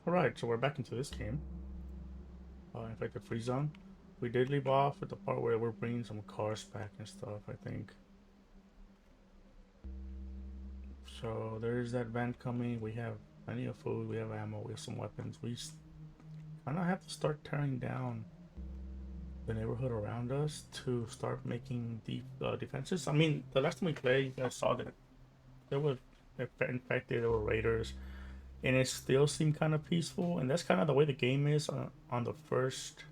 Alright, so we're back into this game. Infected Free Zone. We did leave off at the part where we're bringing some cars back and stuff, I think. So there's that van coming. We have plenty of food, we have ammo, we have some weapons. We kind of have to start tearing down the neighborhood around us to start making deep defenses. I mean, the last time we played, you guys saw that there were infected, there were raiders, and it still seemed kind of peaceful. And that's kind of the way the game is on the first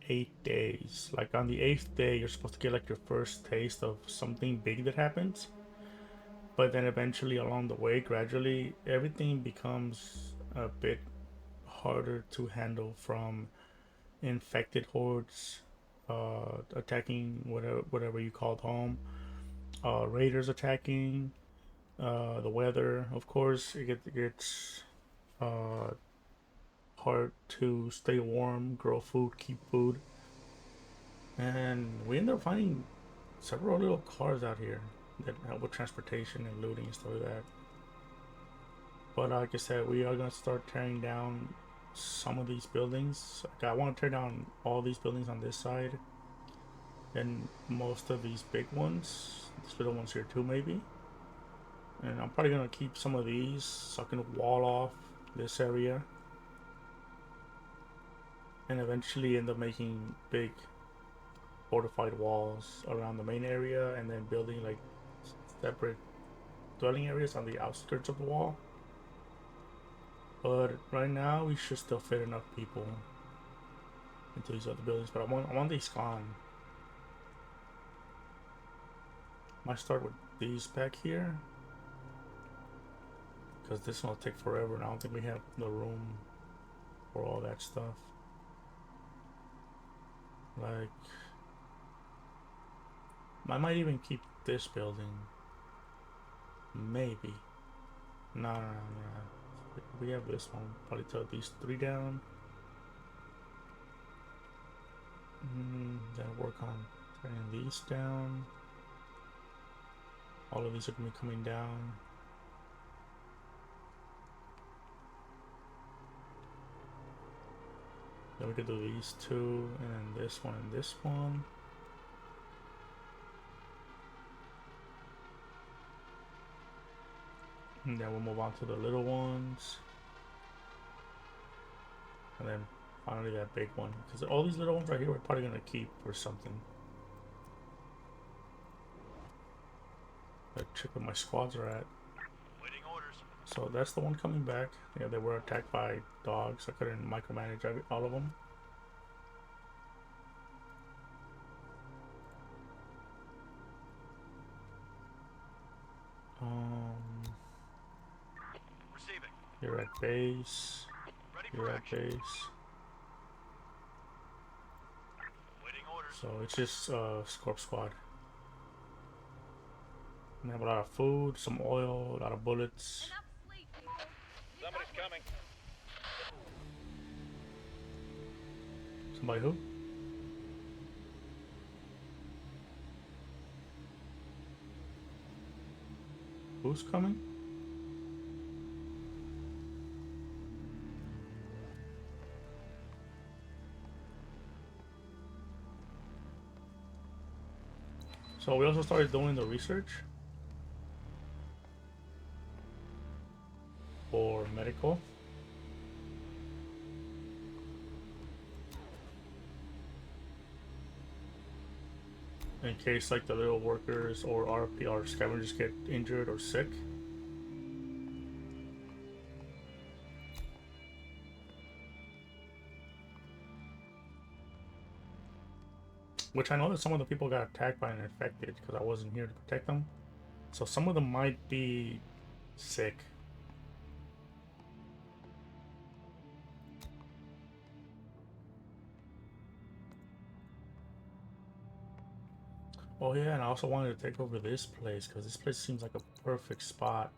8 days. Like on the eighth day, you're supposed to get like your first taste of something big that happens. But then eventually, along the way, gradually, everything becomes a bit harder to handle, from infected hordes attacking whatever you called home, raiders attacking, the weather. Of course, it gets uh, hard to stay warm, grow food, keep food, and we end up finding several little cars out here that help with transportation and looting and stuff like that. But like I said, we are gonna start tearing down some of these buildings. Like I want to tear down all these buildings on this side, and most of these big ones, these little ones here too, maybe. And I'm probably gonna keep some of these so I can wall off this area, and eventually end up making big fortified walls around the main area, and then building like separate dwelling areas on the outskirts of the wall. But right now, we should still fit enough people into these other buildings. But I want these gone. Might start with these back here, because this one will take forever, and I don't think we have the room for all that stuff. Like, I might even keep this building. Maybe. No, no, no, no. We have this one. Probably tear these three down. Then work on tearing these down. All of these are gonna be coming down. Then we could do these two, and then this one and this one. And then we'll move on to the little ones. And then finally that big one. Because all these little ones right here we're probably going to keep for something. Like, check where my squads are at. Waiting orders. So that's the one coming back. Yeah, they were attacked by dogs. I couldn't micromanage all of them. Receiving. You're at base. Ready You're for at action. base. Waiting orders. So it's just Scorp Squad. And they have a lot of food, some oil, a lot of bullets. Somebody's coming. Somebody who? Who's coming? So we also started doing the research for medical. In case like the little workers or RP or scavengers get injured or sick. Which I know that some of the people got attacked by an infected because I wasn't here to protect them. So some of them might be sick. Oh yeah, and I also wanted to take over this place because this place seems like a perfect spot.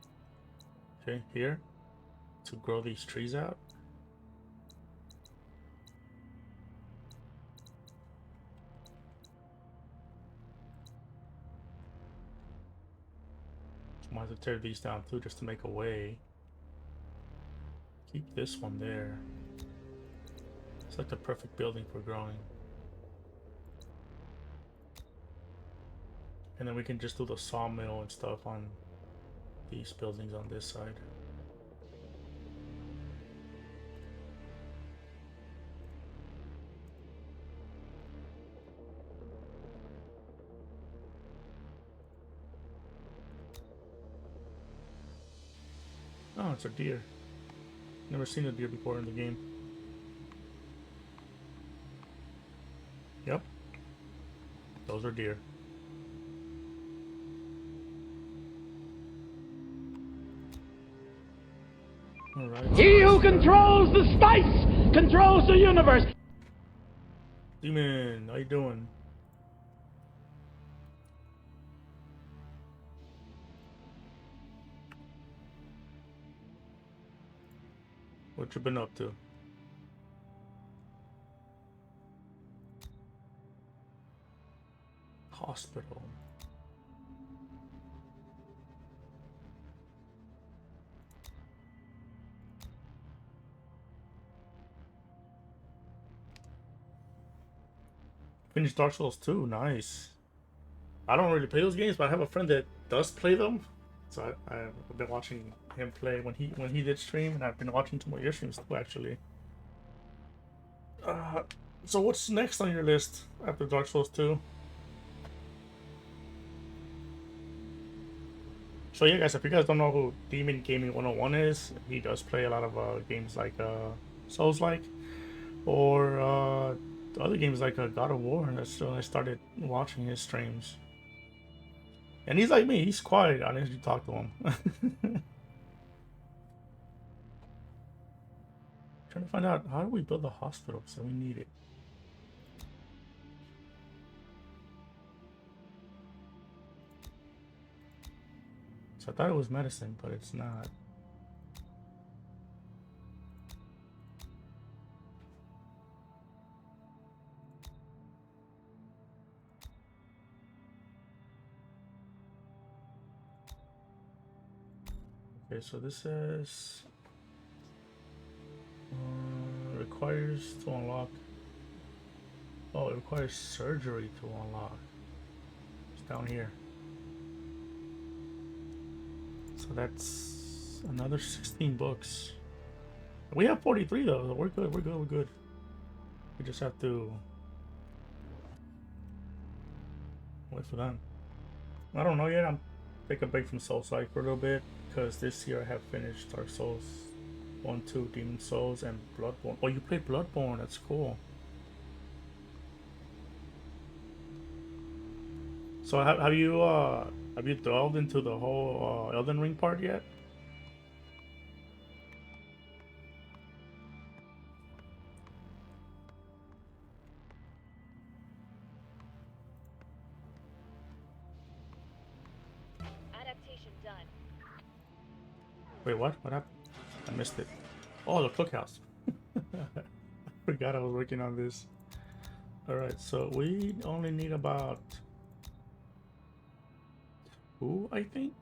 Okay, here to grow these trees out. I might have to tear these down too just to make a way. keep this one there. It's like the perfect building for growing. And then we can just do the sawmill and stuff on these buildings on this side. Oh, it's a deer. Never seen a deer before in the game. Yep. Those are deer. Alright. He who controls the spice controls the universe. Demon, how you doing? What you been up to? Hospital. Finished Dark Souls 2, nice. I don't really play those games, but I have a friend that does play them. So I've been watching him play when he did stream, and I've been watching some of your streams too, actually. So what's next on your list after Dark Souls 2? So yeah, guys, if you guys don't know who Demon Gaming 101 is, he does play a lot of games like Souls-like, or other games like God of War. And that's when I started watching his streams. And he's like me, he's quiet unless you talk to him. Trying to find out, how do we build a hospital? So we need it. So I thought it was medicine, but it's not. Okay, so this says requires to unlock. Oh, it requires surgery to unlock. It's down here. So that's another 16 books. We have 43 though. So we're good. We're good. We're good. We just have to wait for them. I don't know yet. I'm taking a break from Souls-like for a little bit because this year I have finished Dark Souls 1, 2, Demon Souls, and Bloodborne. Oh, you played Bloodborne. That's cool. So have you delved into the whole Elden Ring part yet? Adaptation done. Wait, what? What happened? I missed it. Oh, the cookhouse. I forgot I was working on this. Alright, so we only need about 2, I think.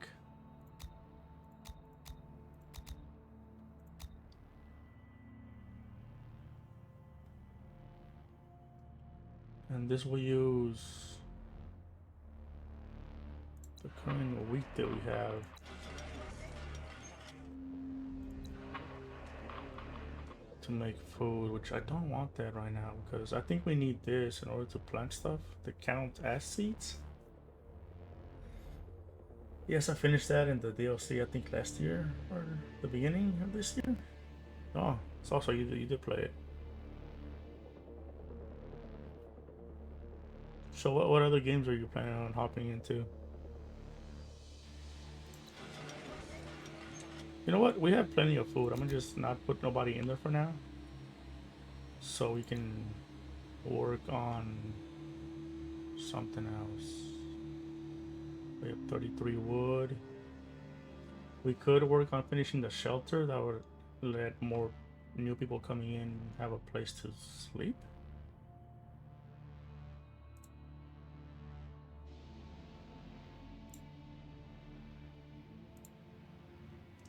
And this will use the current wheat that we have. To make food, which I don't want that right now because I think we need this in order to plant stuff that count as seeds. Yes, I finished that in the DLC, I think last year or the beginning of this year. Oh, it's also you did play it. So what other games are you planning on hopping into? You know what? We have plenty of food. I'm gonna just not put nobody in there for now. So we can work on something else. We have 33 wood. We could work on finishing the shelter. That would let more new people coming in have a place to sleep.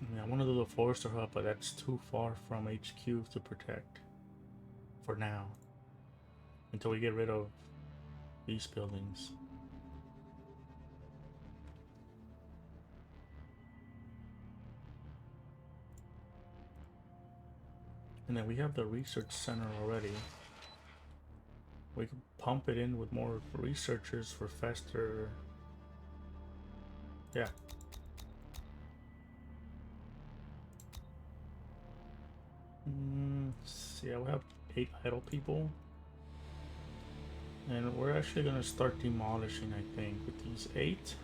I mean, I want to do the Forester Hub, but that's too far from HQ to protect for now. Until we get rid of these buildings. And then we have the research center already. We can pump it in with more researchers for faster. Yeah. Yeah, we have 8 idle people. And we're actually gonna start demolishing, I think, with these 8.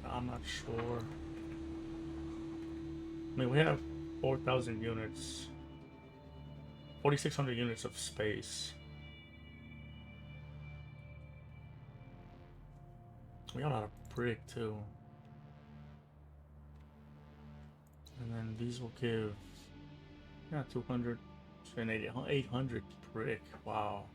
I'm not sure. I mean, we have 4,000 units, 4,600 units of space. We got a lot of brick too. And then these will give, yeah, 200 and 800 brick. Wow.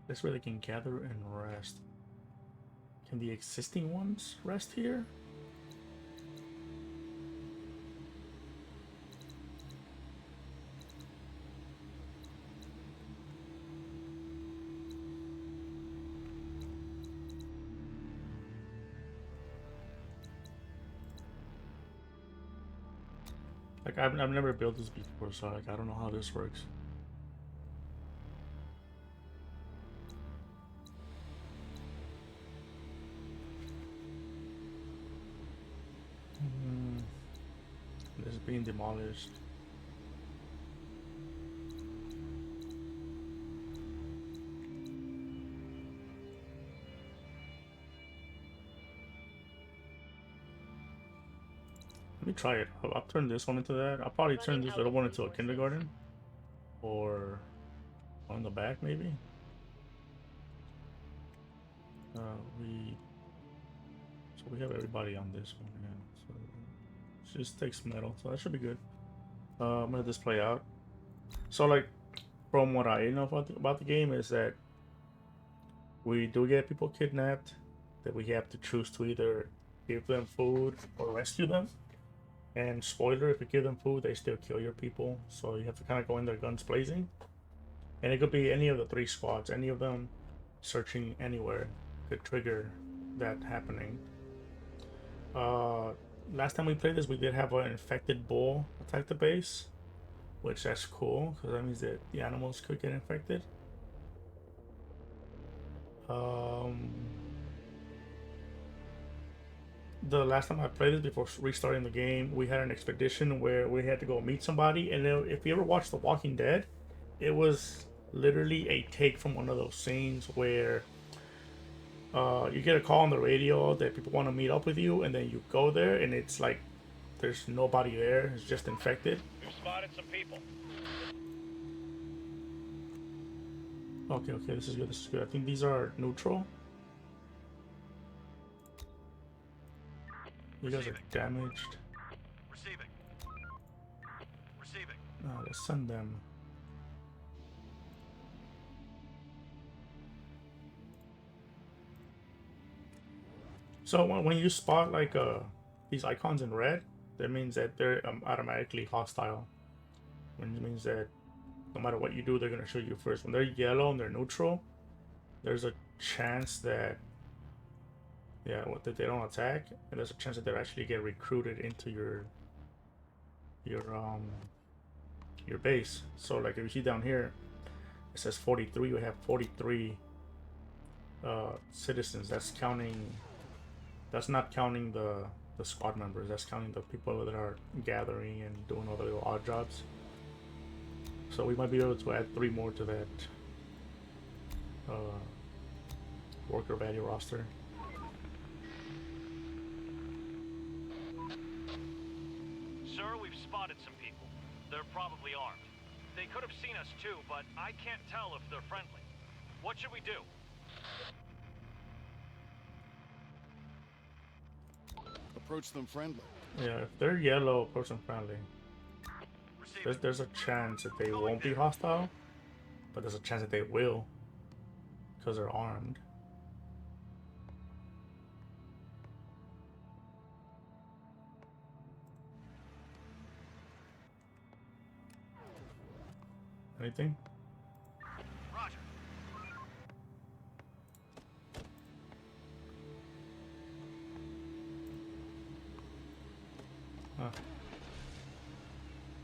This way they can gather and rest. Can the existing ones rest here? Like, I've never built this before, so like, I don't know how this works. This is being demolished. Let me try it. I'll turn this one into that. I'll probably turn this little one into a kindergarten. Or on the back, maybe. So we have everybody on this one, yeah. So it just takes metal, so that should be good. I'm gonna let this play out. So like, from what I know about the game is that we do get people kidnapped, that we have to choose to either give them food or rescue them. And spoiler, if you give them food, they still kill your people. So you have to kind of go in there guns blazing. And it could be any of the 3 squads. Any of them searching anywhere could trigger that happening. Last time we played this, we did have an infected bull attack the base. Which that's cool, because that means that the animals could get infected. The last time I played this before restarting the game, we had an expedition where we had to go meet somebody, and if you ever watched The Walking Dead, it was literally a take from one of those scenes where you get a call on the radio that people want to meet up with you, and then you go there, and it's like there's nobody there, it's just infected. We've spotted some people. Okay, this is good, I think these are neutral. You guys are damaged. Receiving. Let's send them. So when you spot like these icons in red, that means that they're automatically hostile. Which means that no matter what you do, they're gonna shoot you first. When they're yellow and they're neutral, there's a chance that that they don't attack, and there's a chance that they'll actually get recruited into your base. So like if you see down here, it says 43. We have 43 citizens. That's not counting the squad members. That's counting the people that are gathering and doing all the little odd jobs. So we might be able to add 3 more to that worker value roster. Sir, we've spotted some people. They're probably armed. They could have seen us too, but I can't tell if they're friendly. What should we do? approach them friendly. Yeah, if they're yellow, approach them friendly. Receiving. There's a chance that they won't be hostile, but there's a chance that they will, because they're armed. Anything? Roger. Huh.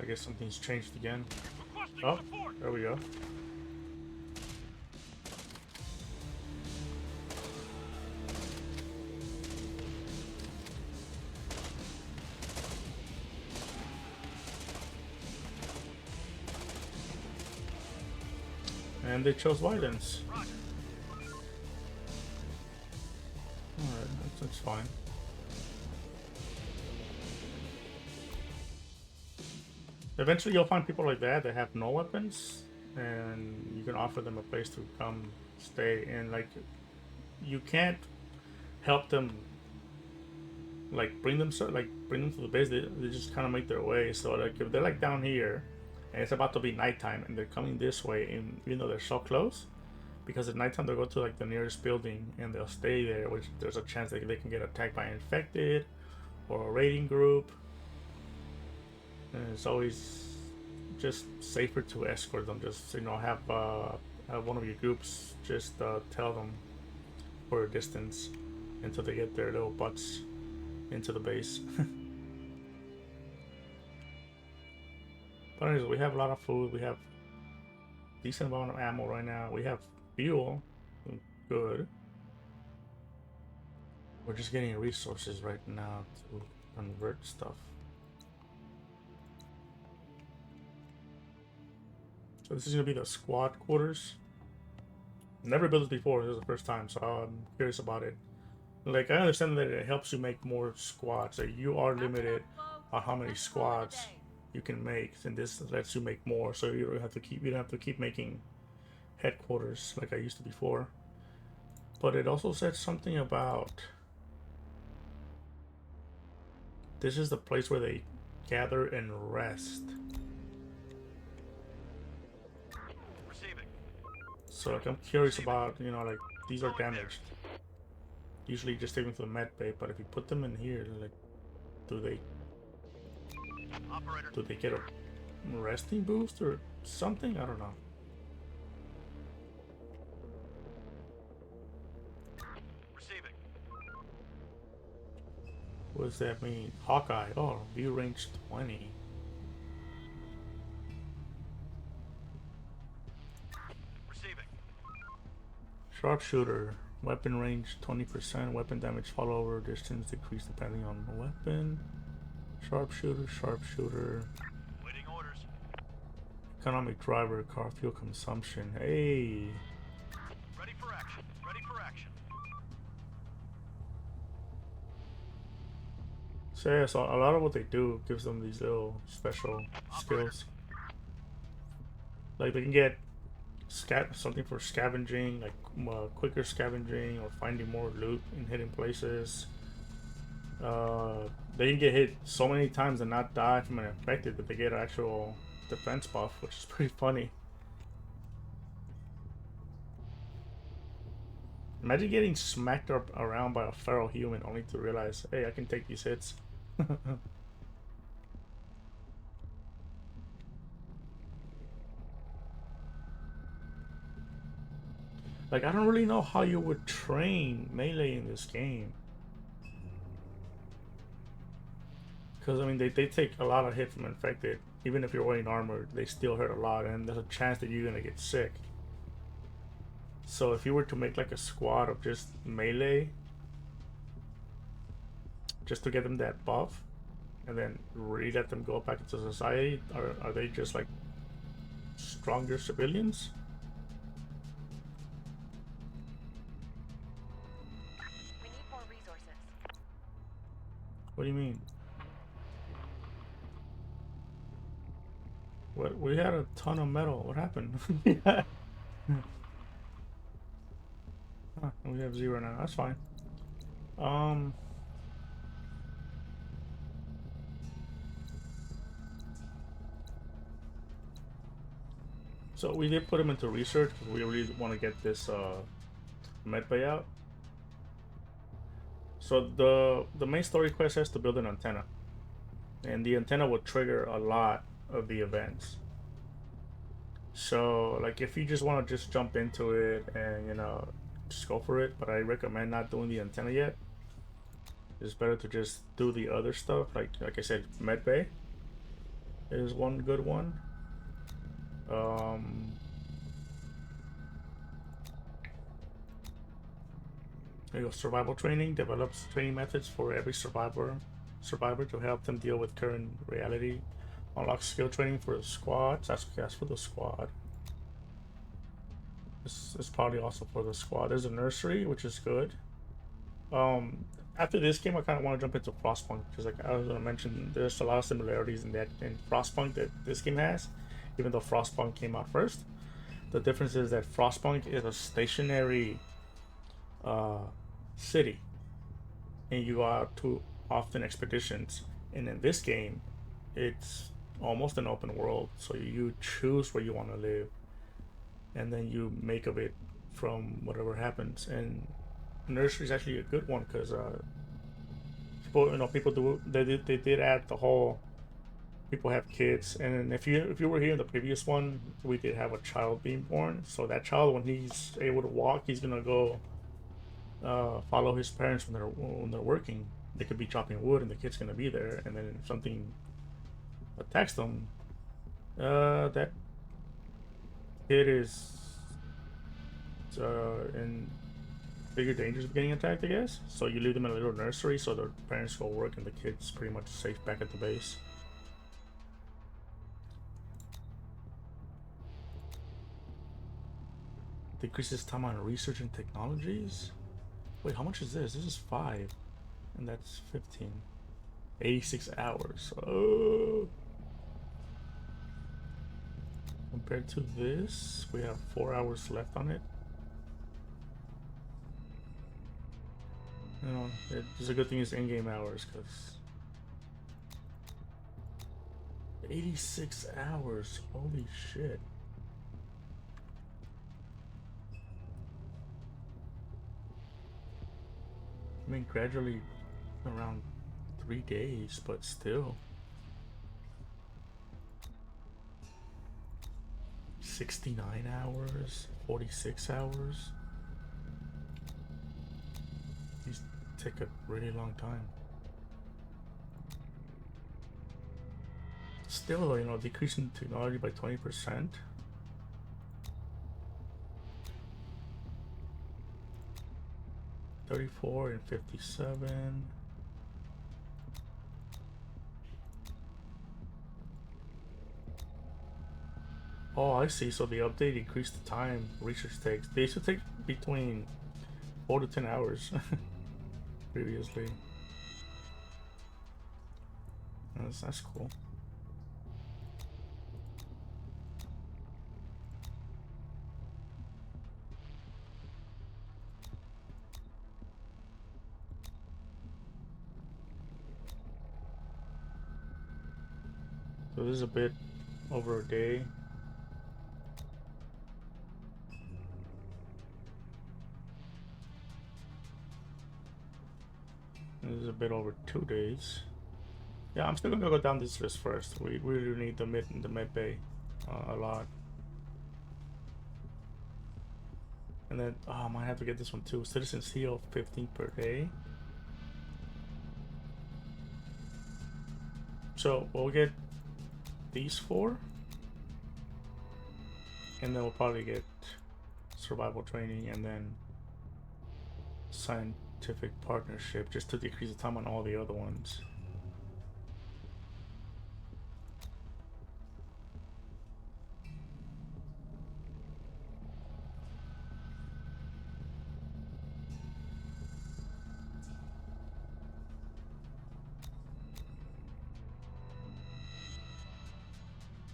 I guess something's changed again. Requesting Oh, support. there we go. And they chose violence. Roger. Alright, that's fine. Eventually you'll find people like that have no weapons, and you can offer them a place to come stay, and like you can't help them like bring them to the base. They just kind of make their way. So like if they're like down here and it's about to be nighttime and they're coming this way, and even though they're so close, because at nighttime they'll go to like the nearest building and they'll stay there, which there's a chance that they can get attacked by an infected or a raiding group. And it's always just safer to escort them. Just, you know, have one of your groups just tell them for a distance until they get their little butts into the base. But anyways, we have a lot of food. We have decent amount of ammo right now. We have fuel. Good. We're just getting resources right now to convert stuff. So this is gonna be the squad quarters. Never built this before. This is the first time, so I'm curious about it. Like, I understand that it helps you make more squads. So you are limited on how many squads you can make, and this lets you make more. So you don't have to keep making headquarters like I used to before. But it also said something about this is the place where they gather and rest. Receiving. So like I'm curious about, you know, like these are damaged. Usually just take them to the med bay, but if you put them in here, like do they Operator. get a resting boost or something? I don't know. Receiving. What does that mean? Hawkeye. Oh, view range 20. Receiving. Sharpshooter. Weapon range 20%. Weapon damage follower distance decrease depending on the weapon. Sharpshooter. Waiting orders. Economic driver. Car fuel consumption. Hey. Ready for action. Ready for action. So yeah, so a lot of what they do gives them these little special skills. Like they can get something for scavenging, like quicker scavenging or finding more loot in hidden places. They can get hit so many times and not die from an infected, but they get an actual defense buff, which is pretty funny. Imagine getting smacked up around by a feral human only to realize, hey, I can take these hits. Like, I don't really know how you would train melee in this game. Because, I mean, they take a lot of hit from infected. Even if you're wearing armor, they still hurt a lot, and there's a chance that you're gonna get sick. So if you were to make like a squad of just melee, just to get them that buff, and then really let them go back into society, are they just like stronger civilians? We need more resources. What do you mean? What? We had a ton of metal. What happened? Yeah. Huh, we have 0 now. That's fine. So we did put him into research because we really want to get this medbay out. So the main story quest has to build an antenna, and the antenna will trigger a lot of the events. So like if you just want to just jump into it and just go for it, but I recommend not doing the antenna yet. It's better to just do the other stuff. Like I said, medbay is one good one. There you go. Survival training develops training methods for every survivor to help them deal with current reality. Unlock skill training for the squad. That's for the squad. This is probably also for the squad. There's a nursery, which is good. After this game, I kind of want to jump into Frostpunk because, like I was gonna mention, there's a lot of similarities in Frostpunk that this game has, even though Frostpunk came out first. The difference is that Frostpunk is a stationary city, and you go out to often expeditions. And in this game, it's almost an open world, so you choose where you want to live, and then you make of it from whatever happens. And nursery is actually a good one because people do they did add the whole people have kids, and if you were here in the previous one, we did have a child being born. So that child, when he's able to walk, he's gonna go follow his parents when they're working. They could be chopping wood, and the kid's gonna be there. And then if something attacks them, that kid is in bigger dangers of getting attacked, I guess. So you leave them in a little nursery so their parents go work, and the kid's pretty much safe back at the base. Decreases time on research and technologies. Wait, how much is this? This is 5, and that's 15. 86 hours. Oh. Compared to this, we have 4 hours left on it. It's a good thing it's in-game hours, because 86 hours. Holy shit. I mean, gradually around 3 days, but still. 69 hours, 46 hours. These take a really long time. Still though, decreasing technology by 20%. $34 and $57. Oh, I see. So the update increased the time research takes. They used to take between 4 to 10 hours previously. That's cool. So this is a bit over a day. This is a bit over 2 days. Yeah, I'm still gonna go down this list first. We really need the med bay a lot. And then I might have to get this one too. Citizen Seal 15 per day. So we'll get these 4, and then we'll probably get survival training and then scientific partnership, just to decrease the time on all the other ones.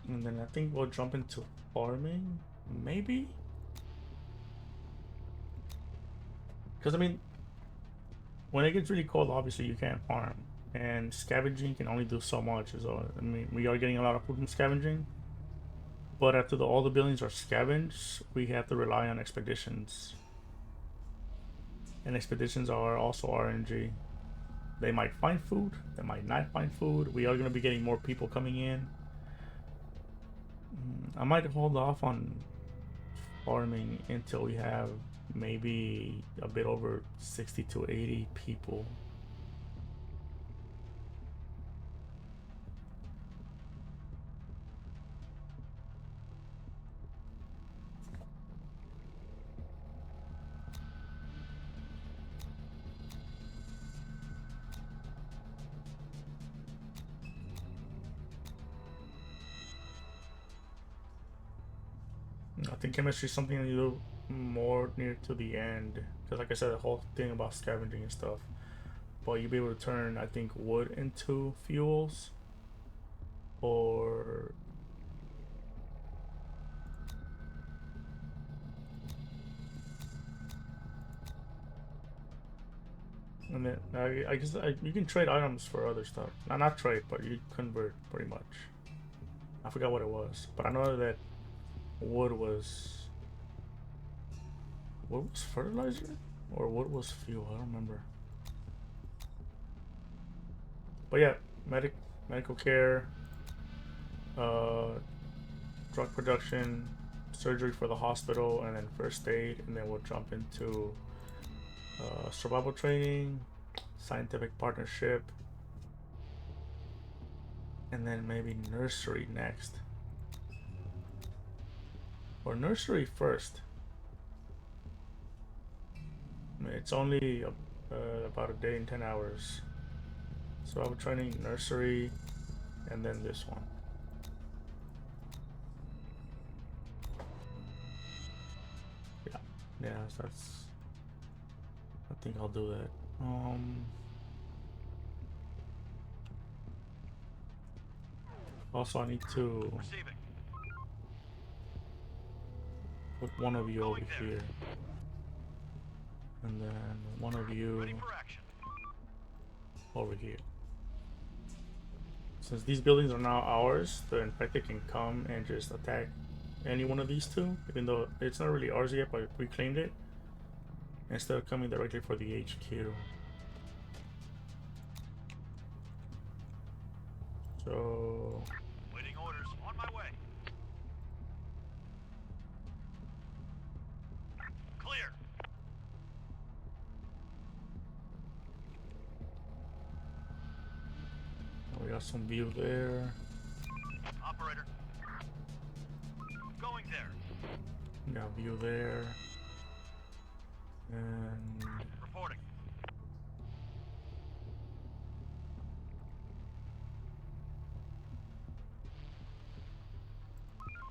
And then I think we'll jump into farming, maybe? Because I mean, when it gets really cold, obviously you can't farm, and scavenging can only do so much. So I mean, we are getting a lot of food from scavenging, But after all the buildings are scavenged, we have to rely on expeditions. And expeditions are also RNG. They might find food, they might not find food. We are going to be getting more people coming in. I might hold off on farming until we have maybe a bit over 60 to 80 people. I think chemistry is something that you do more near to the end, because like I said, the whole thing about scavenging and stuff. But you'll be able to turn, I think, wood into fuels, or and then I guess you can trade items for other stuff. Not trade, but you convert pretty much. I forgot what it was, but I know that wood was fertilizer or wood was fuel. I don't remember. But yeah, medical care, drug production, surgery for the hospital, and then first aid, and then we'll jump into survival training, scientific partnership, and then maybe nursery next. Or nursery first. I mean, it's only about a day and 10 hours. So I was training nursery, and then this one. Yeah, that's. I think I'll do that. Also, I need to put one of you over here, and then one of you over here. Since these buildings are now ours, the infected can come and just attack any one of these two, even though it's not really ours yet, but we claimed it, instead of coming directly for the HQ. So Waiting orders on my way. Clear. we got some view there. Operator. Going there. We got view there. And Reporting.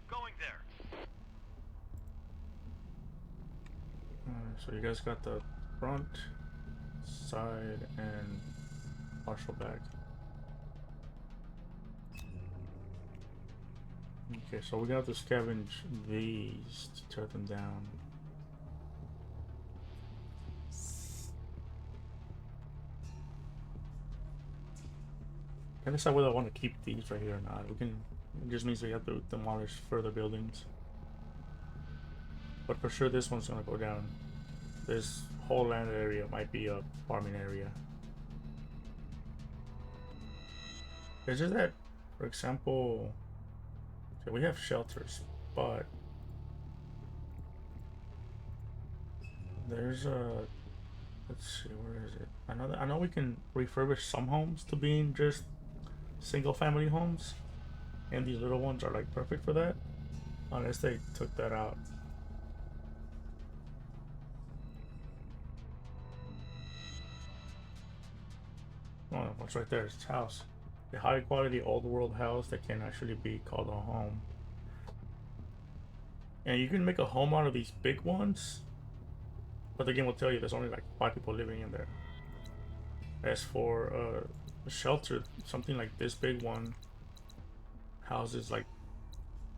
Going there. so you guys got the front, side, and partial back. Okay, so we're gonna have to scavenge these to tear them down. I decide whether I want to keep these right here or not. We can. It just means we have to demolish further buildings. But for sure, this one's gonna go down. This whole land area might be a farming area. It's just that, for example, okay, we have shelters, but there's a. Let's see, where is it? I know we can refurbish some homes to being just single-family homes, and these little ones are like perfect for that, unless they took that out. Oh, what's right there? It's a house. A high-quality old-world house that can actually be called a home. And you can make a home out of these big ones, but the game will tell you there's only like 5 people living in there. As for a shelter, something like this big one houses like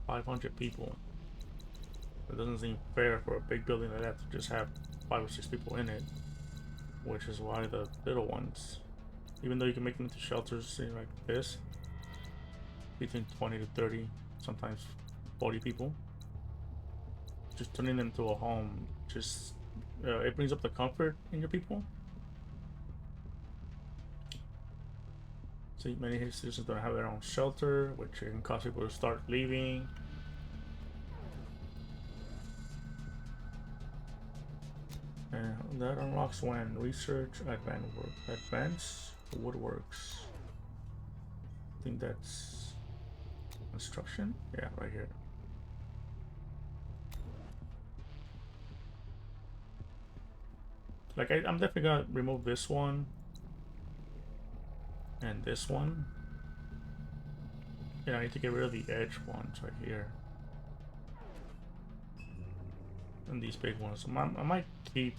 500 people. It doesn't seem fair for a big building like that to just have 5 or 6 people in it, which is why the little ones, even though you can make them into shelters, say like this, between 20 to 30, sometimes 40 people. Just turning them to a home, just it brings up the comfort in your people. So many citizens don't have their own shelter, which can cause people to start leaving. And that unlocks when research advance woodworks. I think that's construction. Yeah, right here. Like I'm definitely gonna remove this one and this one. Yeah, I need to get rid of the edge ones right here. And these big ones. I might keep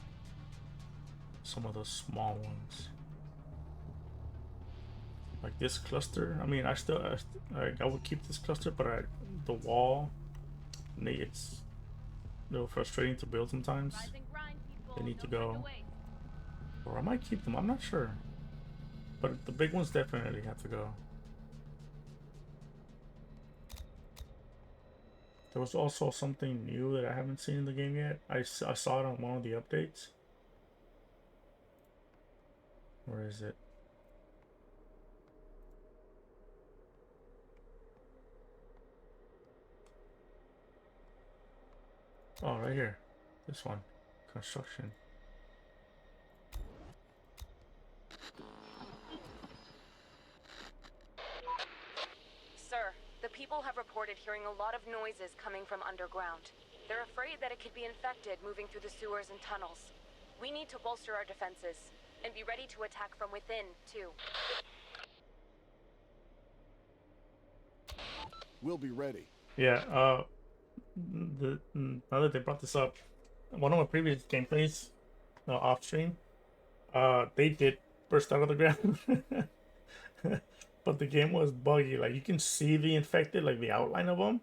some of those small ones. Like this cluster. I mean, I would keep this cluster, but the wall, it's a little frustrating to build sometimes. They need to go. Or I might keep them. I'm not sure. But the big ones definitely have to go. There was also something new that I haven't seen in the game yet. I saw it on one of the updates. Where is it? Oh, right here. This one. Construction. Sir, the people have reported hearing a lot of noises coming from underground. They're afraid that it could be infected moving through the sewers and tunnels. We need to bolster our defenses and be ready to attack from within, too. We'll be ready. Yeah, now that they brought this up, one of my previous gameplays, off stream, they did burst out of the ground. But the game was buggy. Like, you can see the infected, like the outline of them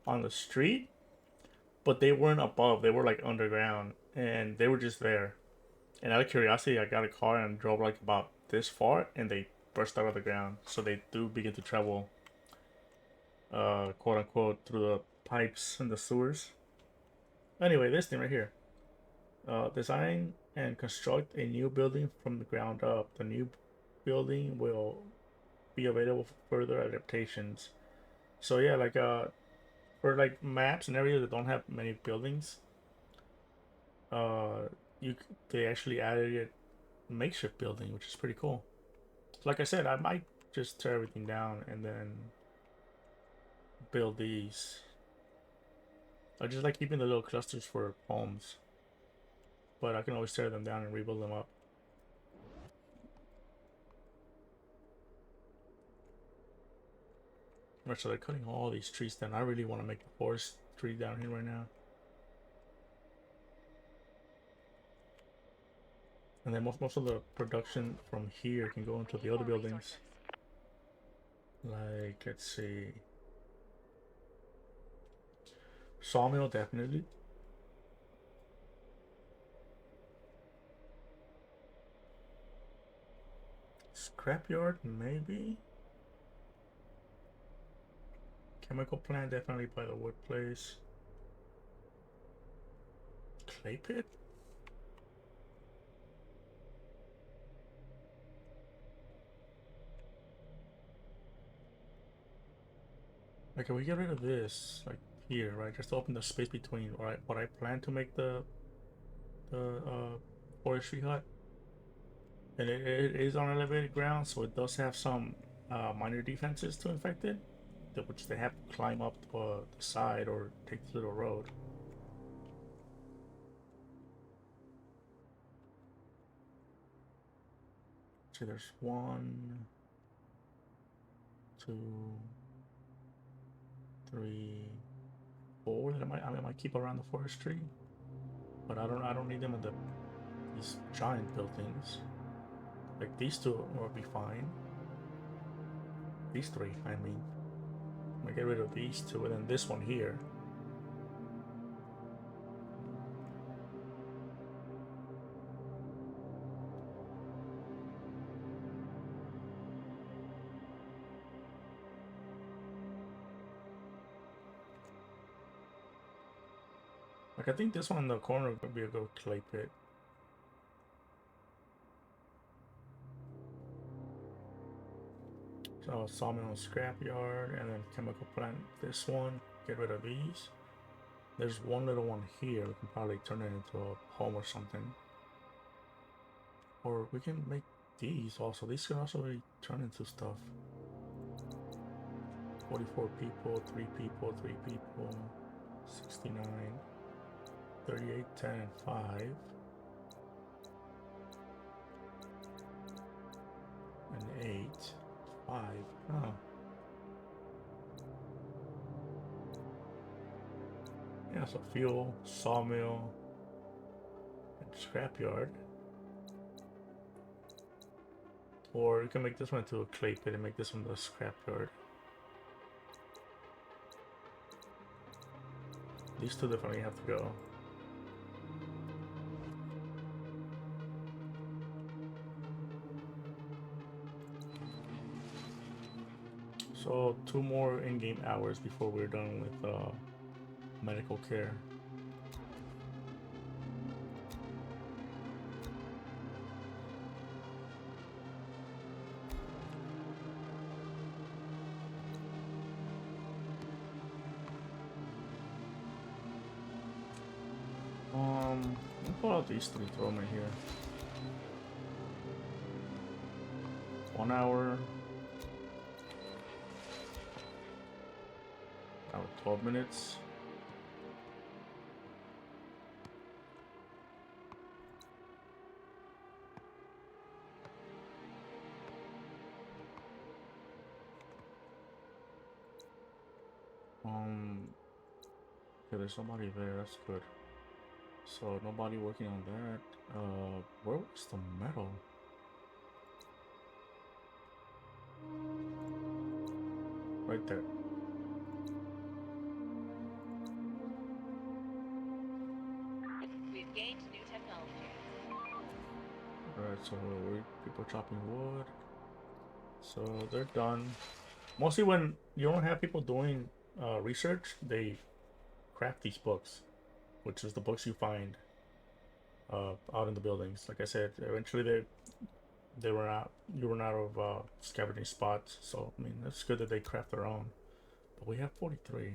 on the street, but they weren't above. They were like underground, and they were just there. And out of curiosity, I got a car and drove like about this far, and they burst out of the ground. So they do begin to travel, quote unquote, through the pipes and the sewers. Anyway, this thing right here. Design and construct a new building from the ground up. The new building will be available for further adaptations. So yeah, like for like maps and areas that don't have many buildings, they actually added a makeshift building, which is pretty cool. Like I said, I might just tear everything down and then build these. I just like keeping the little clusters for homes, but I can always tear them down and rebuild them up. Right, so they're cutting all these trees down. I really want to make a forest tree down here right now. And then most of the production from here can go into the other buildings. Like, let's see. Sawmill, definitely. Scrapyard, maybe. Chemical plant, definitely by the wood place. Clay pit? Like, can we get rid of this? Like, here, right? Just open the space between what I plan to make the forestry hut. And it is on elevated ground, so it does have some minor defenses to infected, which they have to climb up the side or take the little road. See, there's 1, 2, 3, 4 that I might keep around the forestry, but I don't need them in these giant buildings. Like these two will be fine. These three, I mean. I'm gonna get rid of these two, and then this one here. Like I think this one in the corner could be a good clay pit. So sawmill and scrapyard, and then chemical plant. This one, get rid of these. There's one little one here. We can probably turn it into a home or something. Or we can make these also. These can also be turned into stuff. 44 people, 3 people, 3 people, 69, 38, 10, and 5. And 8, 5. Oh. Yeah, so fuel, sawmill, and scrapyard. Or you can make this one into a clay pit and make this one the scrapyard. These two definitely have to go. So 2 more in-game hours before we're done with medical care. Let me pull out these 3, throw them in here. 1 hour. 12 minutes. Okay, there's nobody there, that's good. So nobody working on that. Where was the metal? Right there. We've gained new technology. Alright, so people chopping wood. So they're done. Mostly when you don't have people doing research, they craft these books, which is the books you find out in the buildings. Like I said, eventually they run out. You run out of scavenging spots. So I mean, it's good that they craft their own. But we have 43.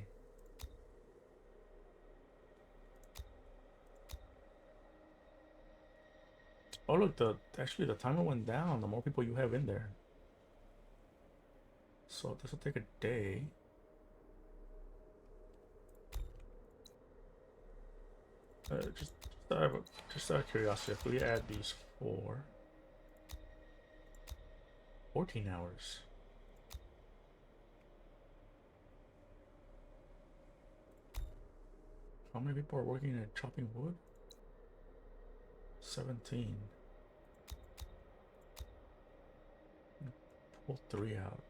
Oh look, actually the timer went down. The more people you have in there. So this will take a day. Just out of curiosity, if we add these 14 hours. How many people are working at chopping wood? 17. Pull 3 out.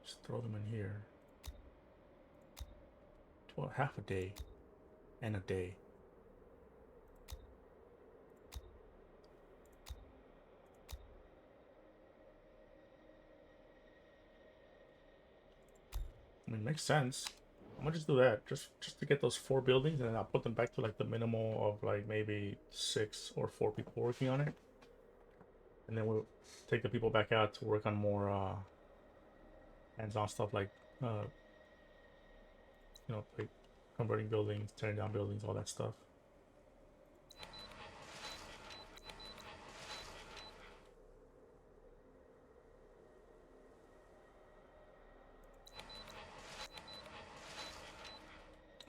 Just throw them in here. Well, half a day and a day. I mean, makes sense. I'm gonna just do that just to get those 4 buildings, and then I'll put them back to like the minimal of like maybe 6 or 4 people working on it, and then we'll take the people back out to work on more hands-on stuff like you know, like converting buildings, tearing down buildings, all that stuff.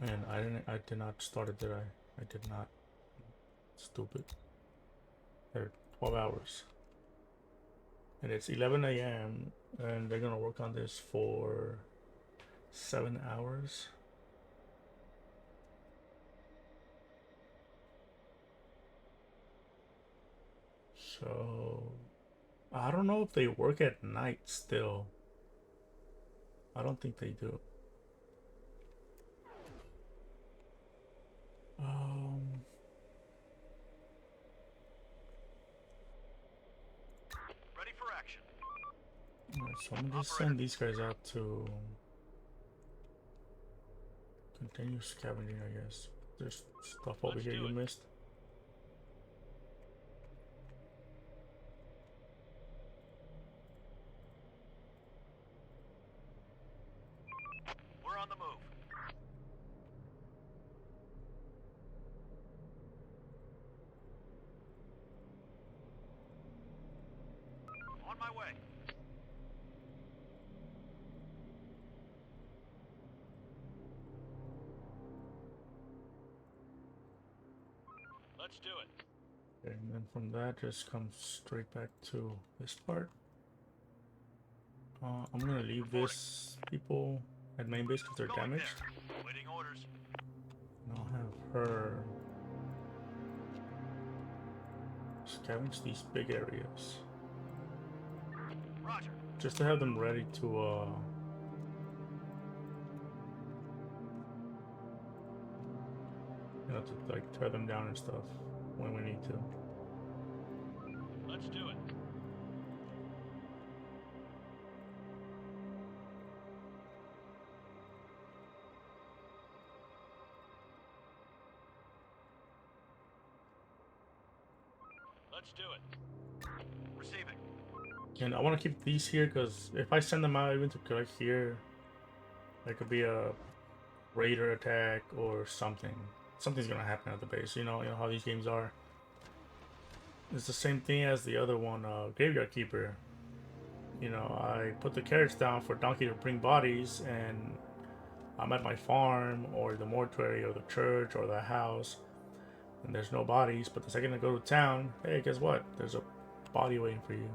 And I did not start it, did I? I did not. Stupid. They're 12 hours. And it's 11 a.m. and they're gonna work on this for 7 hours. So I don't know if they work at night still. I don't think they do. Ready for action. Alright, so I'm gonna just send these guys out to Continue scavenging, I guess. There's stuff over Let's here do you it. missed. We're on the move. On my way. Let's do it. Okay, and then from that, just come straight back to this part. I'm gonna leave this people at main base because they're Going damaged. there. Waiting orders. And I'll have her scavenge these big areas. Roger. Just to have them ready to you know, to like tear them down and stuff when we need to. Let's do it. Let's do it. Receiving. And I want to keep these here because if I send them out even to like here, there could be a raider attack or something. Something's gonna happen at the base. You know how these games are. It's the same thing as the other one, Graveyard Keeper. You know, I put the carrots down for Donkey to bring bodies, and I'm at my farm or the mortuary or the church or the house, and there's no bodies. But the second I go to town, hey, guess what? There's a body waiting for you.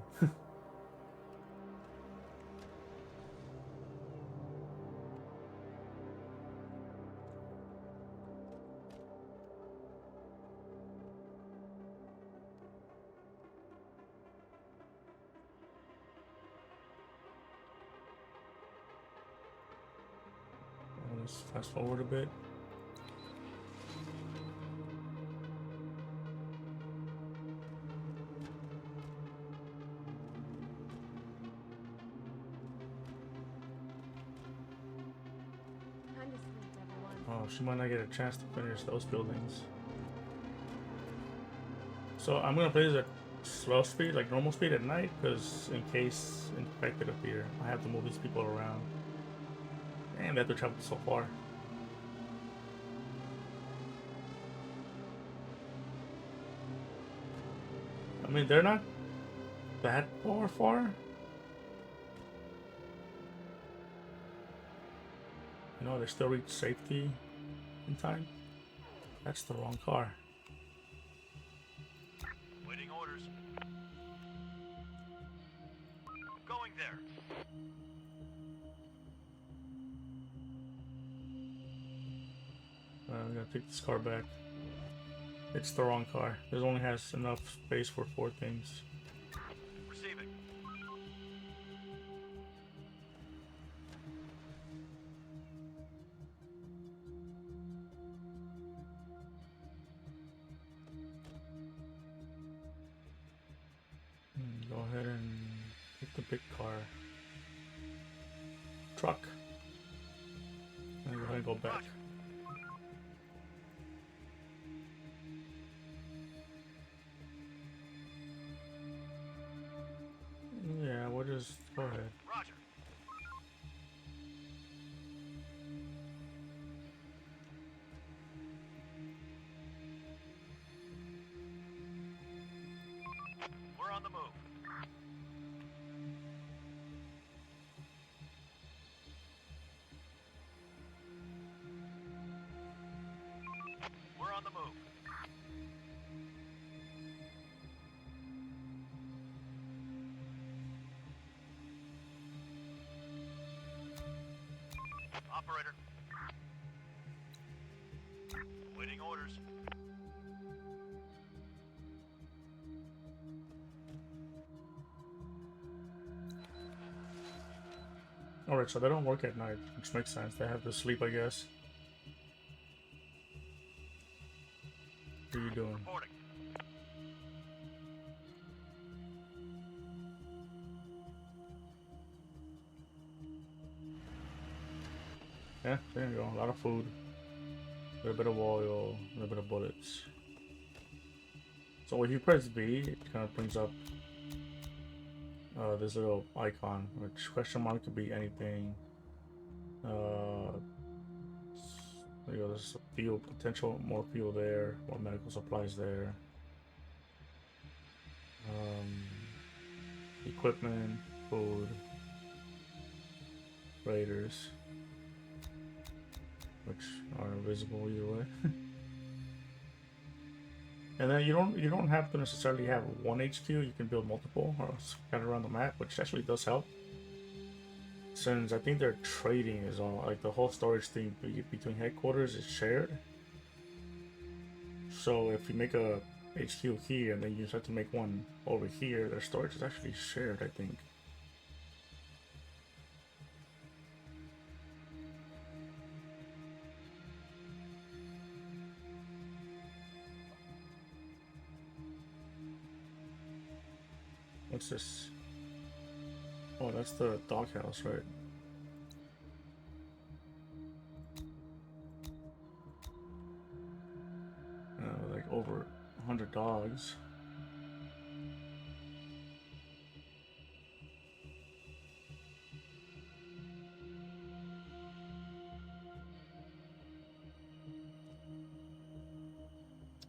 Let's fast forward a bit. Time to sleep, everyone. Oh, she might not get a chance to finish those buildings. So I'm gonna play this at slow speed, like normal speed at night, because in case infected appear, I have to move these people around. And they have to travel so far. I mean, they're not that far. You know, they still reach safety in time. That's the wrong car. Waiting orders. Going there. I'm gonna take this car back. It's the wrong car. It only has enough space for 4 things. Receiving. Go ahead and take the big car. Truck. And go ahead and go back. Roger. Yeah, we'll just go ahead. Roger. We're on the move. We're on the move. Operator. Waiting orders. Alright, so they don't work at night, which makes sense. They have to sleep, I guess. What are you doing? Reporting. Yeah, there you go. A lot of food. A little bit of oil, a little bit of bullets. So if you press B, it kind of brings up this little icon, which question mark could be anything. There you go, there's a fuel potential, more fuel there, more medical supplies there. Equipment, food, raiders, which are invisible either way. And then you don't have to necessarily have one HQ. You can build multiple or scattered around the map, which actually does help. Since I think their trading is all like the whole storage thing between headquarters is shared. So if you make a HQ here and then you start to make one over here, their storage is actually shared, I think. What's this? Oh, that's the doghouse, right? Like over 100 dogs.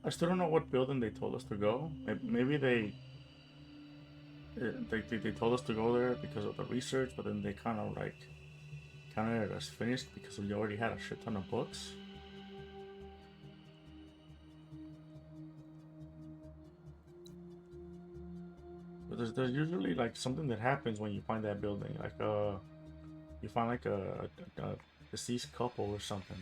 I still don't know what building they told us to go. Maybe they told us to go there because of the research, but then they kind of like counted it as finished because we already had a shit ton of books. But there's usually like something that happens when you find that building, like you find like a deceased couple or something.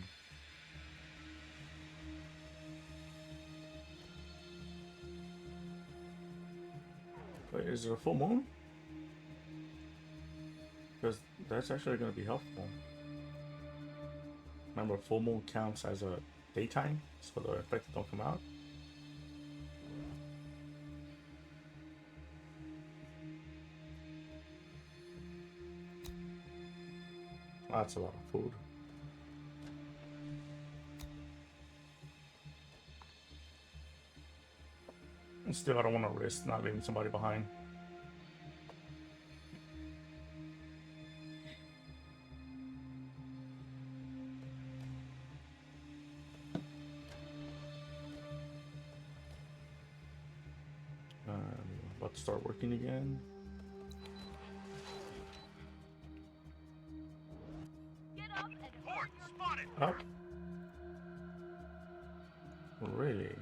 Wait, is it a full moon? Because that's actually going to be helpful. Remember, full moon counts as a daytime, so the effects don't come out. Oh, that's a lot of food. And still, I don't want to risk not leaving somebody behind. About to start working again. Get up and Port spotted. Up? Really?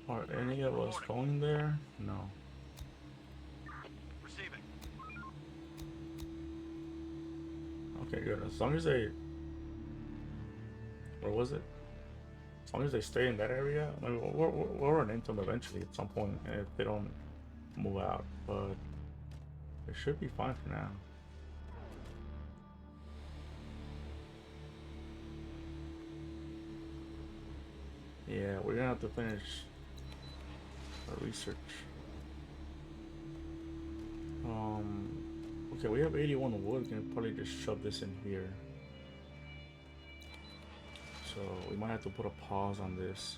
Are any of us going there? No. Receiving. Okay, good. As long as they... Where was it? As long as they stay in that area, I mean, we'll run into them eventually at some point if they don't move out, but it should be fine for now. Yeah, we're gonna have to finish our research. Okay, we have 81 wood. We can probably just shove this in here. So we might have to put a pause on this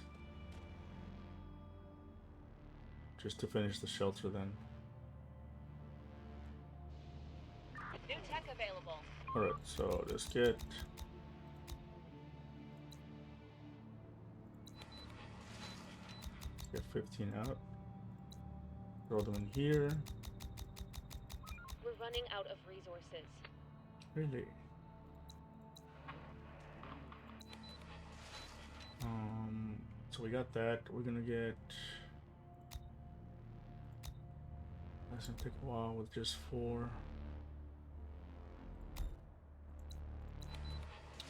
just to finish the shelter then. New tech available. Alright, so let's get Get 15 out. Throw them in here. We're running out of resources. Really? So we got that. We're gonna get. That's gonna take a while with just 4.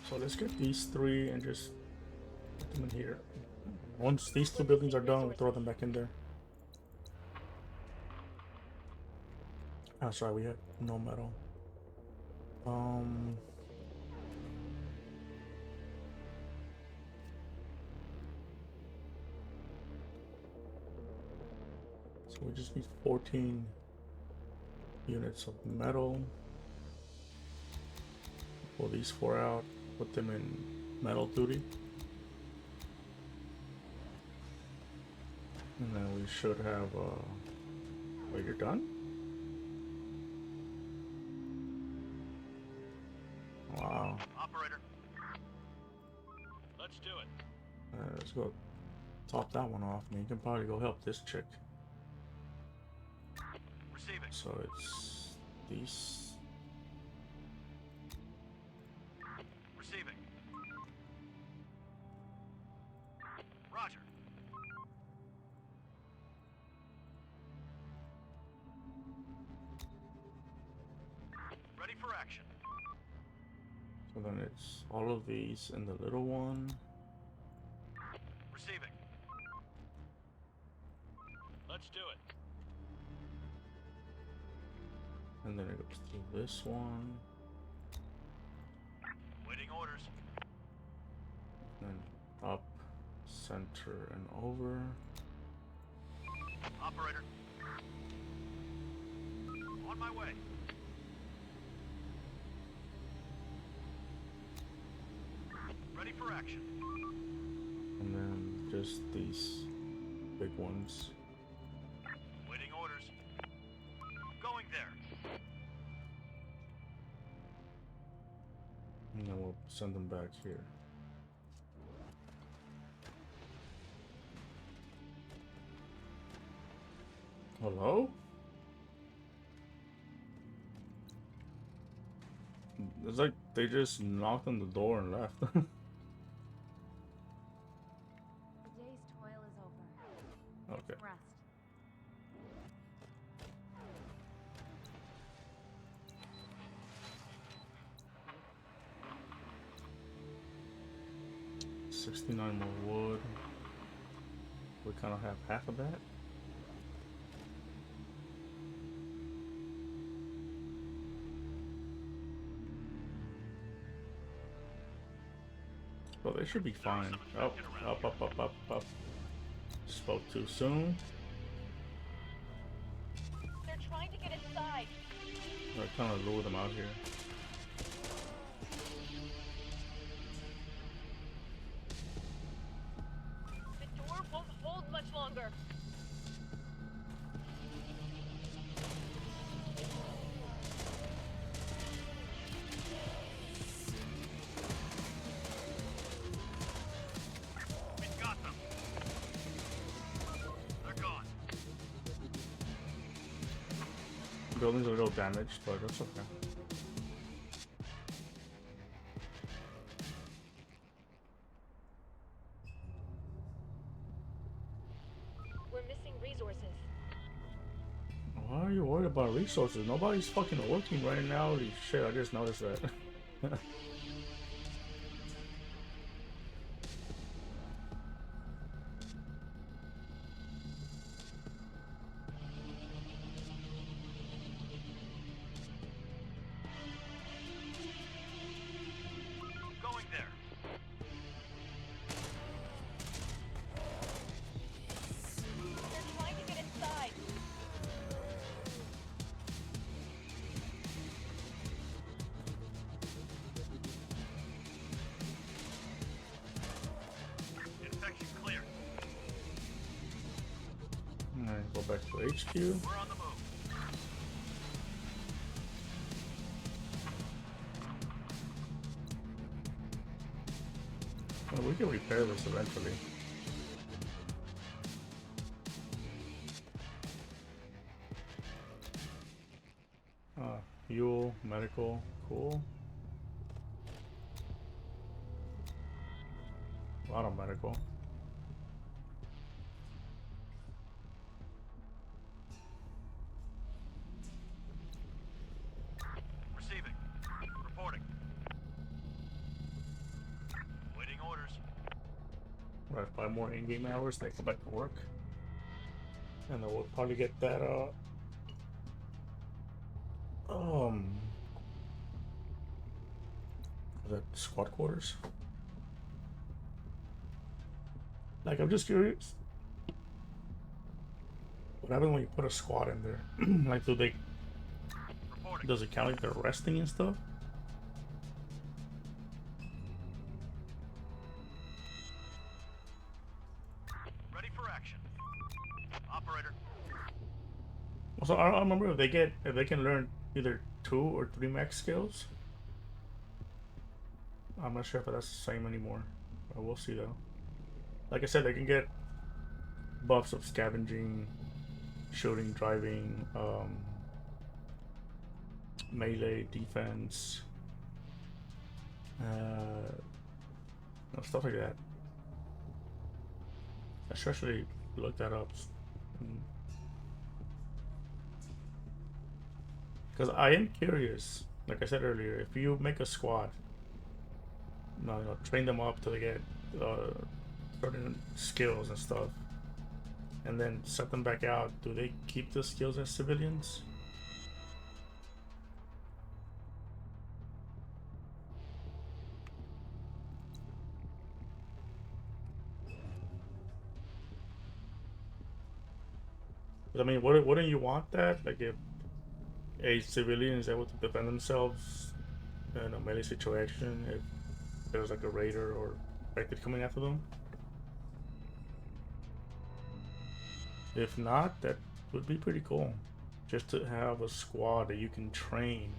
So let's get these 3 and just put them in here. Once these 2 buildings are done, we'll throw them back in there. Oh, sorry, we have no metal. So we just need 14 units of metal. Pull these 4 out, put them in metal duty. And then we should have, wait, you're done? Wow. Operator. Let's do it. Let's go top that one off. Man, you can probably go help this chick. Receiving. So it's these. Receiving. Roger. Ready for action. So then it's all of these and the little one. Receiving. Let's do it. And then it goes to this one. Waiting orders. Then up, center, and over. Operator. On my way. Ready for action. And then just these big ones. Waiting orders. Going there. And then we'll send them back here. Hello? It's like they just knocked on the door and left. The day's toil is over. Okay. Rest. $69 more wood. We kind of have half of that. Well, they should be fine. Oh, up. Spoke too soon. They're trying to get inside. I kind of lure them out here. The door won't hold much longer. We've got them. They're gone. Building's a little damaged, but that's okay. We're missing resources. Why are you worried about resources? Nobody's fucking working right now. Holy shit, I just noticed that. Going there. They're trying to get inside. Infection clear. Alright, go back to HQ. We're on the move. Well, we can repair this eventually. Fuel, medical, cool. A lot of medical. Receiving. Reporting. Waiting orders. Right, 5 more in-game hours, they go back to work. And then we'll probably get that, the squad quarters. Like, I'm just curious. What happens when you put a squad in there? Like, Reporting. does it count like they're resting and stuff? operator. So I don't remember if they can learn either 2 or 3 max skills. I'm not sure if that's the same anymore. But we'll see though. Like I said, they can get buffs of scavenging, shooting, driving, melee, defense, stuff like that. I should actually look that up. Because I am curious, like I said earlier, if you make a squad, train them up till they get certain skills and stuff, and then set them back out, do they keep the skills as civilians? I mean, wouldn't you want that? Like, if a civilian is able to defend themselves in a melee situation, if there's like a raider or infected coming after them? If not, that would be pretty cool. Just to have a squad that you can train.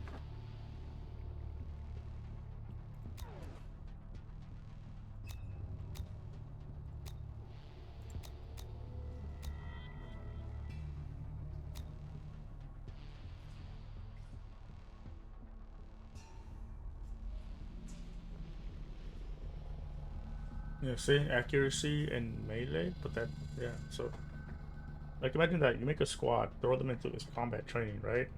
Yeah, see, accuracy and melee, but that, yeah, so, like, imagine that, you make a squad, throw them into this combat training, right?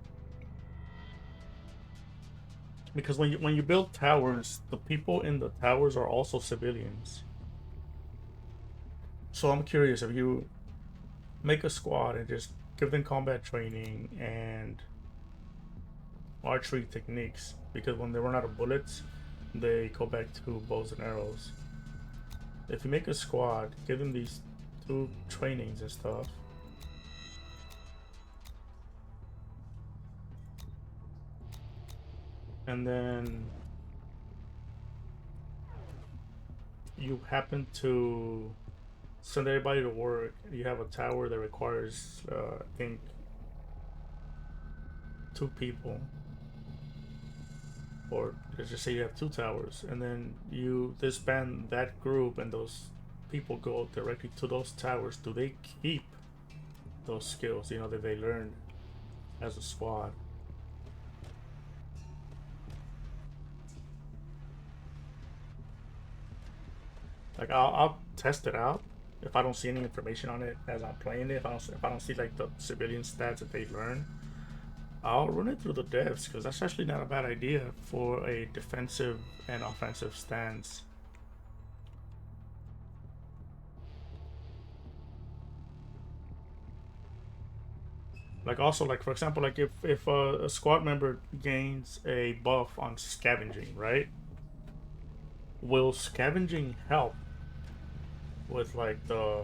Because when you build towers, the people in the towers are also civilians. So I'm curious, if you make a squad and just give them combat training and archery techniques, because when they run out of bullets, they go back to bows and arrows. If you make a squad, give them these 2 trainings and stuff, and then you happen to send everybody to work, you have a tower that requires, I think, 2 people. Or let's just say you have 2 towers, and then you disband that group and those people go directly to those towers. Do they keep those skills, that they learned as a squad? Like, I'll test it out if I don't see any information on it as I'm playing it. If I don't see like the civilian stats that they learn, I'll run it through the devs, because that's actually not a bad idea for a defensive and offensive stance. Like, also, like, for example, like if a squad member gains a buff on scavenging, right? Will scavenging help with like the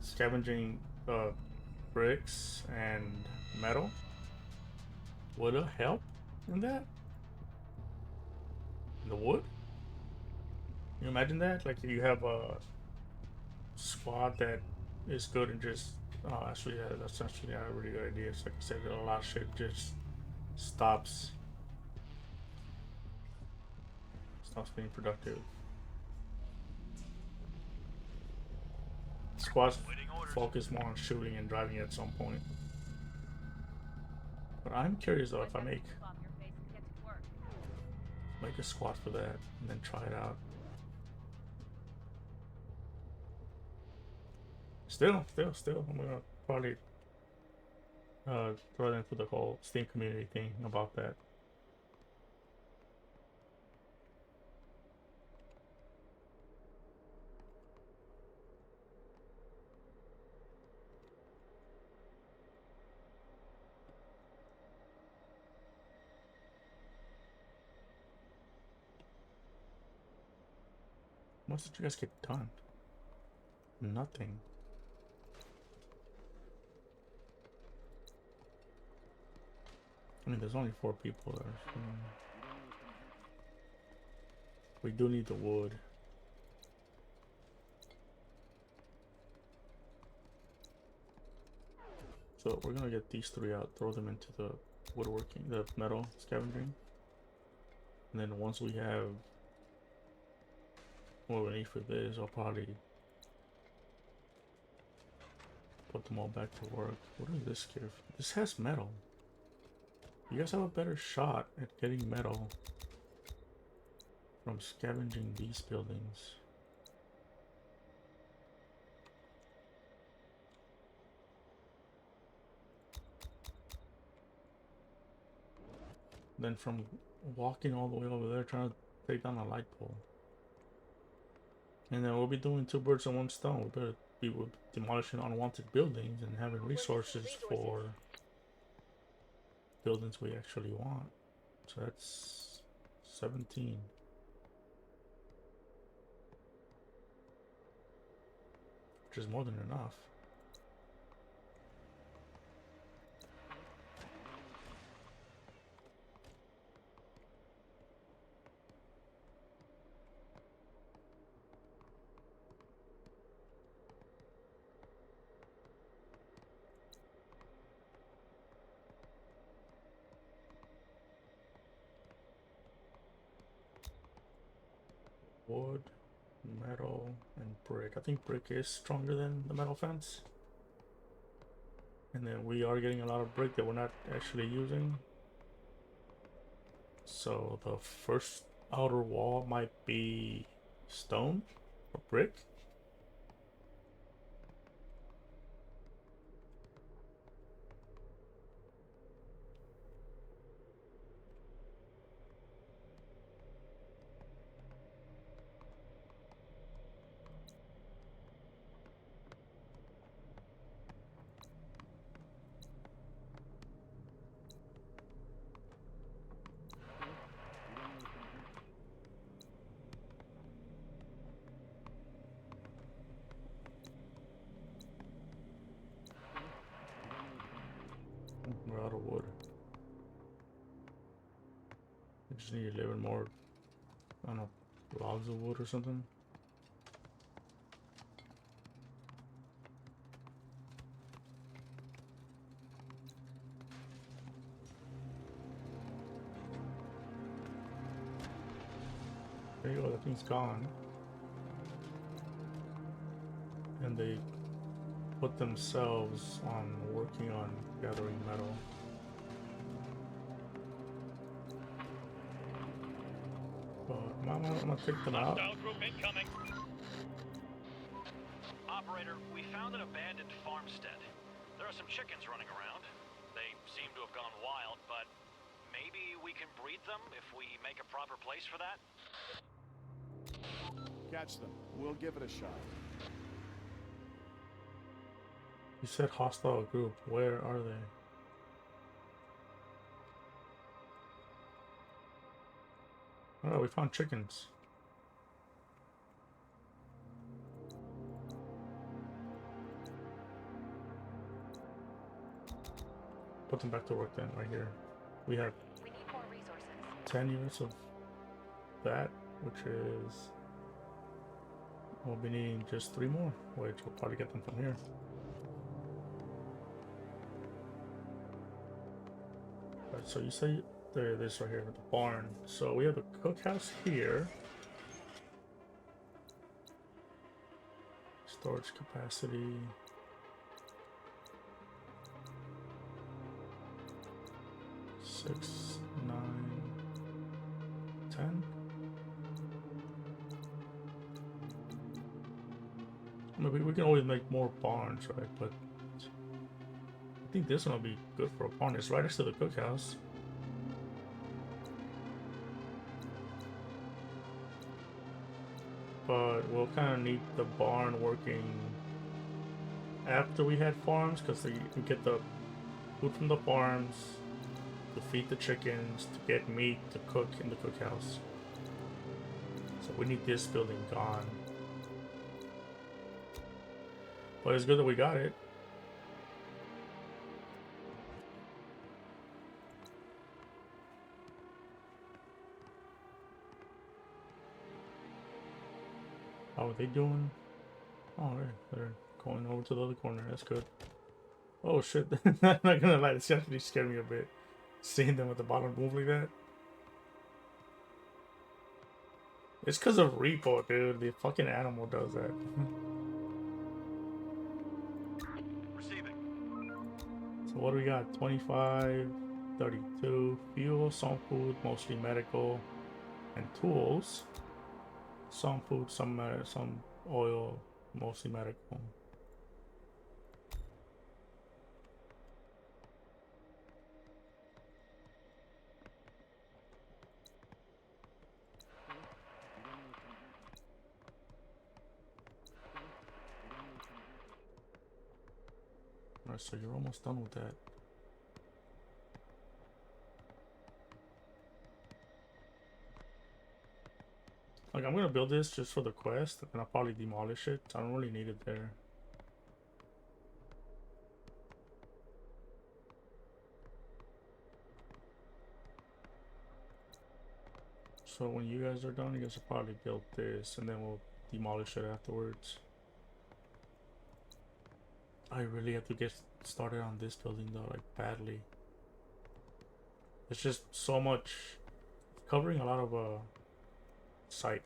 scavenging bricks and metal? Would it help in that? In the wood? Can you imagine that? Like, you have a squad that is good and just actually, yeah, that's actually a really good idea. It's like I said, a lot of shit just stops being productive. Squads focus more on shooting and driving at some point. But I'm curious though, if I make a squad for that and then try it out. Still, I'm gonna probably throw it into the whole Steam community thing about that. What did you guys get done? Nothing. I mean, there's only 4 people there. So we do need the wood. So we're gonna get these three out, throw them into the woodworking, the metal scavenging. And then once we have what we need for this, I'll probably put them all back to work. What does this give? This has metal. You guys have a better shot at getting metal from scavenging these buildings. Than from walking all the way over there trying to take down a light pole. And then we'll be doing two birds with one stone. We better be demolishing unwanted buildings and having resources for buildings we actually want. So that's 17. Which is more than enough. Wood, metal, and brick. I think brick is stronger than the metal fence. And then we are getting a lot of brick that we're not actually using. So the first outer wall might be stone or brick. We're out of wood. We just need 11 more, I don't know, logs of wood or something. There you go, that thing's gone. And they put themselves on working on gathering metal. But I'm gonna take them out. Hostile group incoming. Operator, we found an abandoned farmstead. There are some chickens running around. They seem to have gone wild, but maybe we can breed them if we make a proper place for that? Catch them. We'll give it a shot. You said hostile group. Where are they? Oh, we found chickens. Put them back to work then, right here. We have We need more resources. 10 units of that, which is... we'll be needing just 3 more, which we'll probably get them from here. Right, so you say there it is right here, the barn. So we have the cookhouse here. Storage capacity. Six, 9, 10. Maybe we can always make more barns, right? But I think this one will be good for a barn. It's right next to the cookhouse. But we'll kind of need the barn working after we had farms, because we get the food from the farms to feed the chickens, to get meat to cook in the cookhouse. So we need this building gone. But it's good that we got it. How are they doing? Oh, they're going over to the other corner. That's good. Oh shit! I'm not gonna lie, this actually scared me a bit. Seeing them at the bottom move like that. It's because of Repo, dude. The fucking animal does that. Receiving. So what do we got? 25, 32, fuel, some food, mostly medical, and tools. Some food, some oil, mostly medical. Alright, so you're almost done with that. Like, I'm gonna build this just for the quest, and I'll probably demolish it. I don't really need it there. So when you guys are done, you guys will probably build this, and then we'll demolish it afterwards. I really have to get started on this building though, like badly. It's just so much, covering a lot of site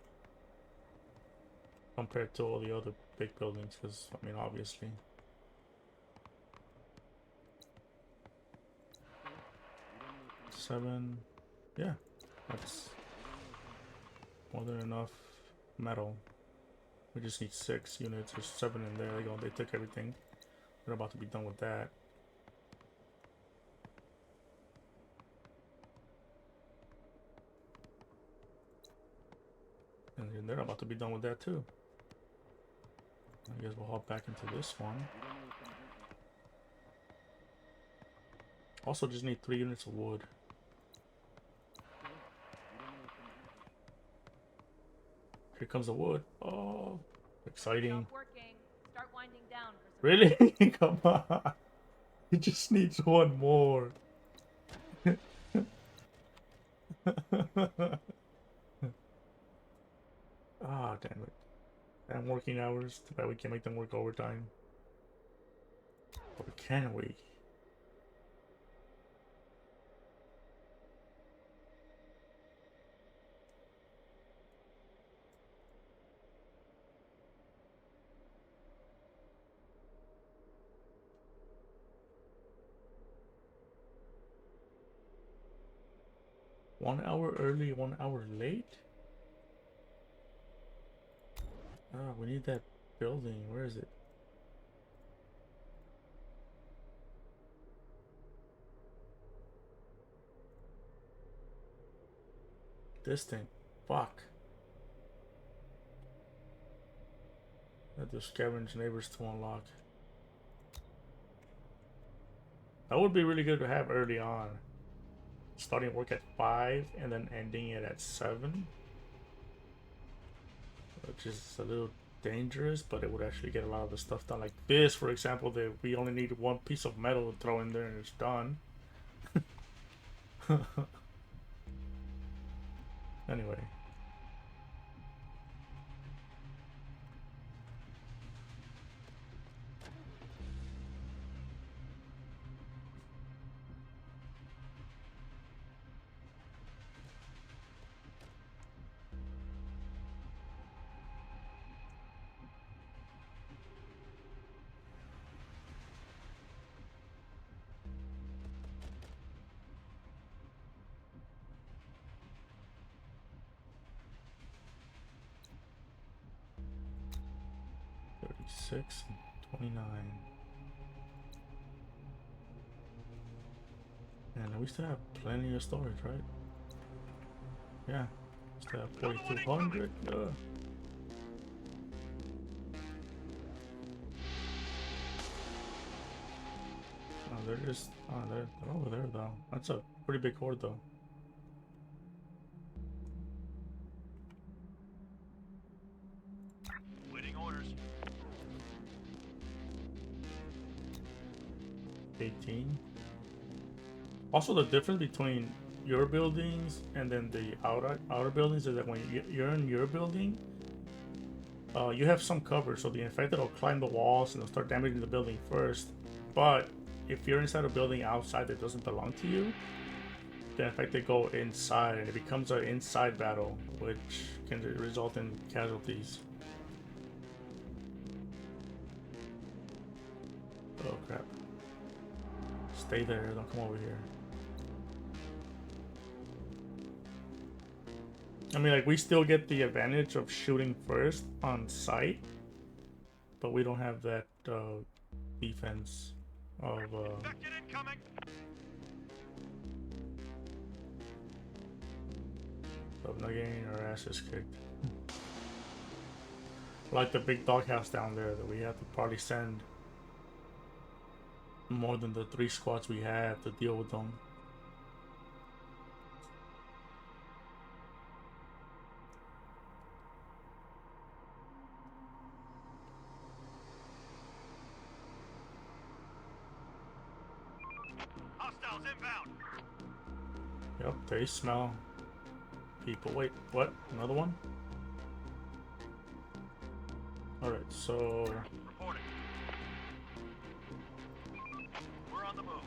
compared to all the other big buildings, because I mean obviously. Seven, yeah, that's more than enough metal. We just need 6 units. There's 7 in there. They go. They took everything. They're about to be done with that. And then they're about to be done with that too. I guess we'll hop back into this one. Also just need 3 units of wood. Here comes the wood. Oh, exciting. Stop working. Start winding down for some Really? Come on. He just needs 1 more. Ah, damn it. Damn working hours. Too bad we can't make them work overtime. Or can we? One hour early, 1 hour late? Ah, we need that building. Where is it? This thing. Fuck. I have to scavenge neighbors to unlock. That would be really good to have early on. Starting work at 5 and then ending it at 7. Which is a little dangerous, but it would actually get a lot of the stuff done. Like this, for example, that we only need 1 piece of metal to throw in there and it's done. Anyway. Six and 29. And we still have plenty of storage, right? Yeah. Still have 4,200. Oh, they're just. Oh, they're over there though. That's a pretty big horde though. Waiting orders. 18. Also, the difference between your buildings and then the outer buildings is that when you're in your building, you have some cover, so the infected will climb the walls and they'll start damaging the building first. But if you're inside a building outside that doesn't belong to you, then in fact they go inside and it becomes an inside battle, which can result in casualties. Oh crap. Stay there, don't come over here. I mean, like, we still get the advantage of shooting first on sight, but we don't have that defense of not getting our asses kicked. Like the big doghouse down there that we have to probably send more than the 3 squads we have to deal with them. Hostiles inbound. Yep, they smell people. Wait, what? Another one? Alright, so... Reporting. We're on the move.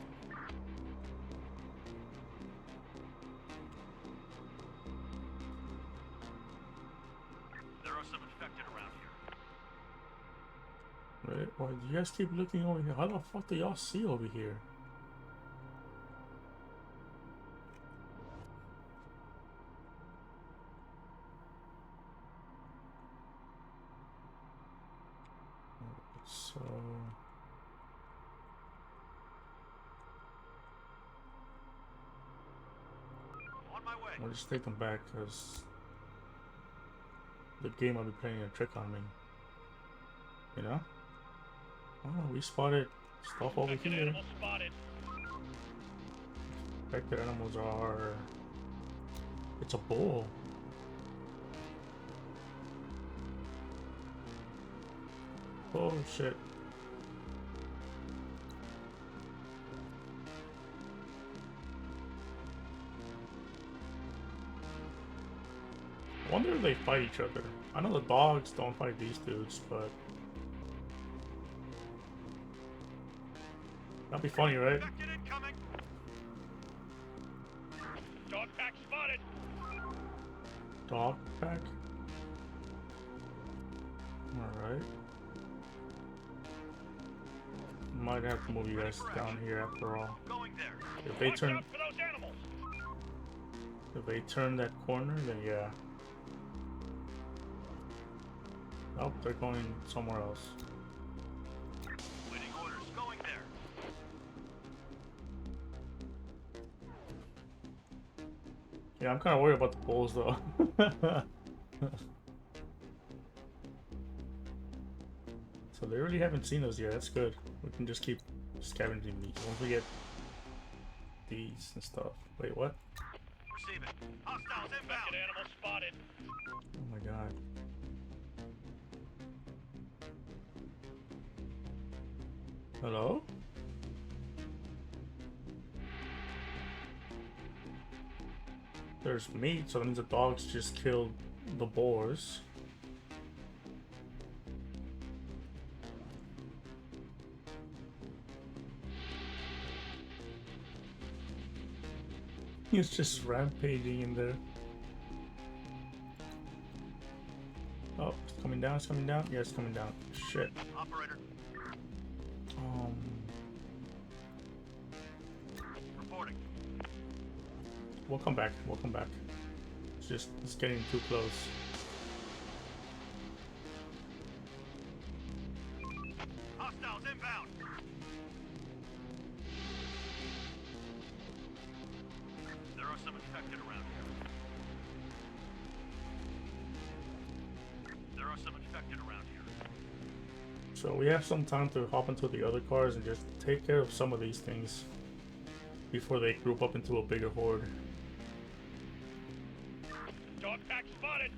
There are some infected around here. Wait, why do you guys keep looking over here? How the fuck do y'all see over here? So... On my way. I'll just take them back, because the game might be playing a trick on me. You know? Oh, we spotted stuff over here. Animal spotted. Infected animals are... It's a bull. Oh shit. I wonder if they fight each other. I know the dogs don't fight these dudes, but... That'd be funny, right? Infected incoming. Dog pack spotted. Dog pack? Alright. Might have to move you guys down here after all. Going there. If they turn... Watch out for those animals. If they turn that corner, then yeah. Oh, they're going somewhere else. Waiting orders. Going there. Yeah, I'm kind of worried about the bulls though. So they really haven't seen us yet. That's good. We can just keep scavenging these once we get these and stuff. Wait, what? Receive it. Hostiles inbound. Animal spotted. Oh my god. Hello? There's meat, so that means the dogs just killed the boars. He's just rampaging in there. Oh, it's coming down, it's coming down. Yeah, it's coming down. Shit. Operator. Reporting. We'll come back. We'll come back. It's getting too close. Hostiles inbound. There are some infected around here. There are some infected around here. So we have some time to hop into the other cars and just take care of some of these things before they group up into a bigger horde. Dog pack spotted.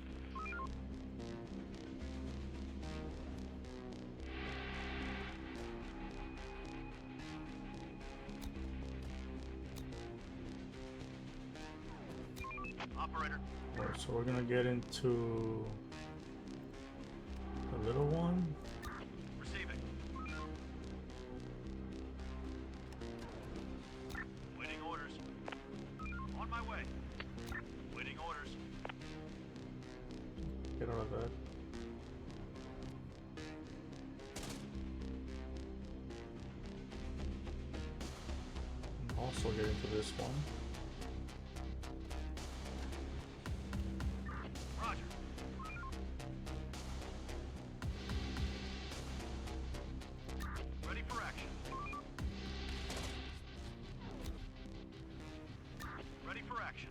Operator. Alright, so we're gonna get into the little one. Receiving. way. Waiting orders. Get out of that. And also get into this one. Roger. Ready for action. Ready for action.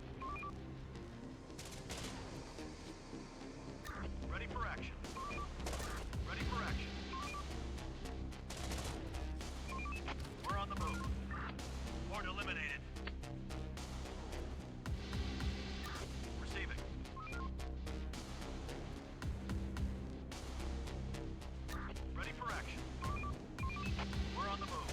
Ready for action. Ready for action. We're on the move. Horde eliminated. Receiving. Ready for action. We're on the move.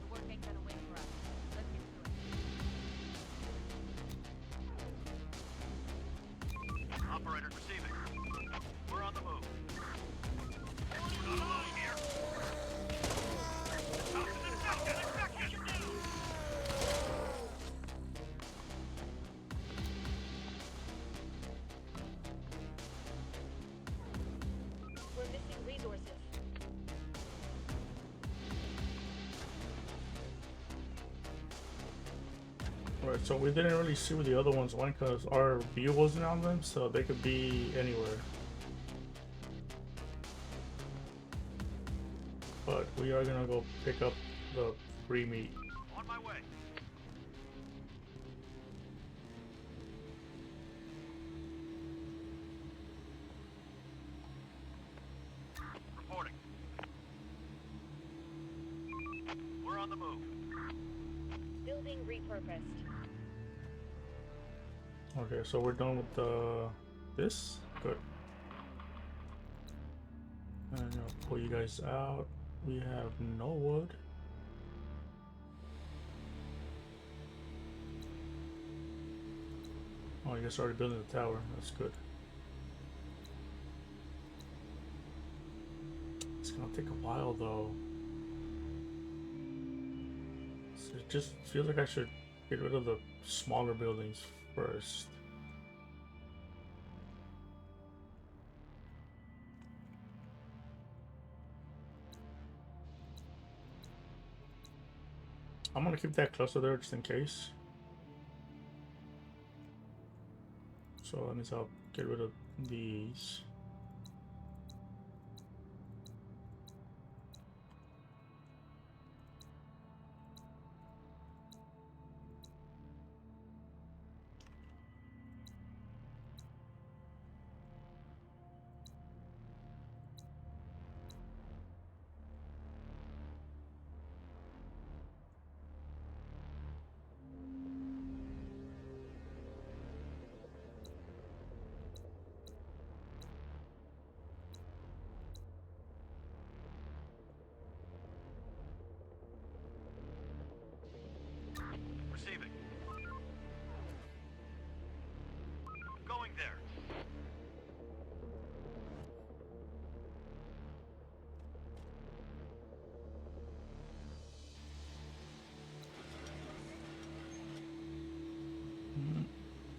The work ain't gonna wait for us. Let's get to it. Operator receiving. We're on the move. We're not alone here. Out to the second infection! We're missing resources. Right, so we didn't really see where the other ones went because our view wasn't on them, so they could be anywhere. But we are gonna go pick up the free meat. On my way. Reporting. We're on the move. Building repurposed. Okay, so we're done with this. Good. And I'll pull you guys out. We have no wood. Oh, you guys already building the tower. That's good. It's gonna take a while though. So it just feels like I should get rid of the smaller buildings first. I'm gonna keep that cluster there just in case. So that means I'll get rid of these. Receiving. Going there.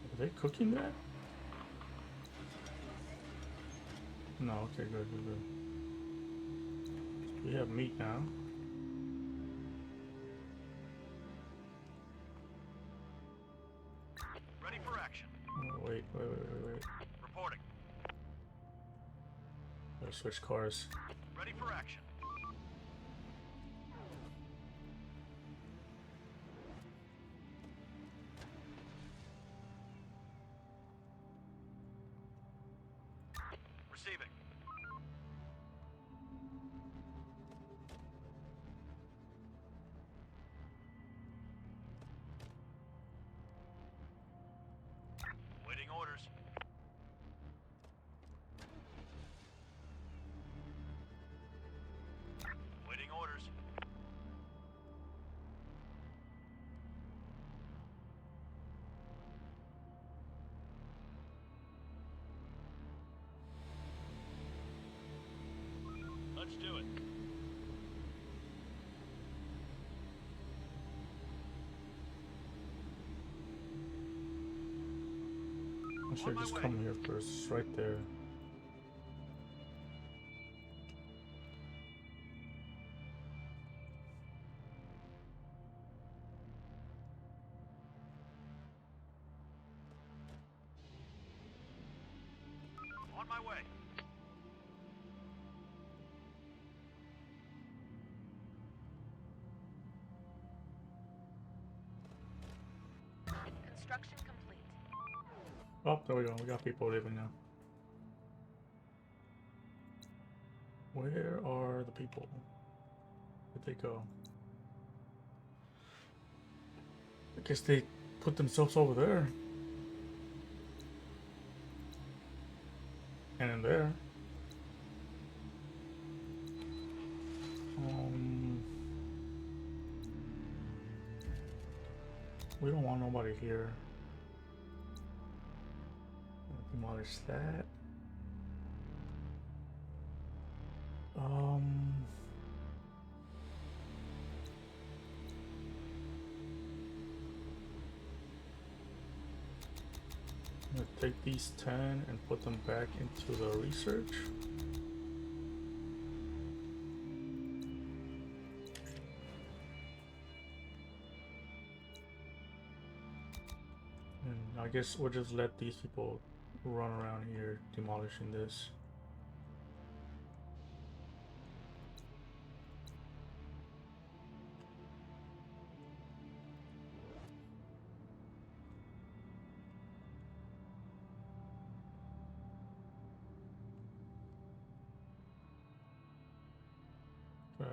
Are they cooking that? No, okay, good, good, good. We have meat now. Ready for action. Oh, wait. Reporting. Gotta switch cars. Ready for action. Receiving. Waiting orders. Waiting orders. Let's do it. should just come here first, right there. On my way. Construction complete. Oh, there we go. We got people living now. Where are the people? Where'd they go? I guess they put themselves over there. And in there. We don't want nobody here. Demolish that. I'm gonna take these 10 and put them back into the research. And I guess we'll just let these people run around here demolishing this.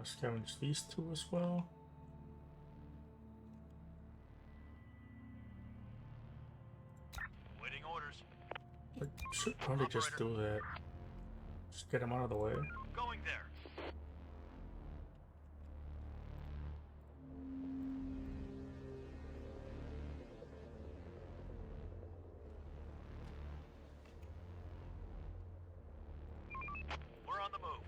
Scavenge these two as well. Waiting orders. I should probably just do that. Just get them out of the way. Going there. We're on the move.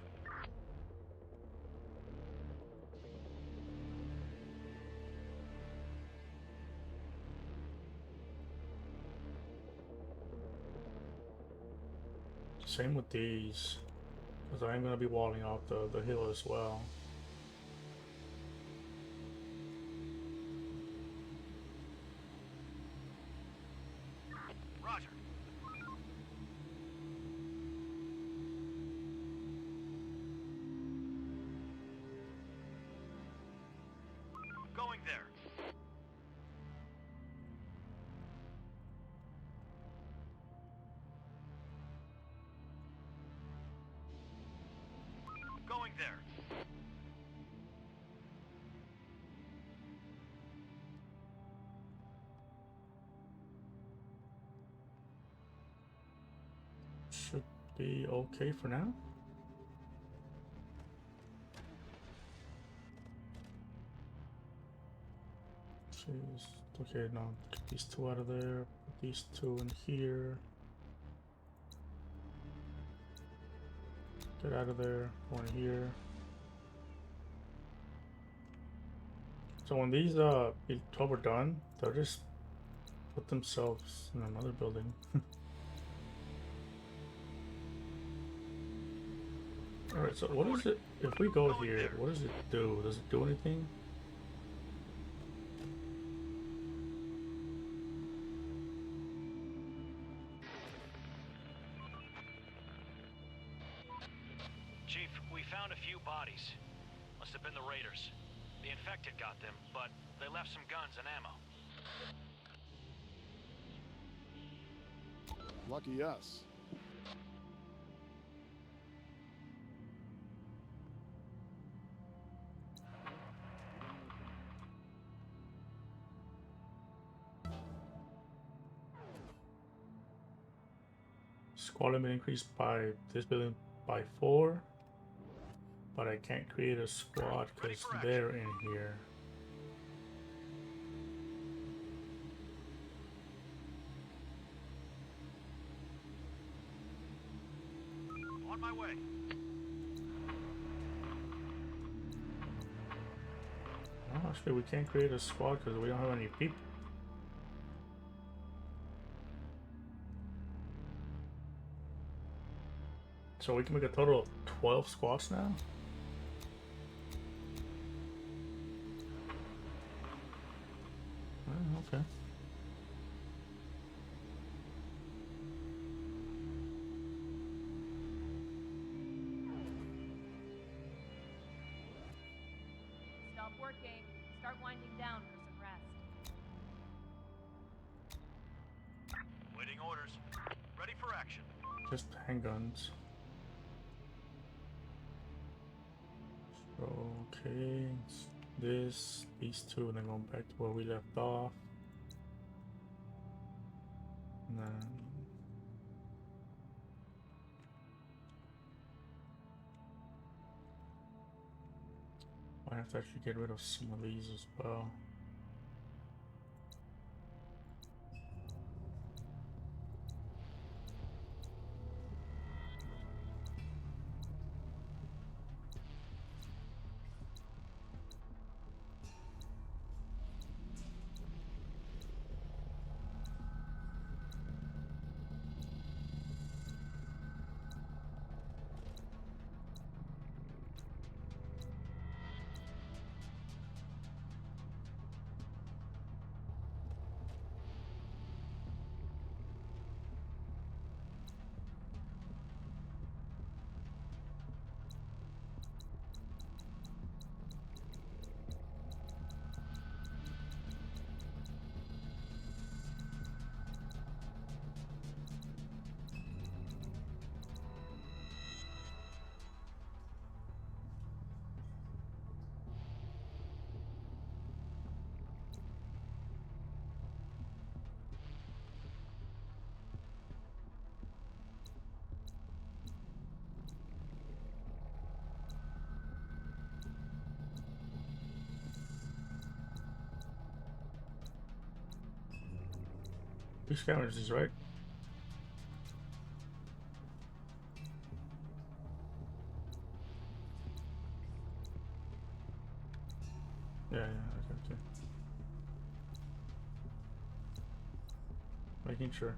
Same with these, because I am going to be walling off the hill as well. Roger. Going there. Going there. Should be okay for now. Jeez. Okay, now get these two out of there. Put these two in here. Get out of there. One here. So when these 12 are done, they'll just put themselves in another building. Alright, so what is it? If we go here, what does it do? Does it do anything? Chief, we found a few bodies. Must have been the raiders. The infected got them, but they left some guns and ammo. Lucky us. Squad limit increased by this building by 4, but I can't create a squad because they're in here. On my way. Oh, actually, we can't create a squad because we don't have any people. So we can make a total of 12 squads now? Okay. Stop working. Start winding down for some rest. Waiting orders. Ready for action. Just handguns. So, okay. It's this, these two, and then going back to where we left off. And then I have to actually get rid of some of these as well. Two scavengers, right? Yeah, okay. Making sure.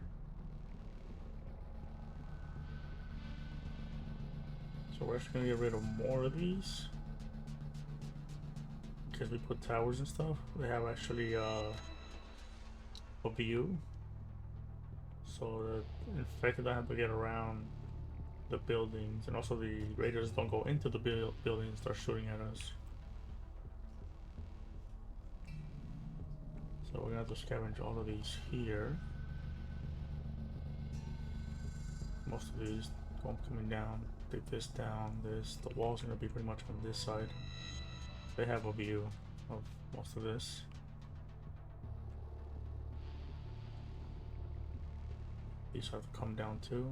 So we're actually gonna get rid of more of these. Because we put towers and stuff. They have actually a view. So the infected don't have to get around the buildings, and also the raiders don't go into the building and start shooting at us. So we're gonna have to scavenge all of these here. Most of these coming down. Take this down. The walls are gonna be pretty much on this side. They have a view of most of this. These have to come down too.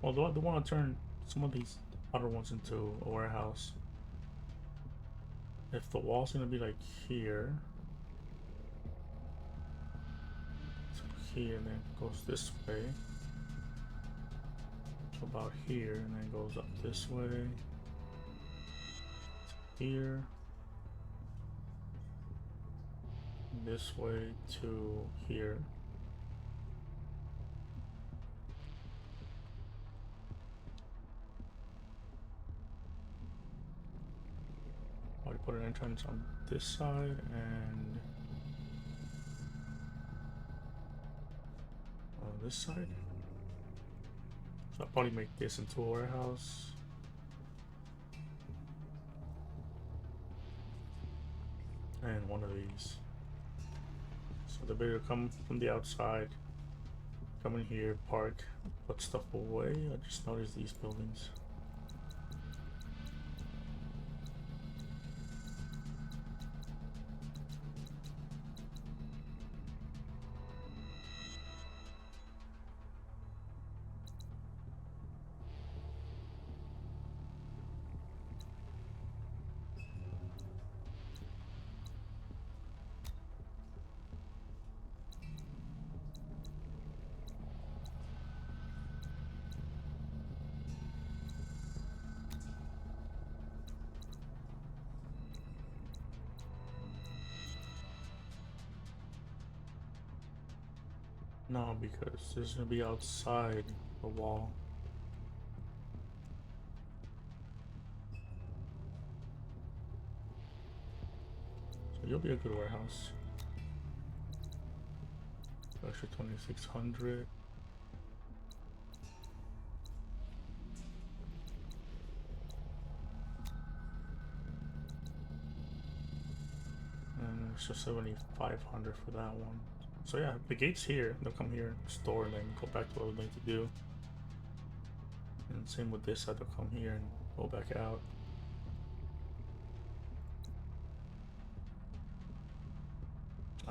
Although I do want to turn some of these other ones into a warehouse. If the wall's gonna be like here, so here, and then it goes this way, so about here, and then goes up this way, here, this way to here. Put an entrance on this side and on this side. So I'll probably make this into a warehouse. And one of these. So the bidder come from the outside, come in here, park, put stuff away. I just noticed these buildings. No, because there's gonna be outside the wall. So you'll be a good warehouse. Extra 2,600. And it's just 7,500 for that one. So yeah, the gate's here. They'll come here, store, and then go back to what they need to do. And same with this side, they'll come here and go back out.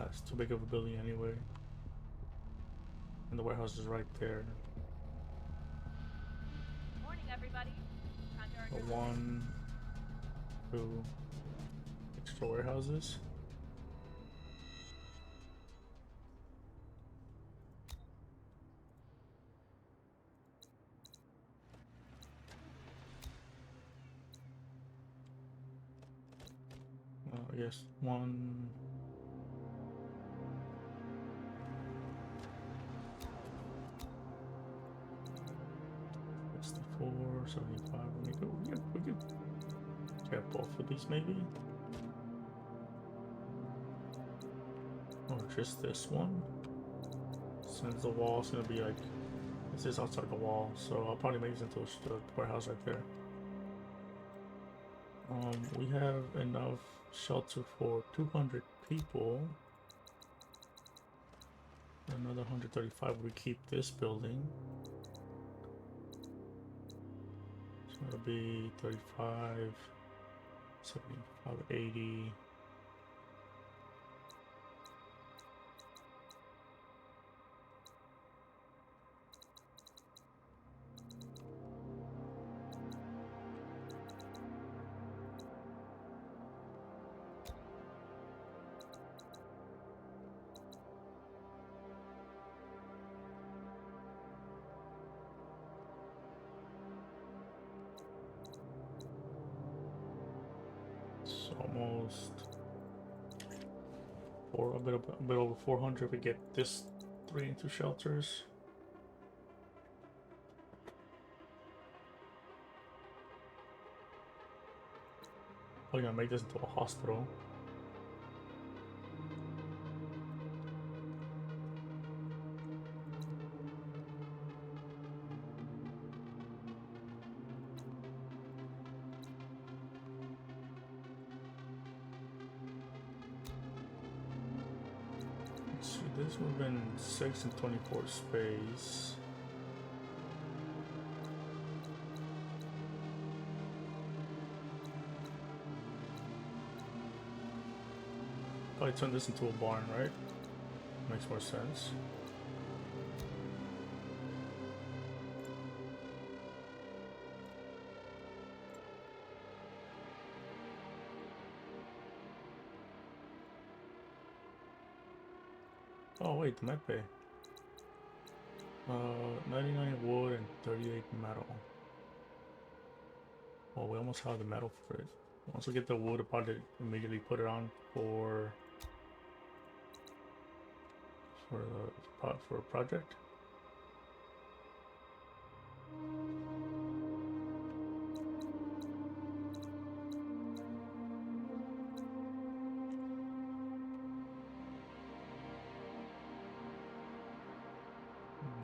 It's too big of a building anyway. And the warehouse is right there. Morning, everybody. So 1, 2 extra warehouses. I guess 1. 64, 75. We could get both of these maybe. Or just this one. Since the wall's gonna be like, this is outside the wall, so I'll probably make this into the warehouse right there. We have enough shelter for 200 people. Another 135 we keep this building. So it'll be 35, 75, 80. Almost a bit over 400 if we get this 3 into shelters. We're gonna make this into a hospital. This would have been 6 and 24 space. Probably turn this into a barn, right? Makes more sense. Oh wait, the med bay. 99 wood and 38 metal. Oh, we almost have the metal for it. Once we get the wood, I'll probably immediately put it on for a project.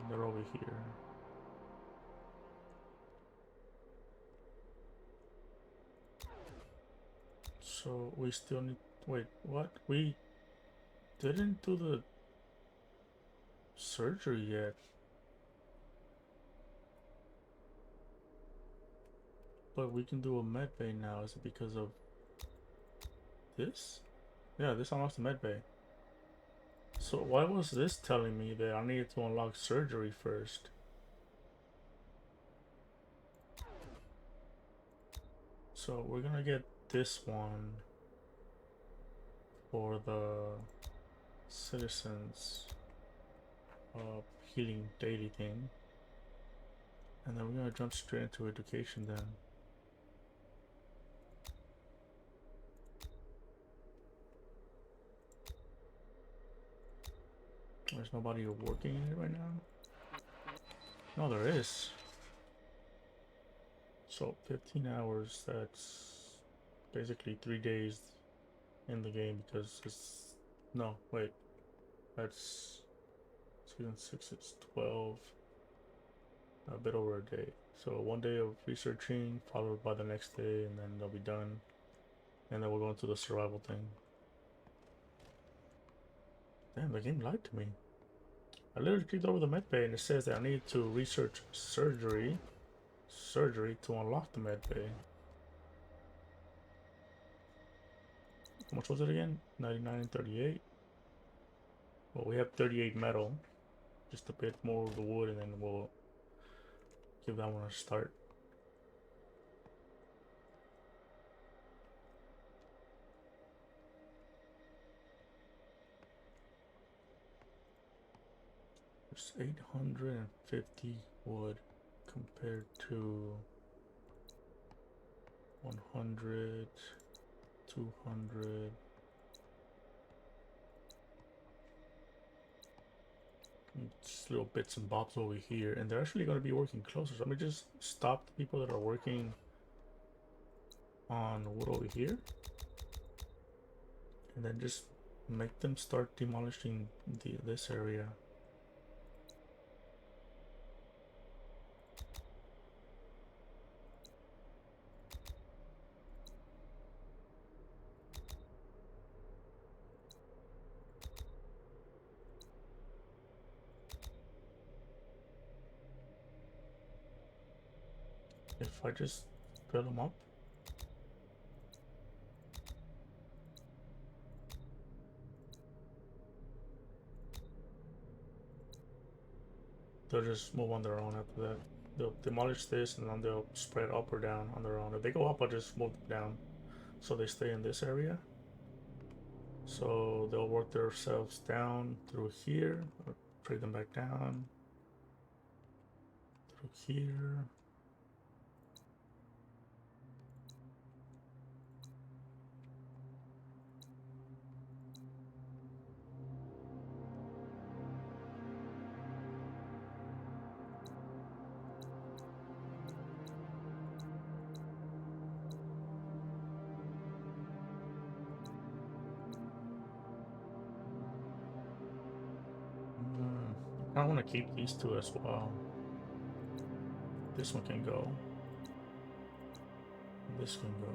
They're over here. So we still need. Wait, what? We didn't do the surgery yet. But we can do a med bay now. Is it because of this? Yeah, this unlocks the med bay. So why was this telling me that I needed to unlock surgery first? So we're gonna get this one for the citizens healing daily thing, and then we're gonna jump straight into education then. There's nobody working in it right now. No, there is. So 15 hours, that's basically 3 days in the game because it's... No, wait. That's... Season 6 is 12. A bit over a day. So 1 day of researching, followed by the next day, and then they'll be done. And then we'll go into the survival thing. Damn, the game lied to me. I literally clicked over the med bay and it says that I need to research surgery to unlock the med bay. How much was it again? 99 and 38. Well, we have 38 metal. Just a bit more of the wood and then we'll give that one a start. There's 850 wood compared to 100, 200. Just little bits and bobs over here, and they're actually going to be working closer. So let me just stop the people that are working on wood over here, and then just make them start demolishing this area. If I just fill them up, they'll just move on their own after that. They'll demolish this and then they'll spread up or down on their own. If they go up, I'll just move them down so they stay in this area. So they'll work themselves down through here, or trade them back down through here. I want to keep these two as well. This one can go. This can go.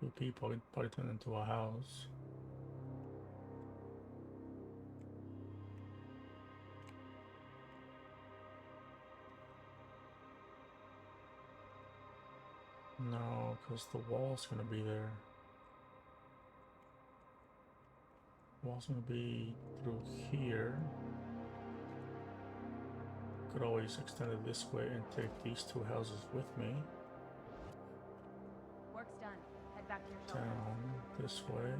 Two people probably turn into a house. No, because the wall's gonna be there. Wall's gonna be through here. Could always extend it this way and take these two houses with me. Work's done. Head back to your shelter. Down this way.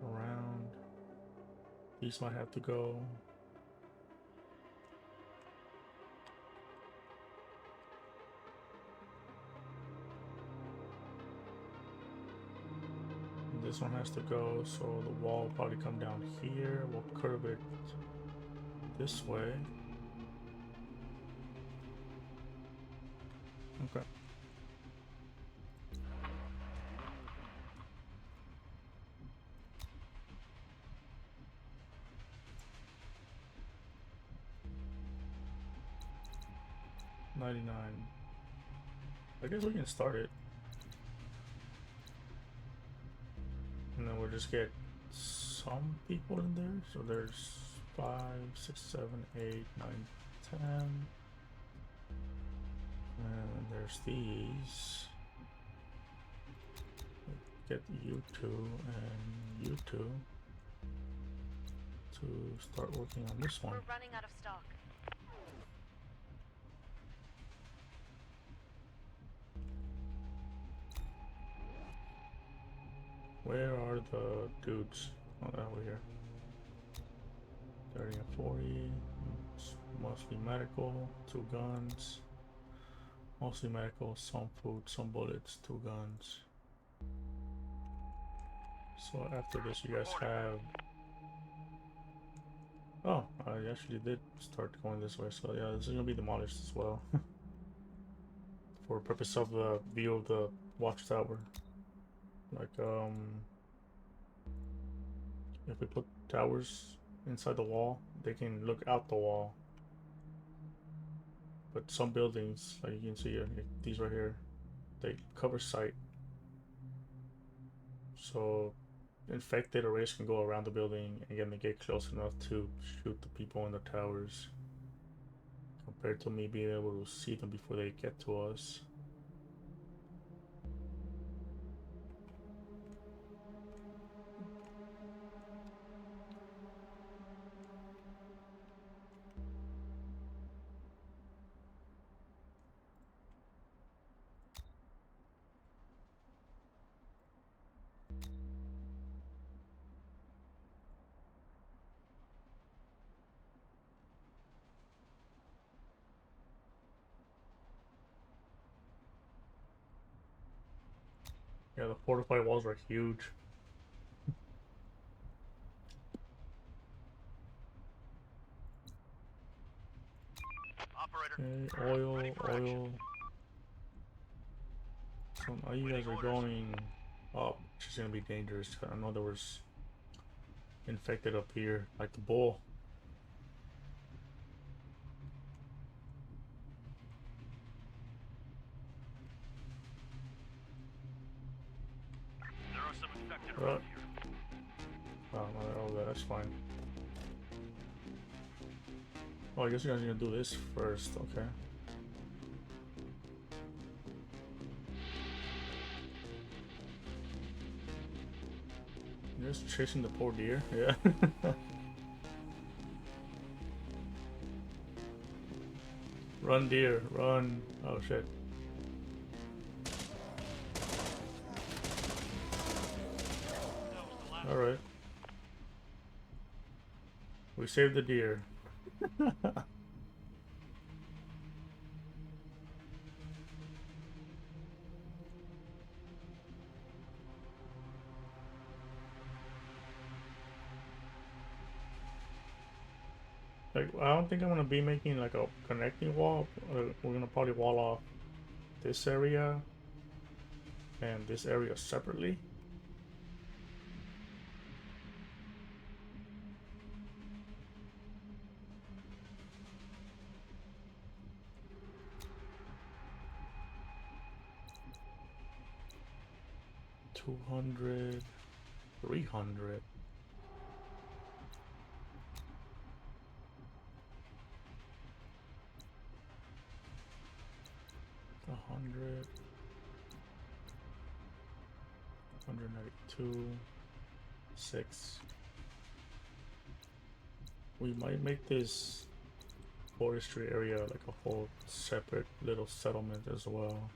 Around. These might have to go. This one has to go, so the wall will probably come down here. We'll curve it this way. Okay. $99. I guess we can start it. And then we'll just get some people in there. So there's 5, 6, 7, 8, 9, 10. And there's these. Get you two and you two to start working on this one. We're running out of stock. Where are the dudes? Oh, that over here. 30 and 40. It's mostly medical. 2 guns. Mostly medical. Some food. Some bullets. 2 guns. So after this, you guys have. Oh, I actually did start going this way. So yeah, this is gonna be demolished as well. For purpose of the view of the watchtower. Like if we put towers inside the wall, they can look out the wall. But some buildings, like you can see here, like these right here, they cover sight. So infected or rays can go around the building and again they get close enough to shoot the people in the towers. Compared to me being able to see them before they get to us. Yeah, the fortified walls are huge. Okay, oil. So now you guys are going up, which is gonna be dangerous. I know there was infected up here, like the bull. There are some infected around here. Oh, no, that's fine. Oh, I guess you guys are gonna do this first, okay. You're just chasing the poor deer? Yeah. Run, deer, run. Oh, shit. Alright. We saved the deer. Like, I don't think I'm gonna be making like a connecting wall. We're gonna probably wall off this area and this area separately. $200, $300. $100, 192, 6. We might make this forestry area like a whole separate little settlement as well.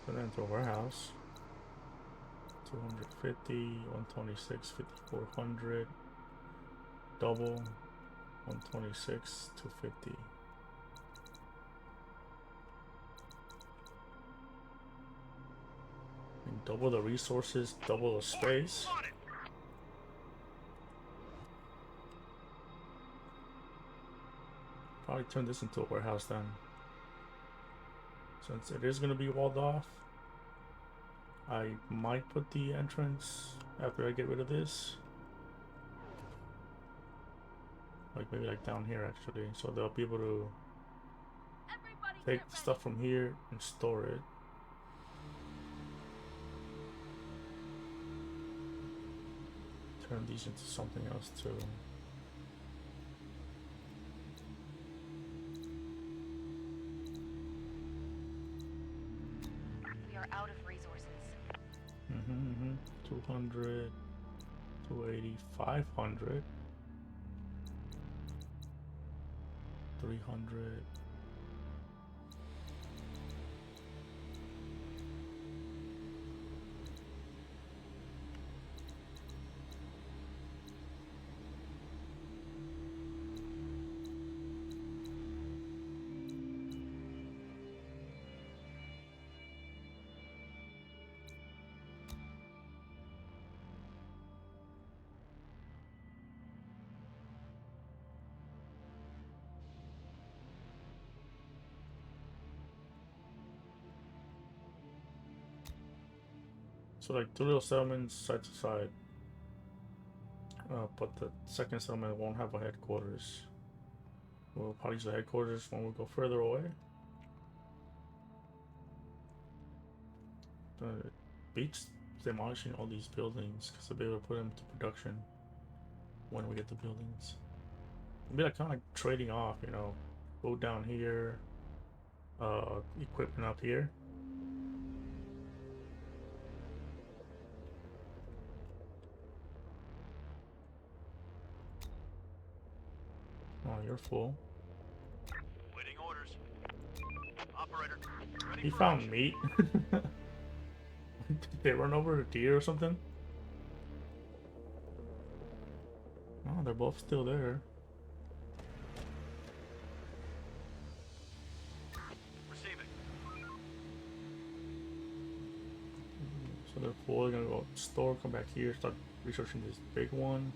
Put it into a warehouse. 250, 126, 5400. Double 126, 250. And double the resources, double the space. Probably turn this into a warehouse then. Since it is going to be walled off, I might put the entrance after I get rid of this. Like maybe like down here actually, so they'll be able to take stuff from here and store it. Turn these into something else too. Mm-hmm. 200, 280, 500, 300. So like 2 little settlements side to side. But the second settlement won't have a headquarters. We'll probably use the headquarters when we go further away. It beats demolishing all these buildings because they'll be able to put them to production when we get the buildings. It'll be like kind of like trading off, you know, food down here, equipment up here. Oh, you're full. Waiting orders. Operator, ready He for found action. meat. Did they run over a deer or something? Oh, they're both still there. Receiving. So they're full. They're gonna go store, come back here, start researching this big one.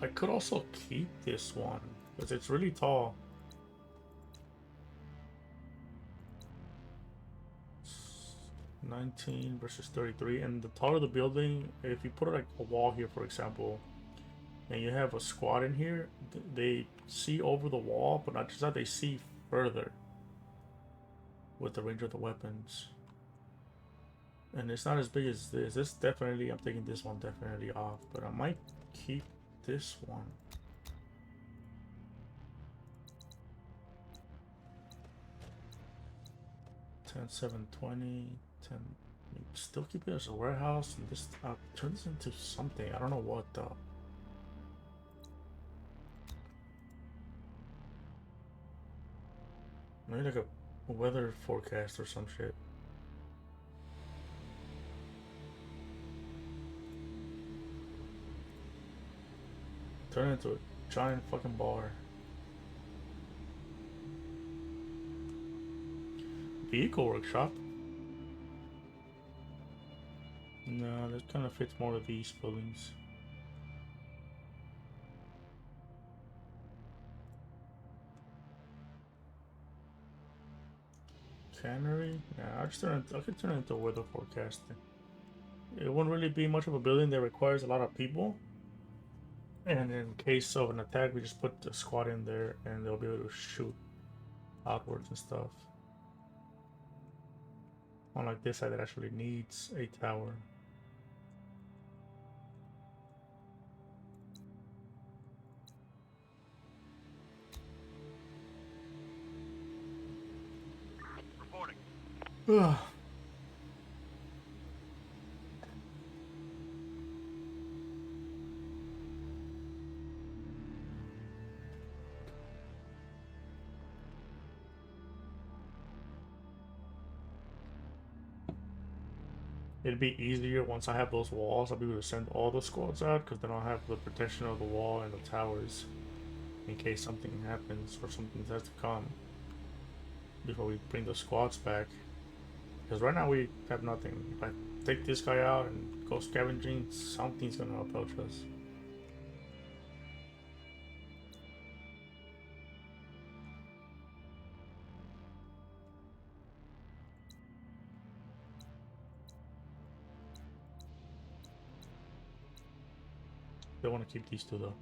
I could also keep this one because it's really tall. 19 versus 33, and the taller the building, if you put like a wall here, for example, and you have a squad in here, they see over the wall, but not just that, they see further with the range of the weapons. And it's not as big as this. This definitely, I'm taking this one definitely off, but I might keep this one. Ten, 720, 10. Still keep it as a warehouse, and this turn this into something. I don't know what though. Maybe like a weather forecast or some shit. Turn it into a giant fucking bar. Vehicle workshop. No, that kind of fits more of these buildings. Cannery? Yeah, I could turn it into weather forecasting. It won't really be much of a building that requires a lot of people. And in case of an attack, we just put the squad in there and they'll be able to shoot outwards and stuff. Unlike this side that actually needs a tower. Reporting. It'd be easier once I have those walls. I'll be able to send all the squads out because then I'll have the protection of the wall and the towers in case something happens or something has to come before we bring the squads back. Because right now we have nothing. If I take this guy out and go scavenging, something's gonna approach us. They want to keep these two though.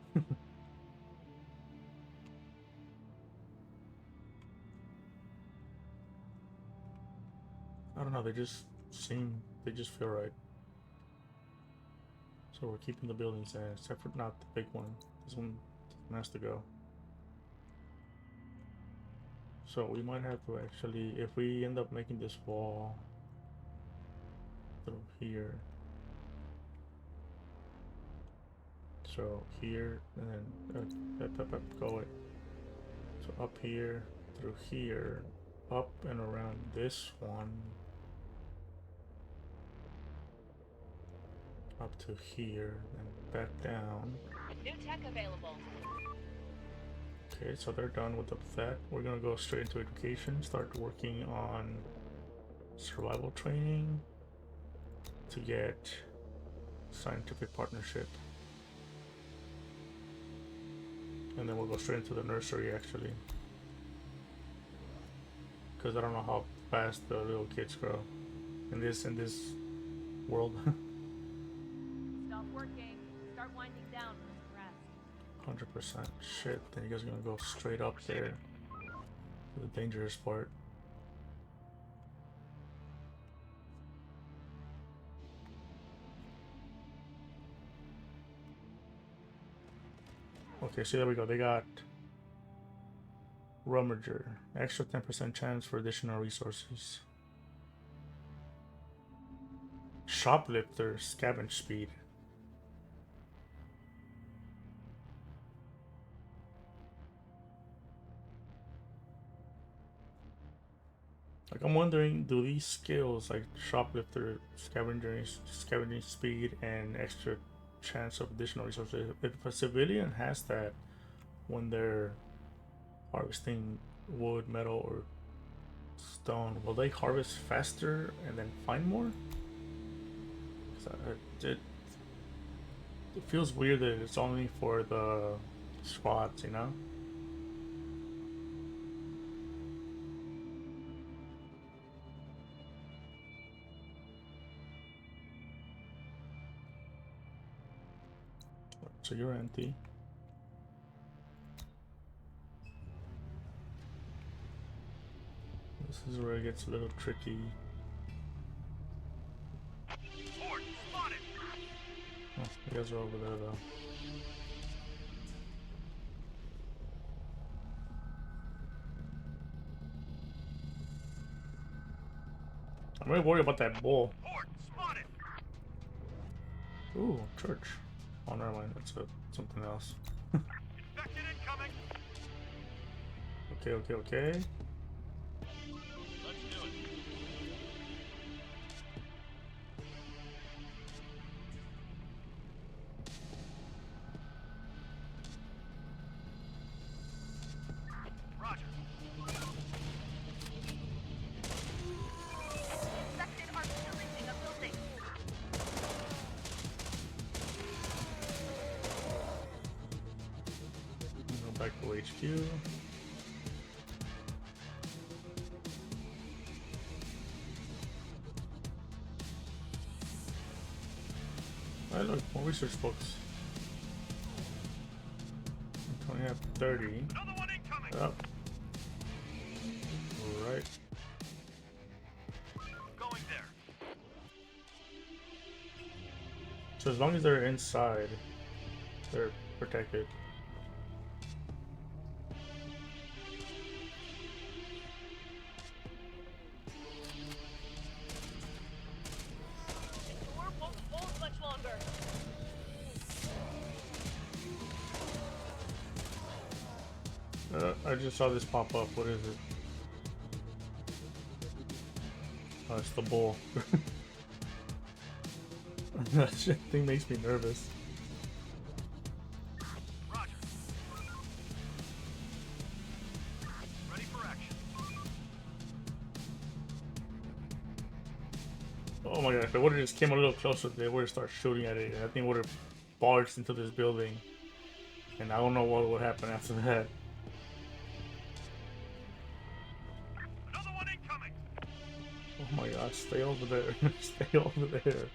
I don't know, they just feel right. So we're keeping the buildings there, except for not the big one. This one has to go. So we might have to actually, if we end up making this wall through here, so here and then go it. So up here, through here, up and around this one, up to here, and back down. New tech available. Okay, so they're done with that. We're gonna go straight into education, start working on survival training to get scientific partnership. And then we'll go straight into the nursery actually. Because I don't know how fast the little kids grow in this world. Stop working. Start winding down for some rest. 100%. Shit, then you guys are gonna go straight up there to the dangerous part. Okay, so there we go. They got Rummager, extra 10% chance for additional resources. Shoplifter, scavenge speed. Like, I'm wondering, do these skills like shoplifter, scavenging speed, and extra chance of additional resources, if a civilian has that when they're harvesting wood, metal, or stone, will they harvest faster and then find more? It feels weird that it's only for the squads, you know? So you're empty. This is where it gets a little tricky. Horde, spotted! Oh, you guys are over there though. I'm really worried about that bull. Horde, spotted! Ooh, church. Oh, never mind. That's something else. Infected incoming! Okay. Let's do it. Roger. Infected are pillaging a building. Go back to HQ. Alright, look, more research books. We only have 30. Another one incoming! Up. Alright. Going there. So as long as they're inside, they're protected. The door won't hold much longer. I just saw this pop up. What is it? Oh, it's the bull. That shit thing makes me nervous. Roger. Ready for action. Oh my god, if it would have just came a little closer, they would have started shooting at it. And that thing would have barged into this building. And I don't know what would happen after that. Another one incoming! Oh my god, stay over there. Stay over there.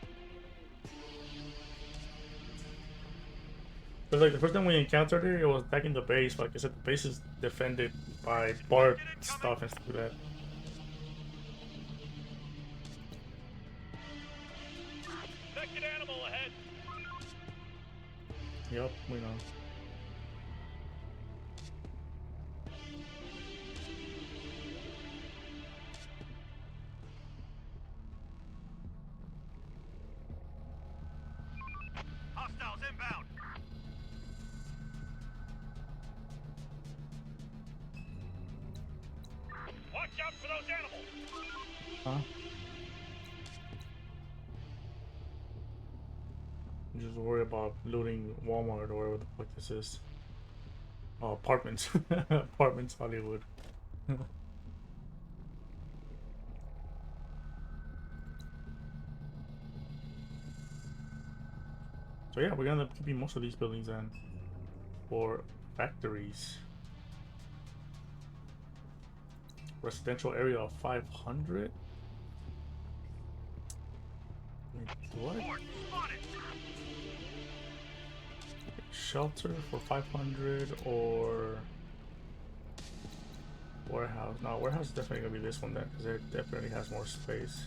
But like the first time we encountered it, it was back in the base. Like I said, the base is defended by barbed stuff and stuff like that. Infected animal ahead! Yep, we know. Watch out for those animals! Huh? Just worry about looting Walmart or whatever the fuck this is. Oh, apartments. Apartments, Hollywood. So yeah, we're gonna end up keeping most of these buildings then for factories. Residential area of 500. What? Shelter for 500 or warehouse. No, warehouse is definitely gonna be this one then, because it definitely has more space.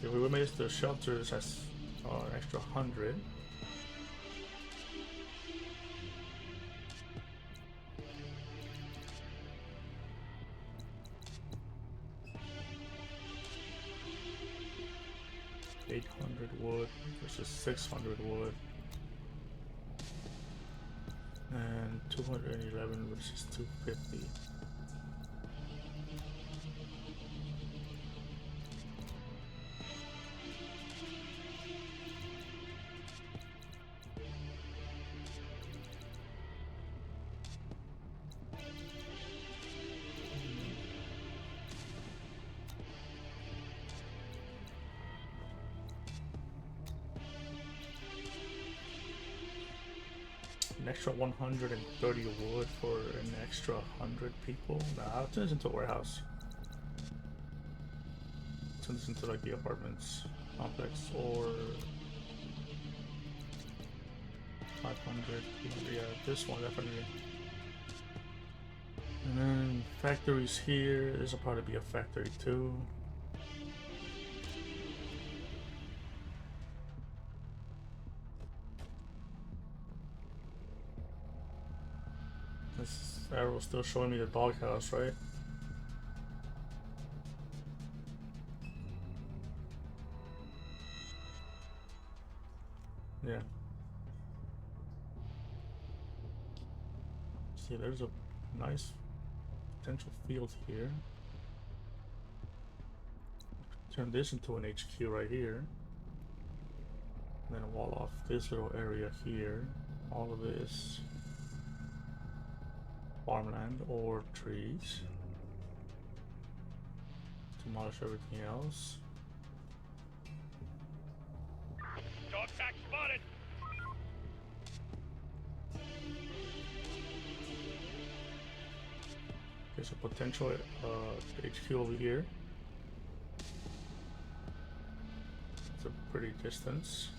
If we made the shelters as an extra 100. Wood versus 600 wood, and 211 versus 250. An extra 130 wood for an extra 100 people. Nah, I'll turn this into a warehouse. Turn this into like the apartments complex or 500, 200. Yeah, this one definitely. And then factories here. This will probably be a factory too. This arrow's still showing me the doghouse, right? Yeah. See, there's a nice potential field here. Turn this into an HQ right here. And then wall off this little area here. All of this farmland or trees. Demolish everything else. Dog pack spotted! There's a potential HQ over here. It's a pretty distance.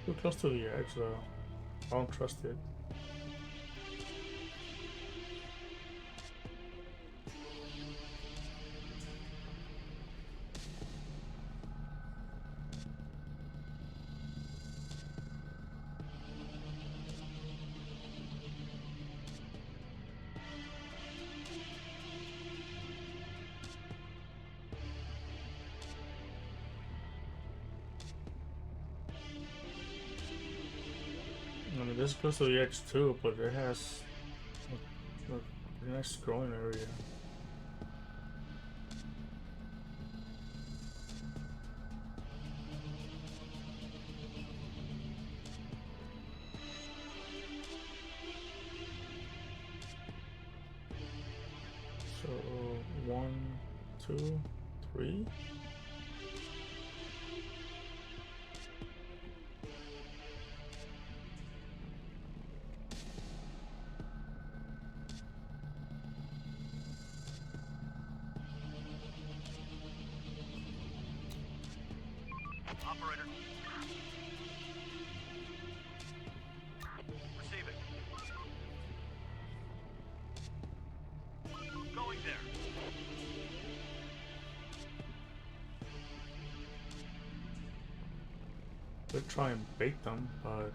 Too close to the edge though. I don't trust it. I mean, this is close to the edge too, but it has a nice growing area. So 1, 2, 3. operator. Receiving. Going there. Could try and bait them, but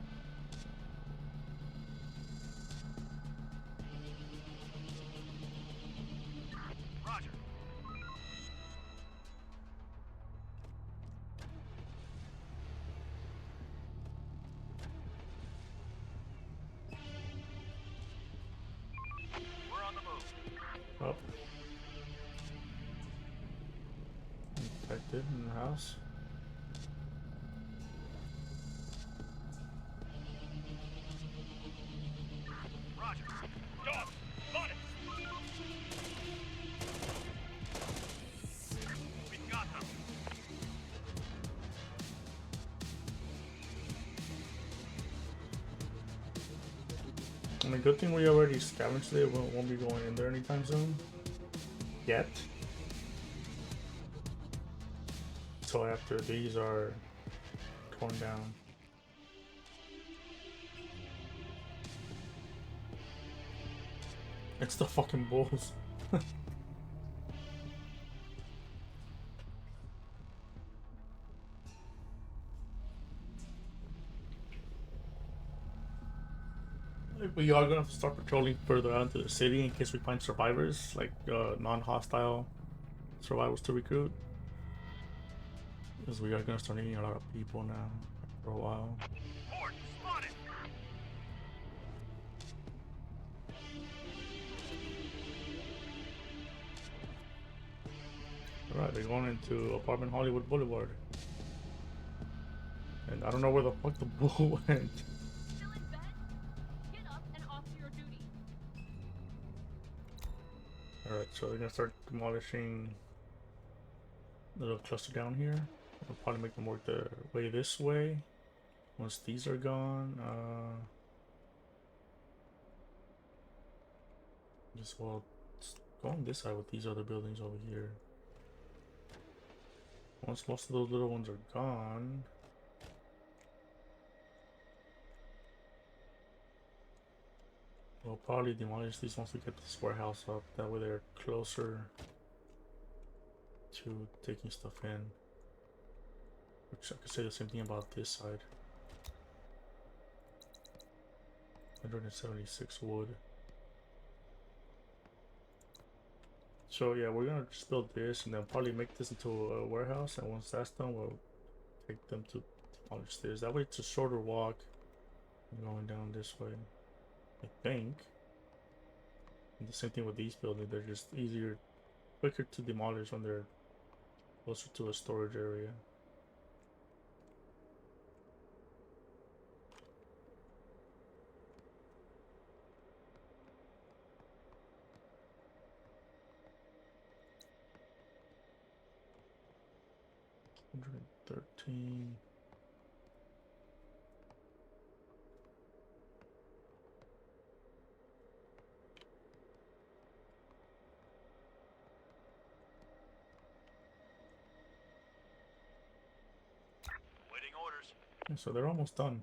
Roger. We're on the move. oh, infected in the house. Roger. Dog, spotted. We've got them. I mean, good thing we already scavenged it. We won't be going in there anytime soon. Yet. So after these are torn down. It's the fucking bulls. We are gonna have to start patrolling further out into the city in case we find survivors, like non-hostile survivors to recruit. Because we are gonna start needing a lot of people now for a while. Horde, spotted. Alright, they're going into apartment Hollywood Boulevard. And I don't know where the fuck the bull went. Still in bed? Get up and off to your duty. Alright, so they're gonna start demolishing the little cluster down here. We'll probably make them work their way this way. Once these are gone, just well go on this side with these other buildings over here. Once most of those little ones are gone, we'll probably demolish these once we get this warehouse up. That way they're closer to taking stuff in. Which I could say the same thing about this side. 176 wood. So yeah, we're gonna just build this and then probably make this into a warehouse, and once that's done we'll take them to demolish this. That way it's a shorter walk going down this way, I think. And the same thing with these buildings, they're just easier, quicker to demolish when they're closer to a storage area. $113. Waiting orders. Yeah, so they're almost done.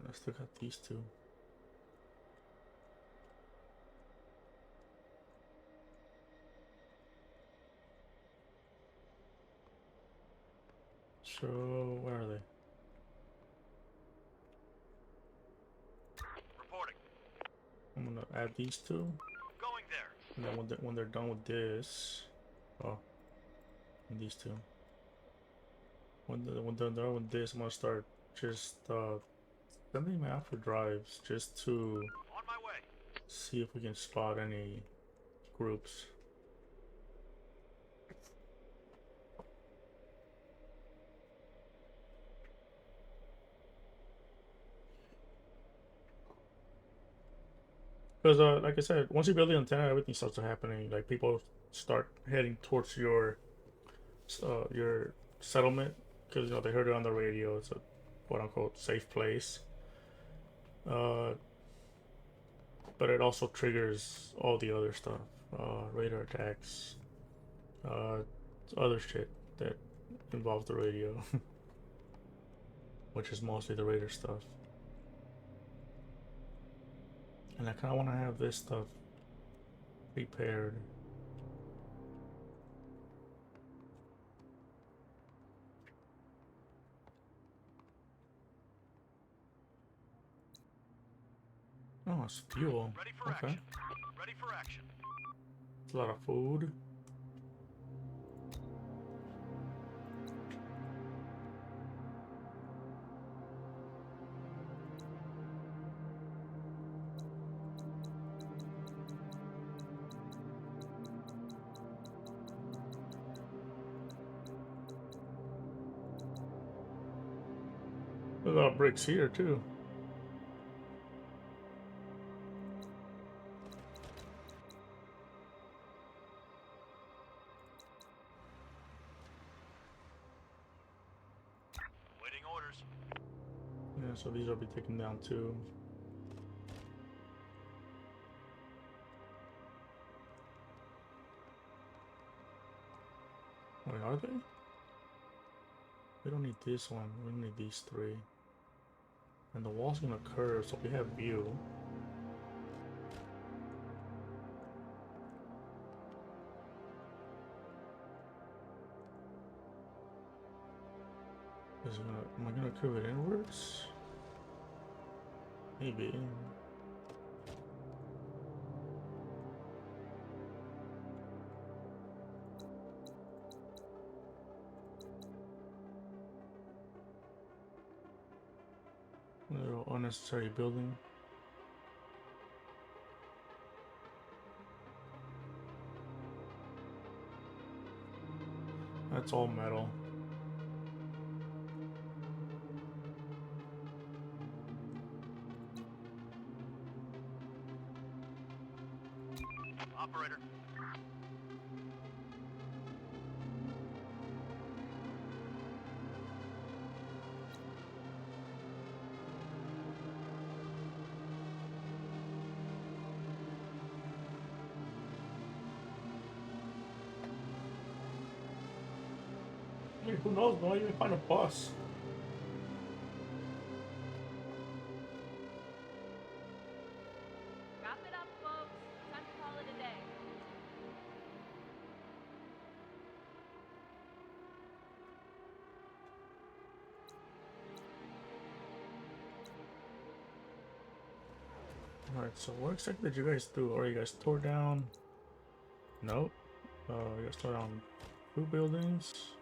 I still got these two. So where are they? Reporting. I'm gonna add these two, Going there. and then when they're done with this, oh, and these two. When they're done with this, I'm gonna start just sending them out for drives just to On my way. see if we can spot any groups. Because, like I said, once you build the antenna, everything starts happening. Like people start heading towards your settlement because they heard it on the radio. It's a quote unquote safe place. But it also triggers all the other stuff. radar attacks, other shit that involves the radio, which is mostly the radar stuff. And I kind of want to have this stuff prepared. Oh, it's fuel. Ready for Okay. action. Ready for action. It's a lot of food. There's a lot of bricks here too. Waiting orders. Yeah, so these will be taken down too. Wait, are they? We don't need this one. We need these three. And the wall's gonna curve, so we have view. Am I gonna curve it inwards? Maybe. A little unnecessary building. That's all metal. Operator. Hey, who knows? Don't even find a bus. Wrap it up, folks. Time to call it a day. Alright, so what exactly did you guys do? Or you guys tore down? Nope. You guys tore down 2 buildings.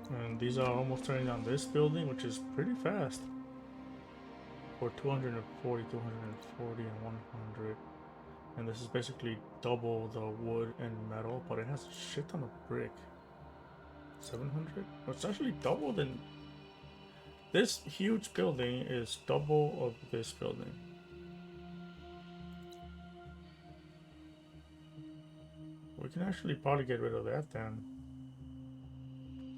And these are almost turning down this building, which is pretty fast. For 240, 240, and 100. And this is basically double the wood and metal, but it has a shit ton of brick. 700? Well, it's actually double than... This huge building is double of this building. We can actually probably get rid of that then.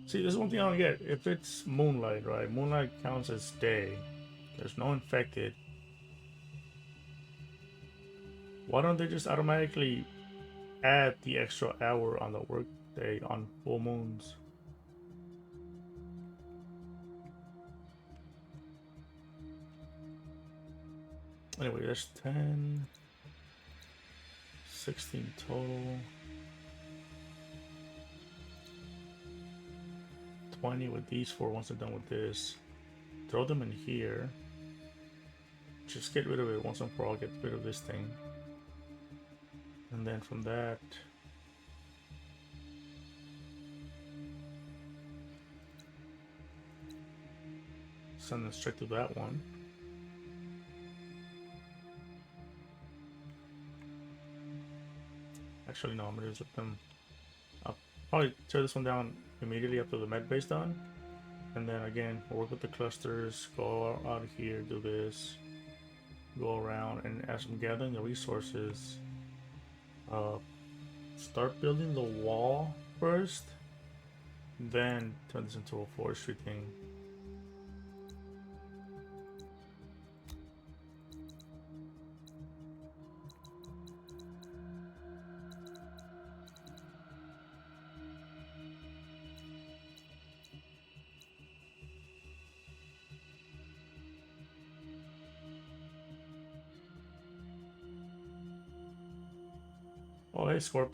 See, this is one thing I don't get. If it's moonlight, right? Moonlight counts as day. There's no infected. Why don't they just automatically add the extra hour on the workday on full moons? Anyway, there's 10, 16 total. 20 with these 4 once they're done with this. Throw them in here. Just get rid of it once and for all. Get rid of this thing. And then from that, send them straight to that one. Actually, no, I'm gonna zip them. I'll probably tear this one down immediately after the med base done. And then again, work with the clusters, go out of here, do this, go around, and as I'm gathering the resources, start building the wall first, then turn this into a forestry thing. Oh, hey, Scorp.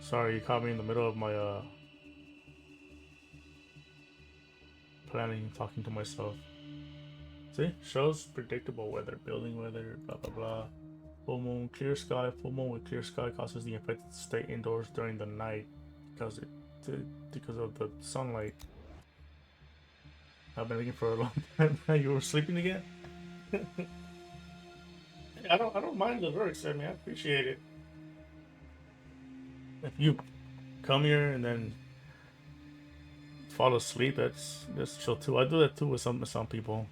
Sorry, you caught me in the middle of my planning, talking to myself. See, shows predictable weather, building weather, blah blah blah. Full moon, clear sky. Full moon with clear sky causes the infected to stay indoors during the night because of the sunlight. I've been looking for a long time. You were sleeping again? I don't mind the works. I mean, I appreciate it. If you come here and then fall asleep, that's chill too. I do that too with some people.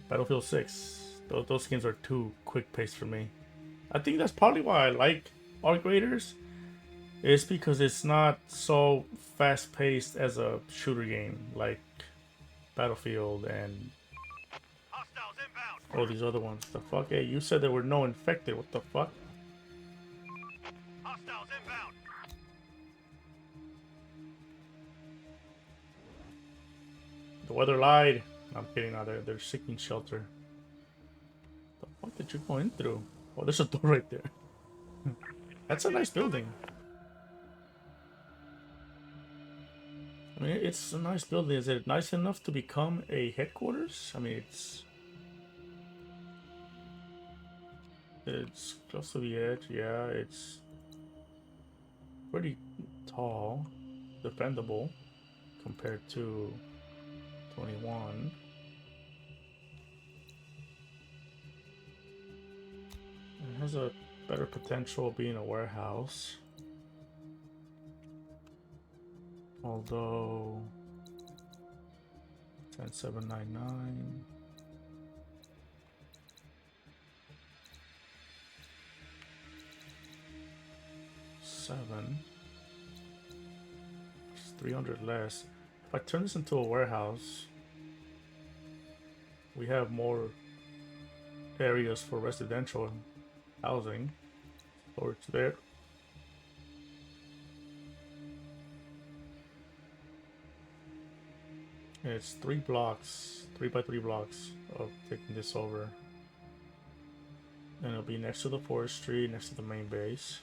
Battlefield 6. Those games are too quick paced for me. I think that's probably why I like Arc Raiders. It's because it's not so fast paced as a shooter game like Battlefield and Hostiles inbound. all these other ones. The fuck? Hey, you said there were no infected. What the fuck? Hostiles inbound. The weather lied. I'm kidding. Now they're seeking shelter. The fuck did you go in through? Oh, there's a door right there. That's a nice building. I mean, it's a nice building. Is it nice enough to become a headquarters? I mean, it's close to the edge. Yeah, it's pretty tall, defendable compared to 21. It has a better potential of being a warehouse. Although 10799 7, it's 300 less. If I turn this into a warehouse, we have more areas for residential housing, storage there. And it's 3 blocks, 3x3 blocks of taking this over. And it'll be next to the forestry, next to the main base.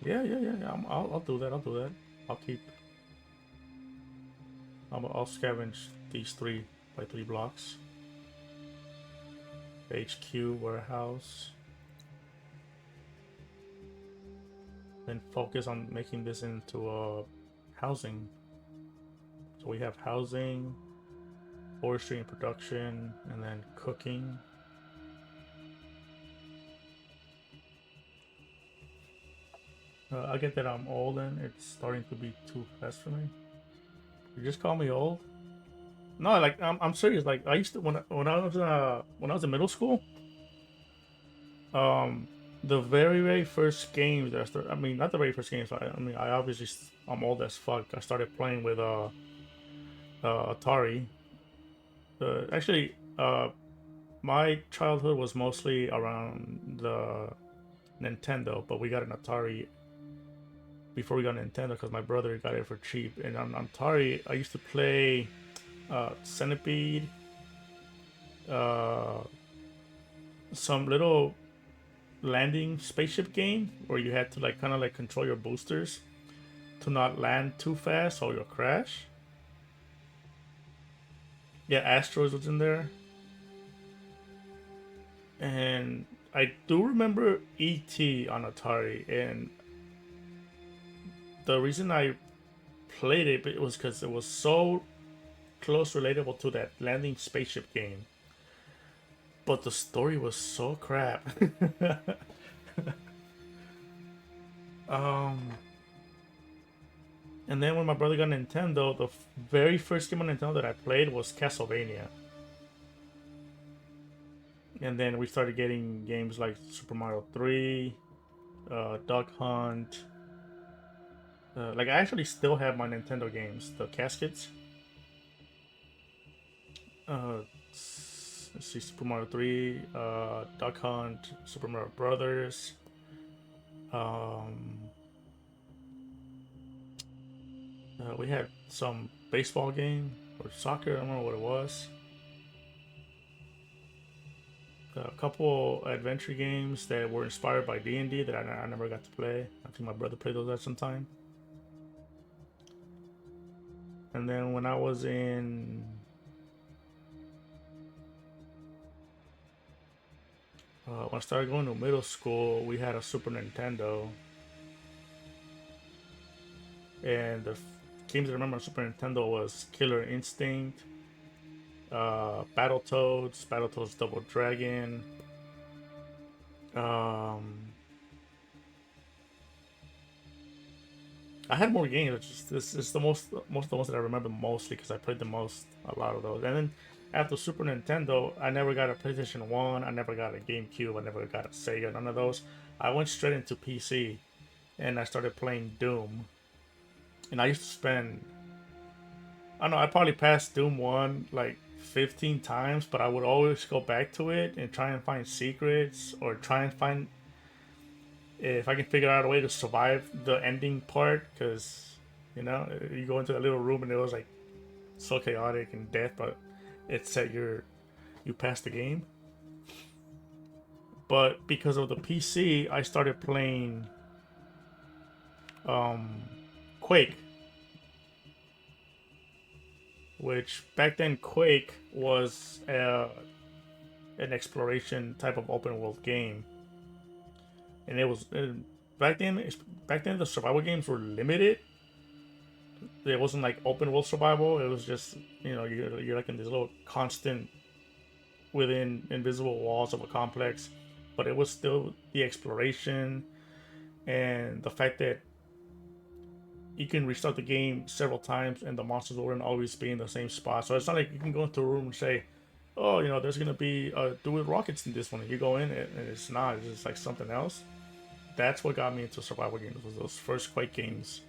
Yeah. I'll do that. I'll keep. I'll scavenge these 3x3 blocks. HQ warehouse. Then focus on making this into a housing. So we have housing, forestry and production, and then cooking. I get that I'm old and it's starting to be too fast for me. You just call me old? No, like I'm serious. Like I used to when I was in middle school. The very first games that I started, I mean, not the very first games. I obviously I'm old as fuck. I started playing with Atari. Actually, my childhood was mostly around the Nintendo, but we got an Atari before we got Nintendo because my brother got it for cheap. And on Atari, I used to play Centipede, some little landing spaceship game where you had to like kind of like control your boosters to not land too fast or you'll crash. Yeah, Asteroids was in there. And I do remember E.T. on Atari, and the reason I played it was because it was so close relatable to that landing spaceship game. But the story was so crap. And then when my brother got Nintendo, the very first game on Nintendo that I played was Castlevania. And then we started getting games like Super Mario 3, Duck Hunt. Like, I actually still have my Nintendo games, the caskets. Let's see, Super Mario 3, Duck Hunt, Super Mario Brothers. We had some baseball game or soccer, I don't know what it was. A couple adventure games that were inspired by D&D that I never got to play. I think my brother played those at some time. And then when I was in when I started going to middle school, we had a Super Nintendo. And the games I remember on Super Nintendo was Killer Instinct, Battletoads Double Dragon. I had more games. It's just this is the most of the ones that I remember mostly because I played the most a lot of those. And then after Super Nintendo, I never got a PlayStation 1. I never got a GameCube. I never got a Sega. None of those. I went straight into PC, and I started playing Doom. And I used to spend, I don't know, I probably passed Doom 1 like 15 times, but I would always go back to it and try and find secrets or try and find if I can figure out a way to survive the ending part, because you know you go into that little room and it was like so chaotic and death, but it said you passed the game. But because of the PC, I started playing Quake, which back then Quake was an exploration type of open world game. And it was back then the survival games were limited. It wasn't like open world survival. It was just, you know, you're like in this little constant within invisible walls of a complex, but it was still the exploration and the fact that you can restart the game several times and the monsters wouldn't always be in the same spot. So it's not like you can go into a room and say, oh, you know, there's gonna be a duel with rockets in this one, and you go in and it's not. It's just like something else. That's what got me into survival games, was those first Quake games.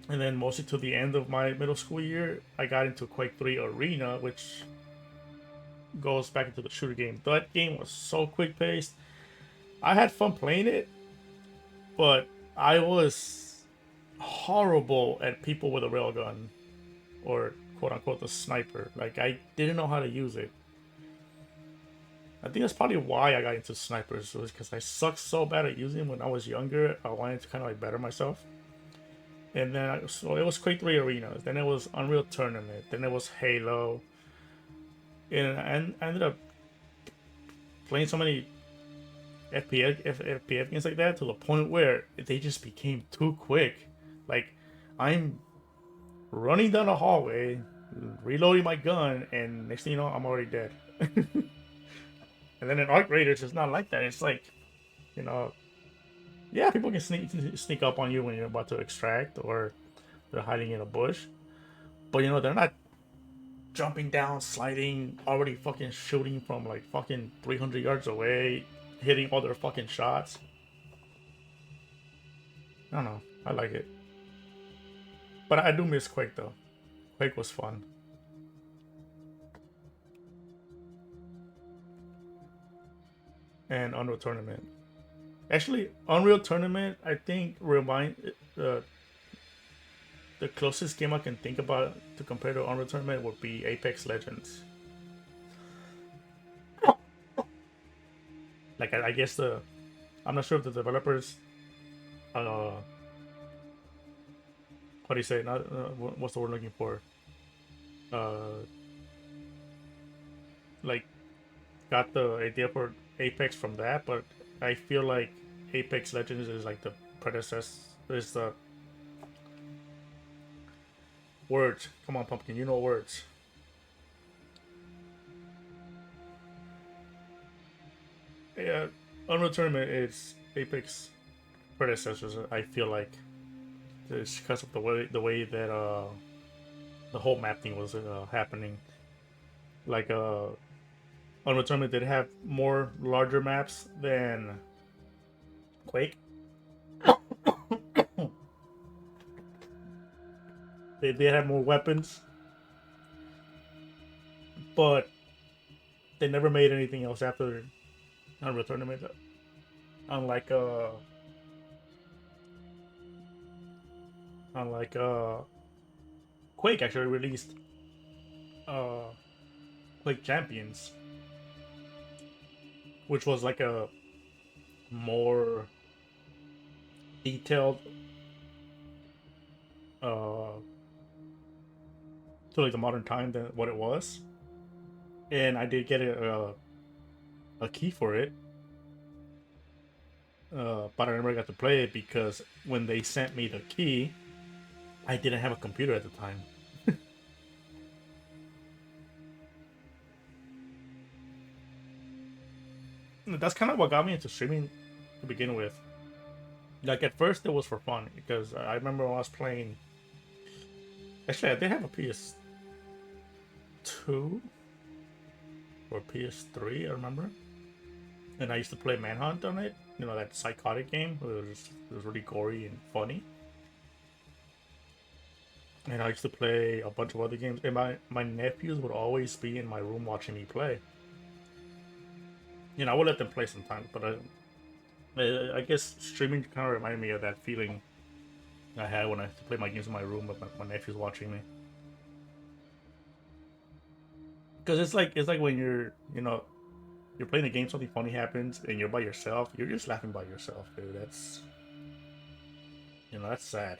And then mostly to the end of my middle school year, I got into Quake 3 Arena, which goes back into the shooter game. That game was so quick paced. I had fun playing it, but I was horrible at people with a railgun, or quote unquote the sniper. Like, I didn't know how to use it. I think that's probably why I got into snipers, was because I sucked so bad at using them when I was younger. I wanted to kind of like better myself. And then so it was Quake 3 Arena, then it was Unreal Tournament, then it was Halo. And I ended up playing so many FPS games like that to the point where they just became too quick. Like, I'm running down a hallway, reloading my gun, and next thing you know, I'm already dead. And then in Arc Raiders, it's not like that. It's like, you know, yeah, people can sneak up on you when you're about to extract or they're hiding in a bush, but you know, they're not jumping down, sliding, already fucking shooting from like fucking 300 yards away, hitting all their fucking shots. I don't know. I like it. But I do miss Quake though. Quake was fun. And Unreal Tournament. Actually, Unreal Tournament, I think, the closest game I can think about to compare to Unreal Tournament would be Apex Legends. Like, I guess I'm not sure if the developers, what do you say? Not what's the word I'm looking for? Like, got the idea for Apex from that, but I feel like Apex Legends is like the predecessor. Is the words? Come on, Pumpkin, you know words. Yeah, Unreal Tournament is Apex predecessors, I feel like. It's because of the way that the whole map thing was happening. Like Unreal Tournament did have more larger maps than Quake. They did have more weapons, but they never made anything else after Unreal Tournament. Unlike unlike Quake actually released uh Quake Champions, which was like a more detailed to like the modern time than what it was. And I did get a key for it, but I never got to play it because when they sent me the key, I didn't have a computer at the time. That's kind of what got me into streaming to begin with. Like at first, it was for fun because I remember when I was playing. Actually, I did have a PS2 or PS3, I remember, and I used to play Manhunt on it. You know, that psychotic game. It was really gory and funny. And I used to play a bunch of other games, and my nephews would always be in my room watching me play. You know, I would let them play sometimes, but I guess streaming kind of reminded me of that feeling I had when I used to play my games in my room with my nephews watching me. Because it's like when you're playing a game, something funny happens, and you're by yourself. You're just laughing by yourself, dude. That's sad.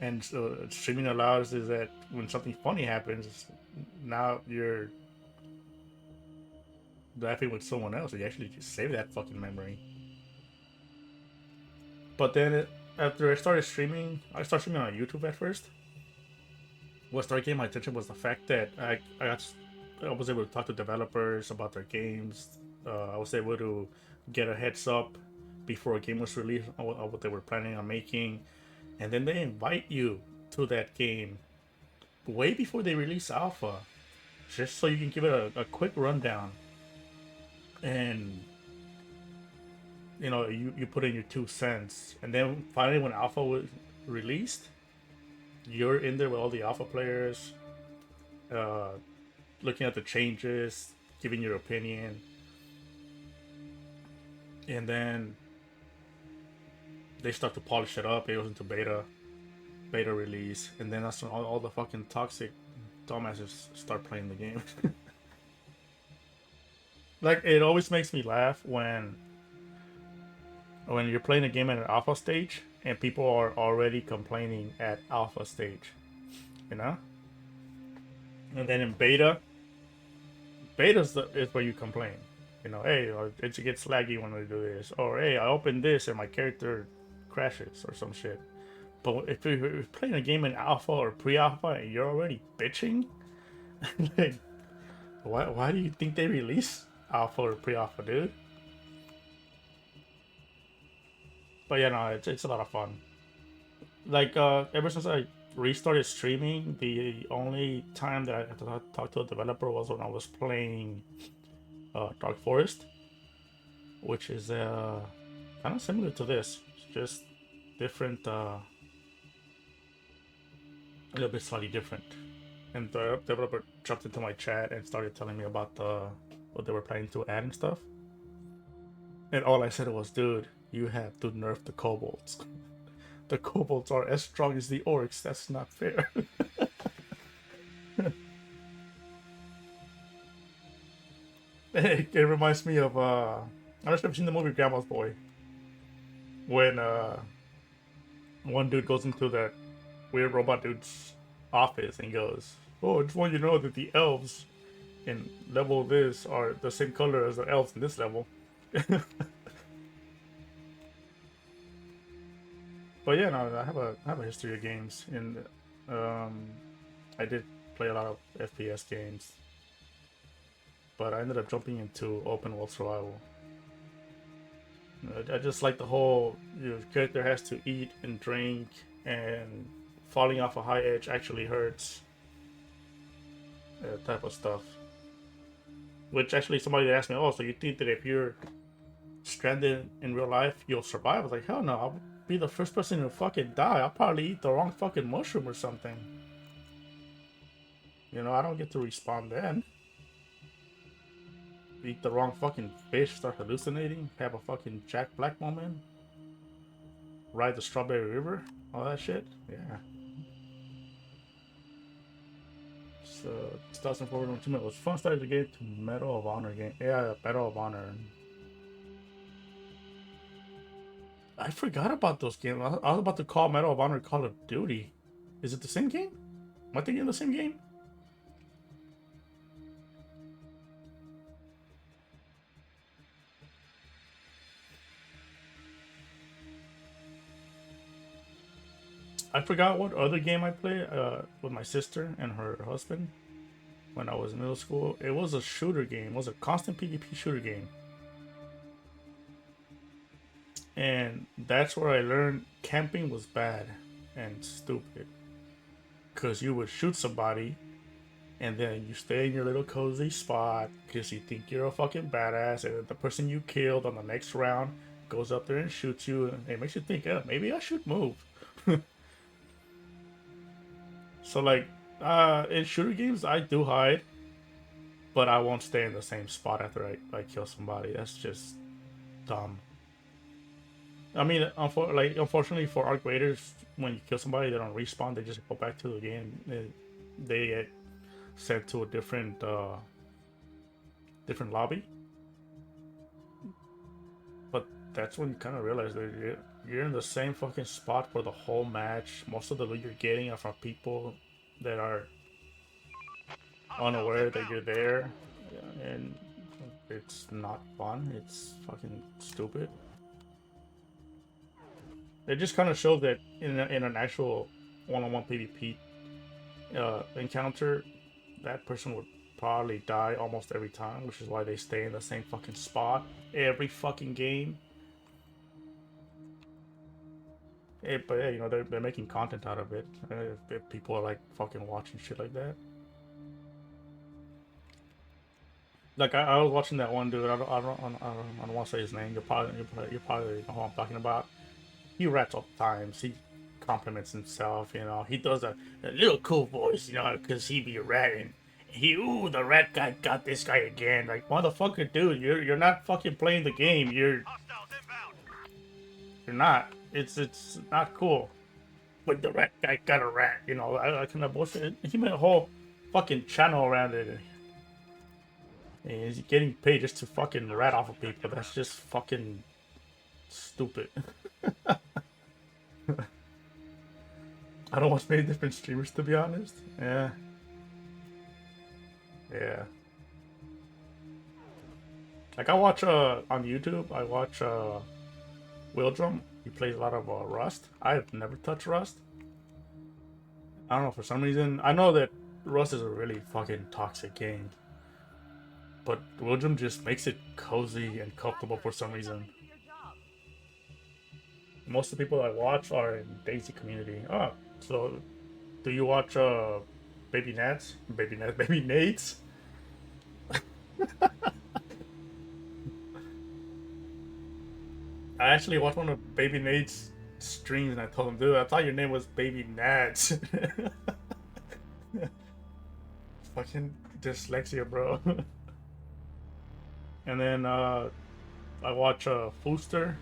And so streaming allows is that when something funny happens, now you're laughing with someone else. You actually just save that fucking memory. But then after I started streaming on YouTube at first. What started getting my attention was the fact that I was able to talk to developers about their games. I was able to get a heads up before a game was released on what they were planning on making, and then they invite you to that game way before they release alpha, just so you can give it a quick rundown. And you put in your 2 cents, and then finally when alpha was released, you're in there with all the alpha players, looking at the changes, giving your opinion, and then they start to polish it up. It goes into beta release, and then that's when all the fucking toxic dumbasses start playing the game. Like, it always makes me laugh when you're playing a game at an alpha stage and people are already complaining at alpha stage, you know? And then in beta is where you complain. You know, hey, it gets laggy when I do this. Or, hey, I opened this and my character crashes or some shit. But if you're playing a game in alpha or pre-alpha and you're already bitching, like, why do you think they release alpha or pre-alpha, dude? But yeah, no, it's a lot of fun. Like, ever since I restarted streaming, the only time that I had to talk to a developer was when I was playing Dark Forest, which is kind of similar to this. It's just different, a little bit slightly different. And the developer jumped into my chat and started telling me about what they were planning to add and stuff. And all I said was, dude, you have to nerf the kobolds. The kobolds are as strong as the orcs. That's not fair. It reminds me of I don't know if you've seen the movie Grandma's Boy. When one dude goes into that weird robot dude's office and goes, "Oh, I just want you to know that the elves in level this are the same color as the elves in this level." But yeah, no, I have a history of games, and I did play a lot of FPS games, but I ended up jumping into open world survival. I just like the whole character has to eat and drink, and falling off a high edge actually hurts. Type of stuff. Which actually somebody asked me, oh, so you think that if you're stranded in real life, you'll survive? I was like, hell no, I'll be the first person to fucking die. I'll probably eat the wrong fucking mushroom or something. You know, I don't get to respawn then. Eat the wrong fucking fish, start hallucinating, have a fucking Jack Black moment, ride the Strawberry River, all that shit. Yeah. So 2004 Ultimate was fun. Started to get to Medal of Honor game. Yeah, Medal of Honor. I forgot about those games. I was about to call Medal of Honor Call of Duty. Is it the same game? Am I thinking of the same game? I forgot what other game I played with my sister and her husband when I was in middle school. It was a shooter game. It was a constant PvP shooter game. And that's where I learned camping was bad and stupid. Because you would shoot somebody and then you stay in your little cozy spot because you think you're a fucking badass, and the person you killed on the next round goes up there and shoots you, and it makes you think, yeah, maybe I should move. So like in shooter games I do hide, but I won't stay in the same spot after I kill somebody. That's just dumb. I mean, unfortunately for Arc Raiders, when you kill somebody, they don't respawn. They just go back to the game. They get sent to a different lobby. But that's when you kind of realize that you're in the same fucking spot for the whole match. Most of the loot you're getting are from people that are unaware that you're there, and it's not fun. It's fucking stupid. It just kind of shows that in an actual one-on-one PvP encounter, that person would probably die almost every time, which is why they stay in the same fucking spot every fucking game. But yeah, you know, they're making content out of it. If people are like fucking watching shit like that. Like I was watching that one dude. I don't want to say his name. You probably know who I'm talking about. He raps all the times. He compliments himself. You know, he does a little cool voice. You know, because he be ratting. Ooh, the rat guy got this guy again. Like, motherfucker, dude, you're not fucking playing the game. You're not. It's not cool. But the rat guy got a rat, you know. I kind of bullshit. He made a whole fucking channel around it. And he's getting paid just to fucking rat off of people. That's just fucking stupid. I don't watch many different streamers, to be honest. Yeah. Like I watch on YouTube. I watch Wildrum. He plays a lot of Rust. I've never touched Rust. I don't know, for some reason. I know that Rust is a really fucking toxic game. But Wildrum just makes it cozy and comfortable for some reason. Most of the people I watch are in Daisy community. Oh, so do you watch Baby Nats? Baby Nates? I actually watched one of Baby Nate's streams and I told him, dude, I thought your name was Baby Nats. Fucking dyslexia, bro. And then I watch Fooster,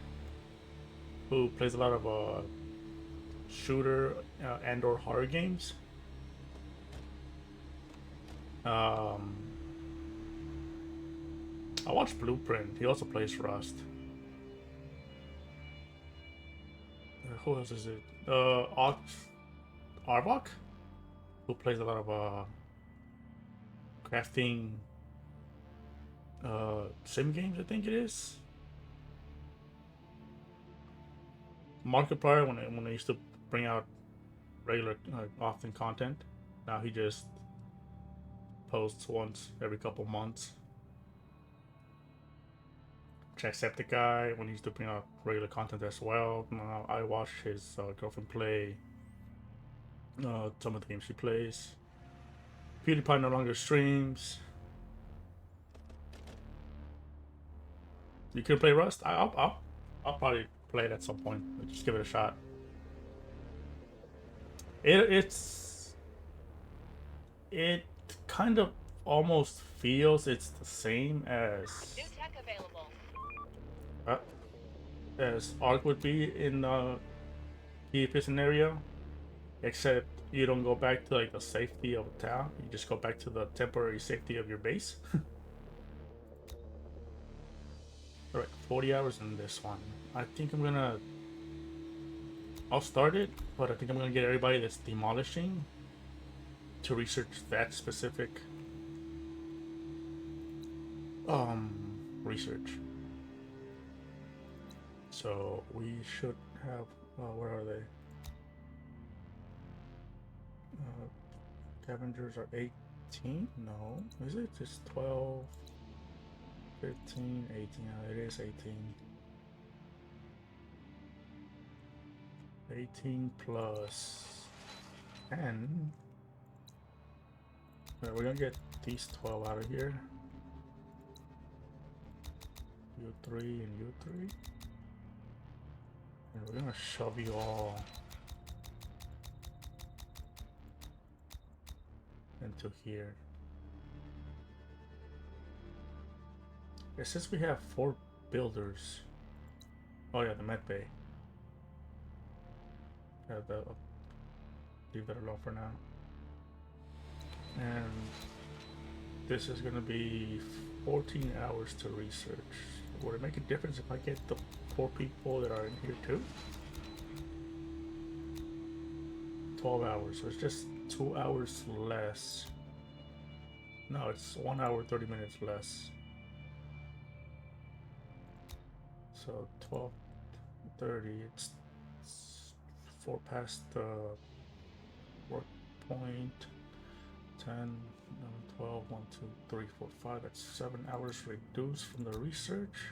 who plays a lot of shooter and or horror games. I watch Blueprint. He also plays Rust. Who else is it? Arbok, who plays a lot of crafting sim games, I think it is. Markiplier, when they used to bring out regular often content, now he just posts once every couple months. Jacksepticeye when he's doing regular content as well. I watch his girlfriend play some of the games she plays. PewDiePie no longer streams. You could play Rust. I'll probably play it at some point. Just give it a shot. It kind of almost feels it's the same as New tech available. As Ark would be in PvP scenario, except you don't go back to like the safety of a town. You just go back to the temporary safety of your base. Alright, 40 hours in this one. I think I'll start it, but I think I'm gonna get everybody that's demolishing to research that specific research. So we should have where are they? Scavengers are 18? No, is it just 12, 15, 18? No, it is 18. 18 plus 10. Alright, we're gonna get these 12 out of here. U3 and U3. And we're gonna shove you all into here. It says we have 4 builders. Oh yeah, the med bay. Leave that alone for now. And this is gonna be 14 hours to research. Would it make a difference if I get the 4 people that are in here too? 12 hours, so it's just 2 hours less. No, it's 1 hour 30 minutes less. So 12:30, it's 4 past the work point. 10, 11, 12, 1, 2, 3, 4, 5. That's 7 hours reduced from the research.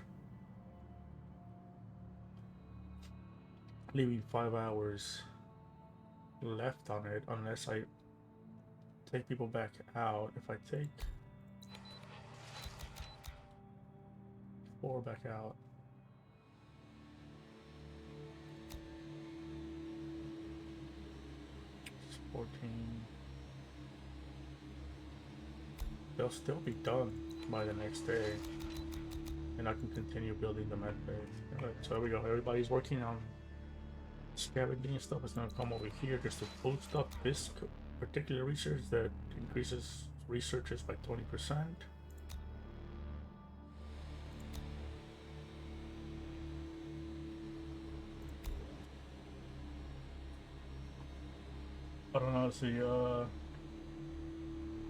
Leaving 5 hours left on it unless I take people back out. If I take 4 back out, it's 14. They'll still be done by the next day, and I can continue building the med bay. Alright, so there we go. Everybody's working on scavenging and stuff. It's gonna come over here just to boost up this particular research that increases researches by 20%. I don't know. See, oh,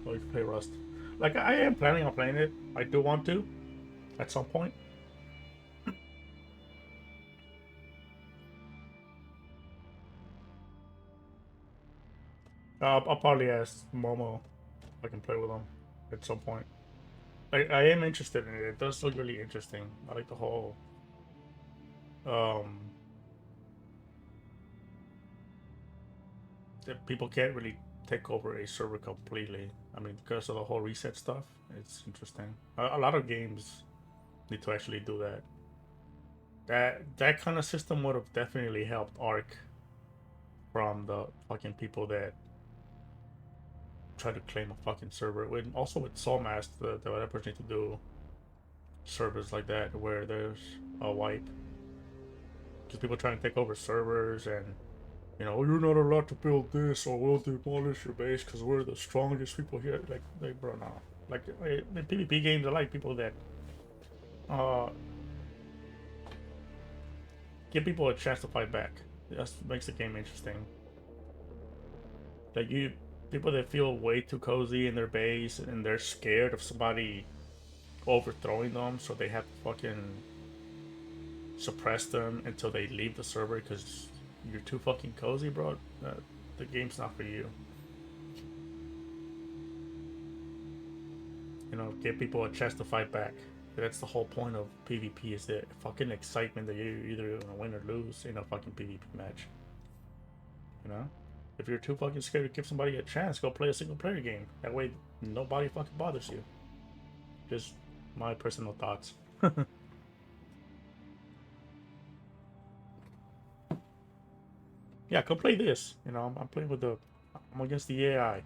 you can play Rust. Like, I am planning on playing it. I do want to at some point. I'll probably ask Momo if I can play with him at some point. I am interested in it. It does look really interesting. I like the whole that people can't really take over a server completely. I mean, because of the whole reset stuff, it's interesting. A lot of games need to actually do that. That kind of system would have definitely helped Ark from the fucking people that try to claim a fucking server. Also with Soulmask, the developers need to do servers like that where there's a wipe. Because people trying to take over servers and, you know, you're not allowed to build this or we'll demolish your base because we're the strongest people here. Like bro, no. Like, in PvP games, I like people that give people a chance to fight back. That makes the game interesting. Like, people that feel way too cozy in their base and they're scared of somebody overthrowing them, so they have to fucking suppress them until they leave the server because you're too fucking cozy, bro. The game's not for you. You know, give people a chance to fight back. That's the whole point of PvP, is the fucking excitement that you're either gonna win or lose in a fucking PvP match. You know? If you're too fucking scared to give somebody a chance, go play a single player game. That way nobody fucking bothers you. Just my personal thoughts. Yeah, come play this. You know, I'm playing with the... I'm against the AI.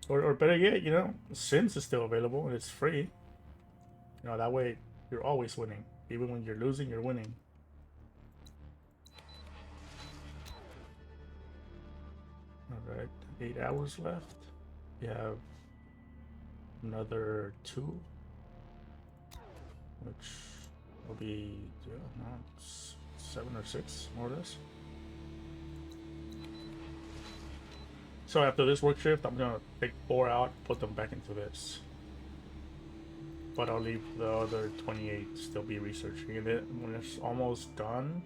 Or better yet, you know, Sims is still available and it's free. You know, that way you're always winning. Even when you're losing, you're winning. Alright, 8 hours left. We have another 2. Which will be, yeah, no, 7 or 6, more or less. So after this work shift, I'm gonna take 4 out, put them back into this. But I'll leave the other 28 to still be researching. And then when it's almost done,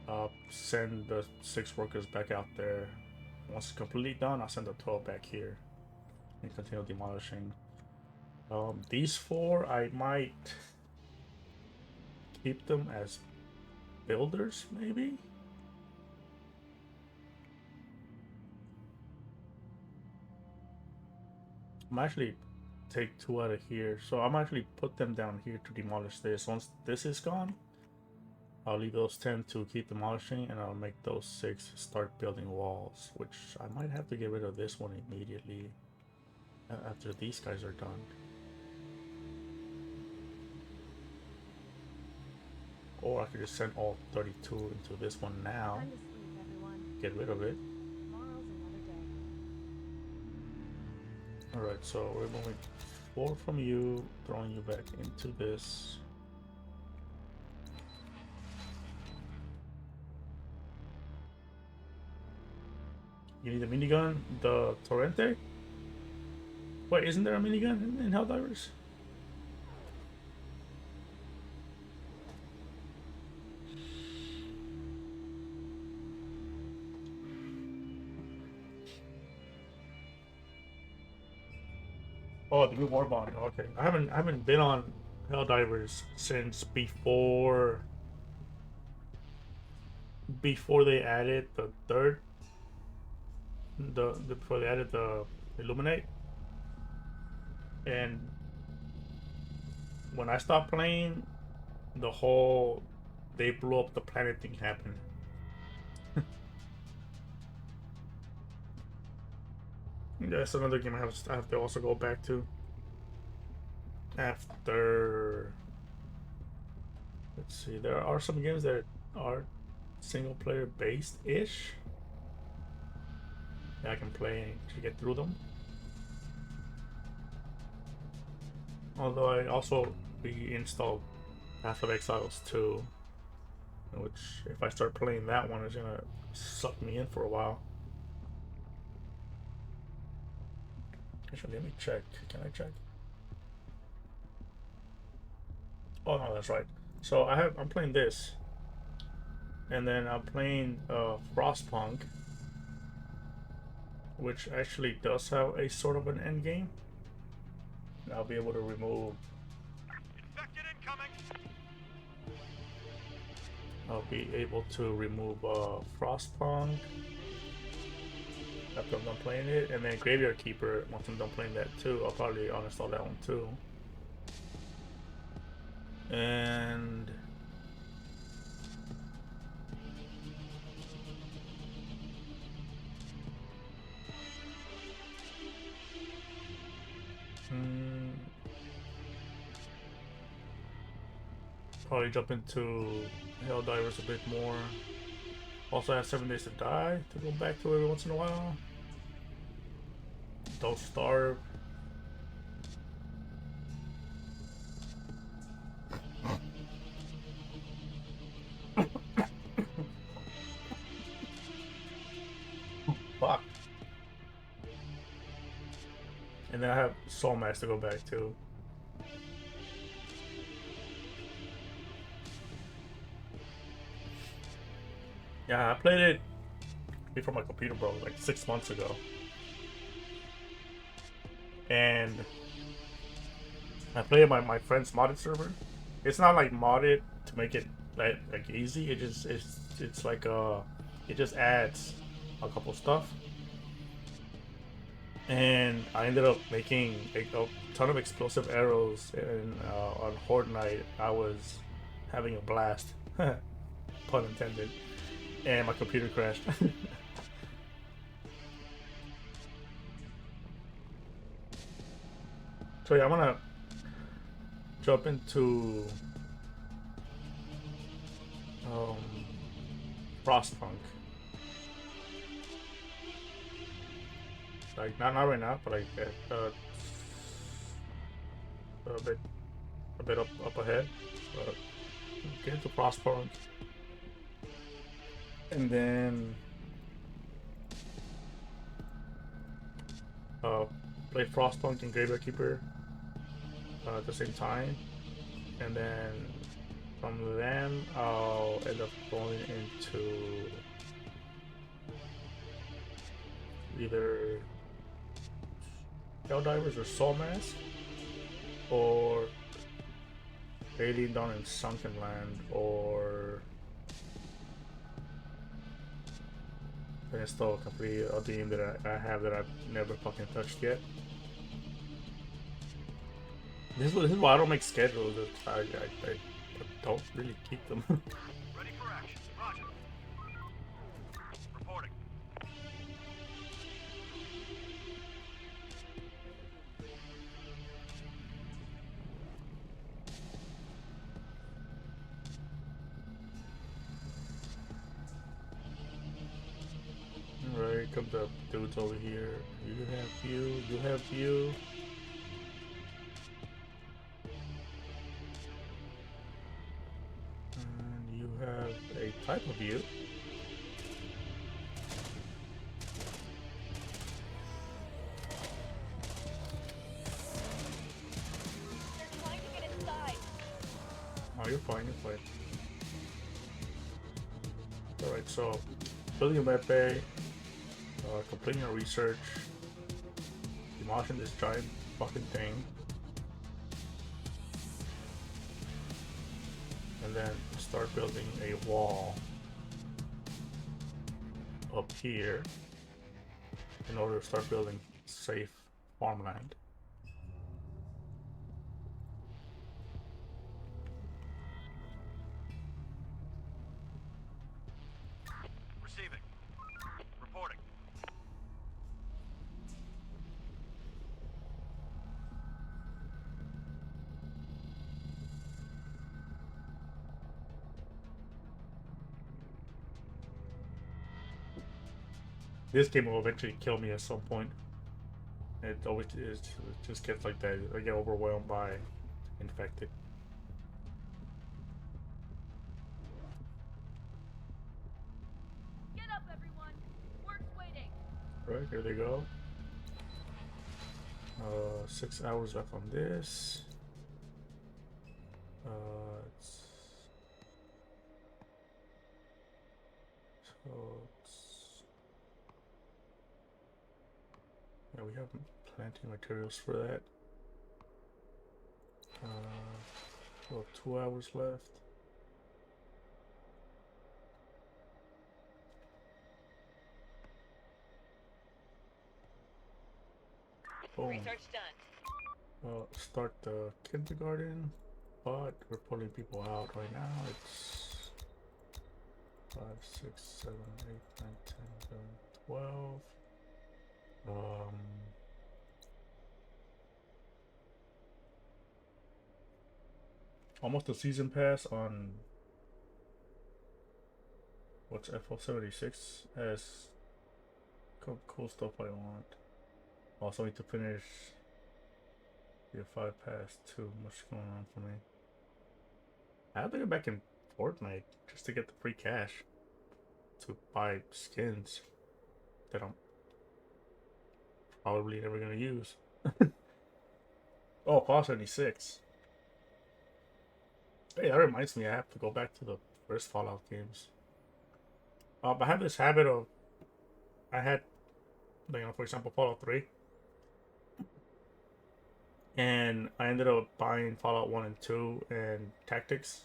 I'll send the 6 workers back out there. Once it's completely done, I'll send the 12 back here and continue demolishing. These 4, I might keep them as builders, maybe? I'm actually take 2 out of here, so I'm actually put them down here to demolish this. Once this is gone, I'll leave those 10 to keep demolishing, and I'll make those 6 start building walls, which I might have to get rid of this one immediately after these guys are done. Or I could just send all 32 into this one now, Time to sleep, everyone. get rid of it. Tomorrow's another day. Alright, so we're moving 4 from you, throwing you back into this. You need a minigun? The Torrente? Wait, isn't there a minigun in Helldivers? Oh, the new Warbond. Okay, I haven't been on Helldivers since before they added the third. Before they added the Illuminate. And when I stopped playing, the whole they blew up the planet thing happened. That's another game I have to also go back to after. Let's see, there are some games that are single player based ish. I can play to get through them. Although I also reinstalled Path of Exiles 2, which if I start playing that one, is gonna suck me in for a while. Actually, let me check. Can I check? Oh no, that's right. So I'm playing this, and then I'm playing Frostpunk, which actually does have a sort of an end game. And I'll be able to remove. Infected incoming. I'll be able to remove Frostpunk after I'm done playing it, and then Graveyard Keeper. Once I'm done playing that too, I'll probably uninstall that one too. And probably jump into Helldivers a bit more. Also have 7 Days to Die to go back to every once in a while. Don't Starve. Fuck. And then I have Soul Max to go back to. Yeah, I played it before my computer broke like 6 months ago. and I play my friend's modded server. It's not like modded to make it like easy. It's like it just adds a couple stuff. And I ended up making a ton of explosive arrows, and on Horde Night I was having a blast, pun intended, and my computer crashed. So yeah, I'm gonna jump into Frostpunk. Like not right now, but like a bit up ahead. Get into Frostpunk, and then play Frostpunk and Graveyard Keeper at the same time, and then from then I'll end up going into either Helldivers or Soul Mask, or Alien Dawn in Sunken Land, or install complete a game that I have that I've never fucking touched yet. This is why I don't make schedules. I don't really keep them. Ready for action. Roger. Reporting. Alright, come the dudes over here. You have you, you have you. And you have a type of you. They're trying to get inside. Oh, you're fine, you're fine. Alright, so building a med bay, completing our research, demolishing this giant fucking thing, and then start building a wall up here in order to start building safe farmland. Receiving. Reporting. This game will eventually kill me at some point. It always is. It just gets like that. I get overwhelmed by infected. Get up, everyone. Work's waiting. Right, here they go. 6 hours left on this. It's, so it's, yeah, we have planting materials for that. Well, 2 hours left. Boom. Research done. Start the kindergarten, but we're pulling people out right now. It's 5, 6, 7, 8, 9, 10, 11, 12. Almost a season pass on what's FL76 has cool stuff I want. Also need to finish Year 5 past 2. What's going on for me? I have to get back in Fortnite just to get the free cash to buy skins that I'm probably never gonna use. Oh, Fallout 76. Hey, that reminds me, I have to go back to the first Fallout games. I have this habit of, I had, you know, for example, Fallout 3. and I ended up buying Fallout 1 and 2 and Tactics,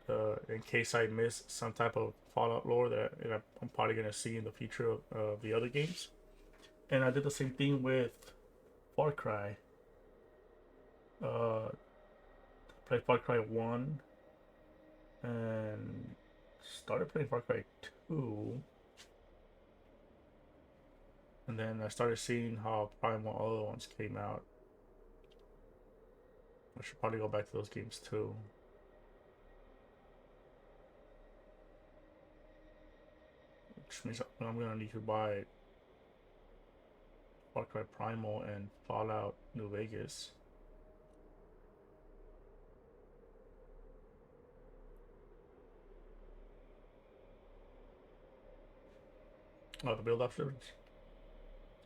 in case I miss some type of Fallout lore that I'm probably gonna see in the future of the other games. And I did the same thing with Far Cry. Played Far Cry 1 and started playing Far Cry 2. And then I started seeing how Primal other ones came out. I should probably go back to those games too. Which means I'm gonna need to buy Far Cry Primal and Fallout New Vegas. Oh, the build options.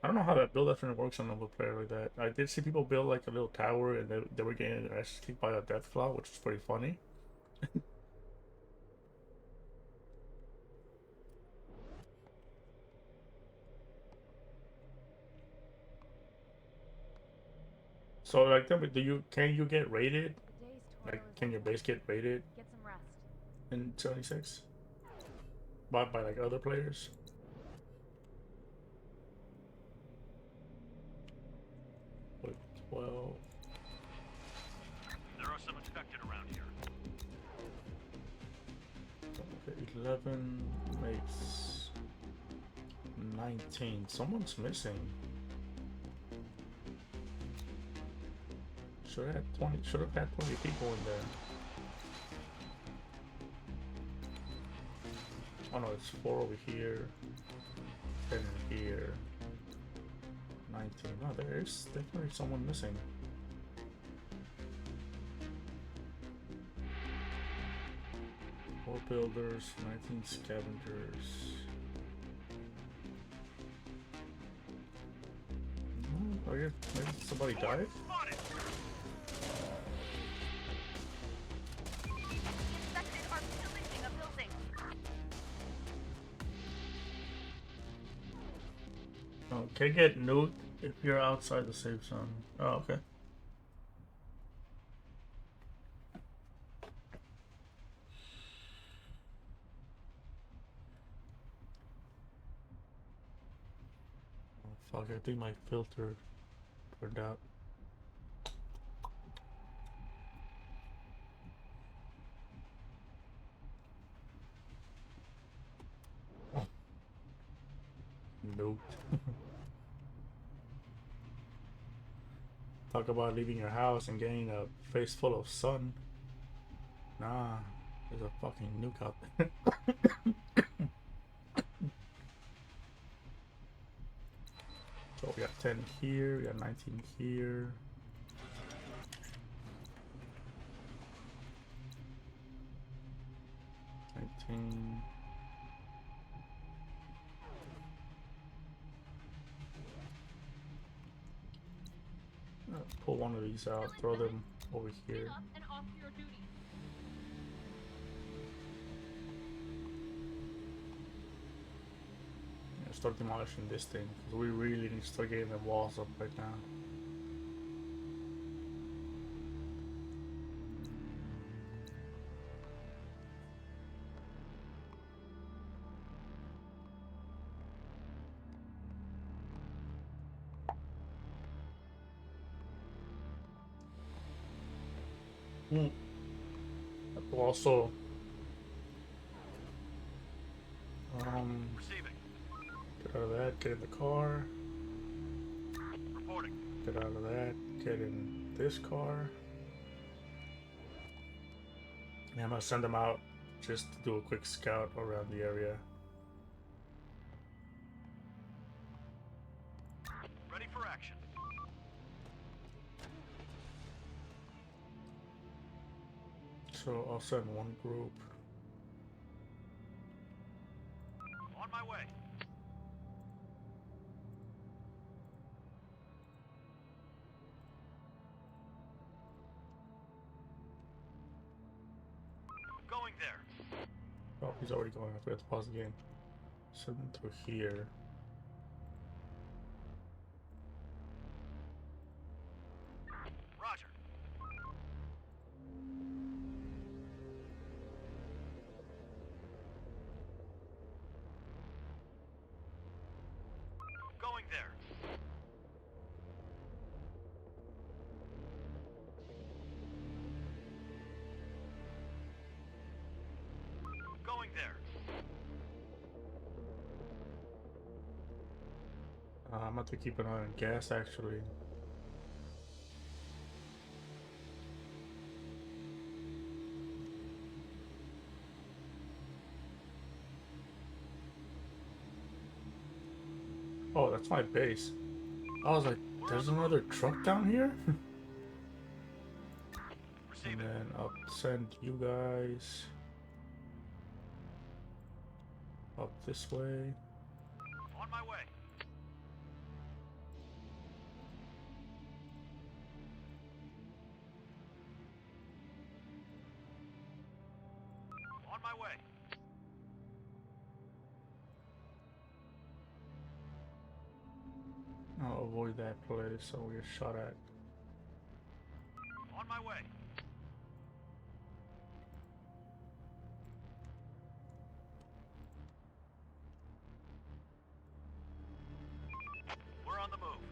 I don't know how that build option works on a multiplayer like that. I did see people build like a little tower and they were getting their asses kicked by a Deathclaw, which is pretty funny. So like, can you get raided? The day's toil Like, is can your over. base get raided Get some rest. in 76? By like other players? Like 12. There are some infected around here. Okay, 11 makes 19. Someone's missing. Should have had 20. Should have had 20 people in there. Oh no, it's 4 over here, 10 in here, 19. No, there's definitely someone missing. Four builders, 19 scavengers. I guess maybe somebody died? Spotted! Infected are pillaging a building. Oh, can get nuked if you're outside the safe zone. Oh, okay. Oh, fuck, I think my filter turned out. Nuked. Talk about leaving your house and getting a face full of sun. Nah, there's a fucking nuke out there. So we got 10 here, we got 19 here. Pull one of these out, throw them over here. Clean up and off to your duty. Yeah, start demolishing this thing, because we really need to start getting the walls up right now. Also, Receiving. get out of that, get in the car, Reporting. get out of that, get in this car. And I'm gonna send them out just to do a quick scout around the area. Ready for action. So I'll send one group. On my way. Going there. Oh, he's already going. I forgot to pause the game. Send them through here. I'm gonna have to keep an eye on gas actually. Oh, that's my base. I was like, there's another truck down here? And Receive it. then I'll send you guys up this way. On my way. On my way. I'll avoid that place so we get shot at. On my way. We're on the move.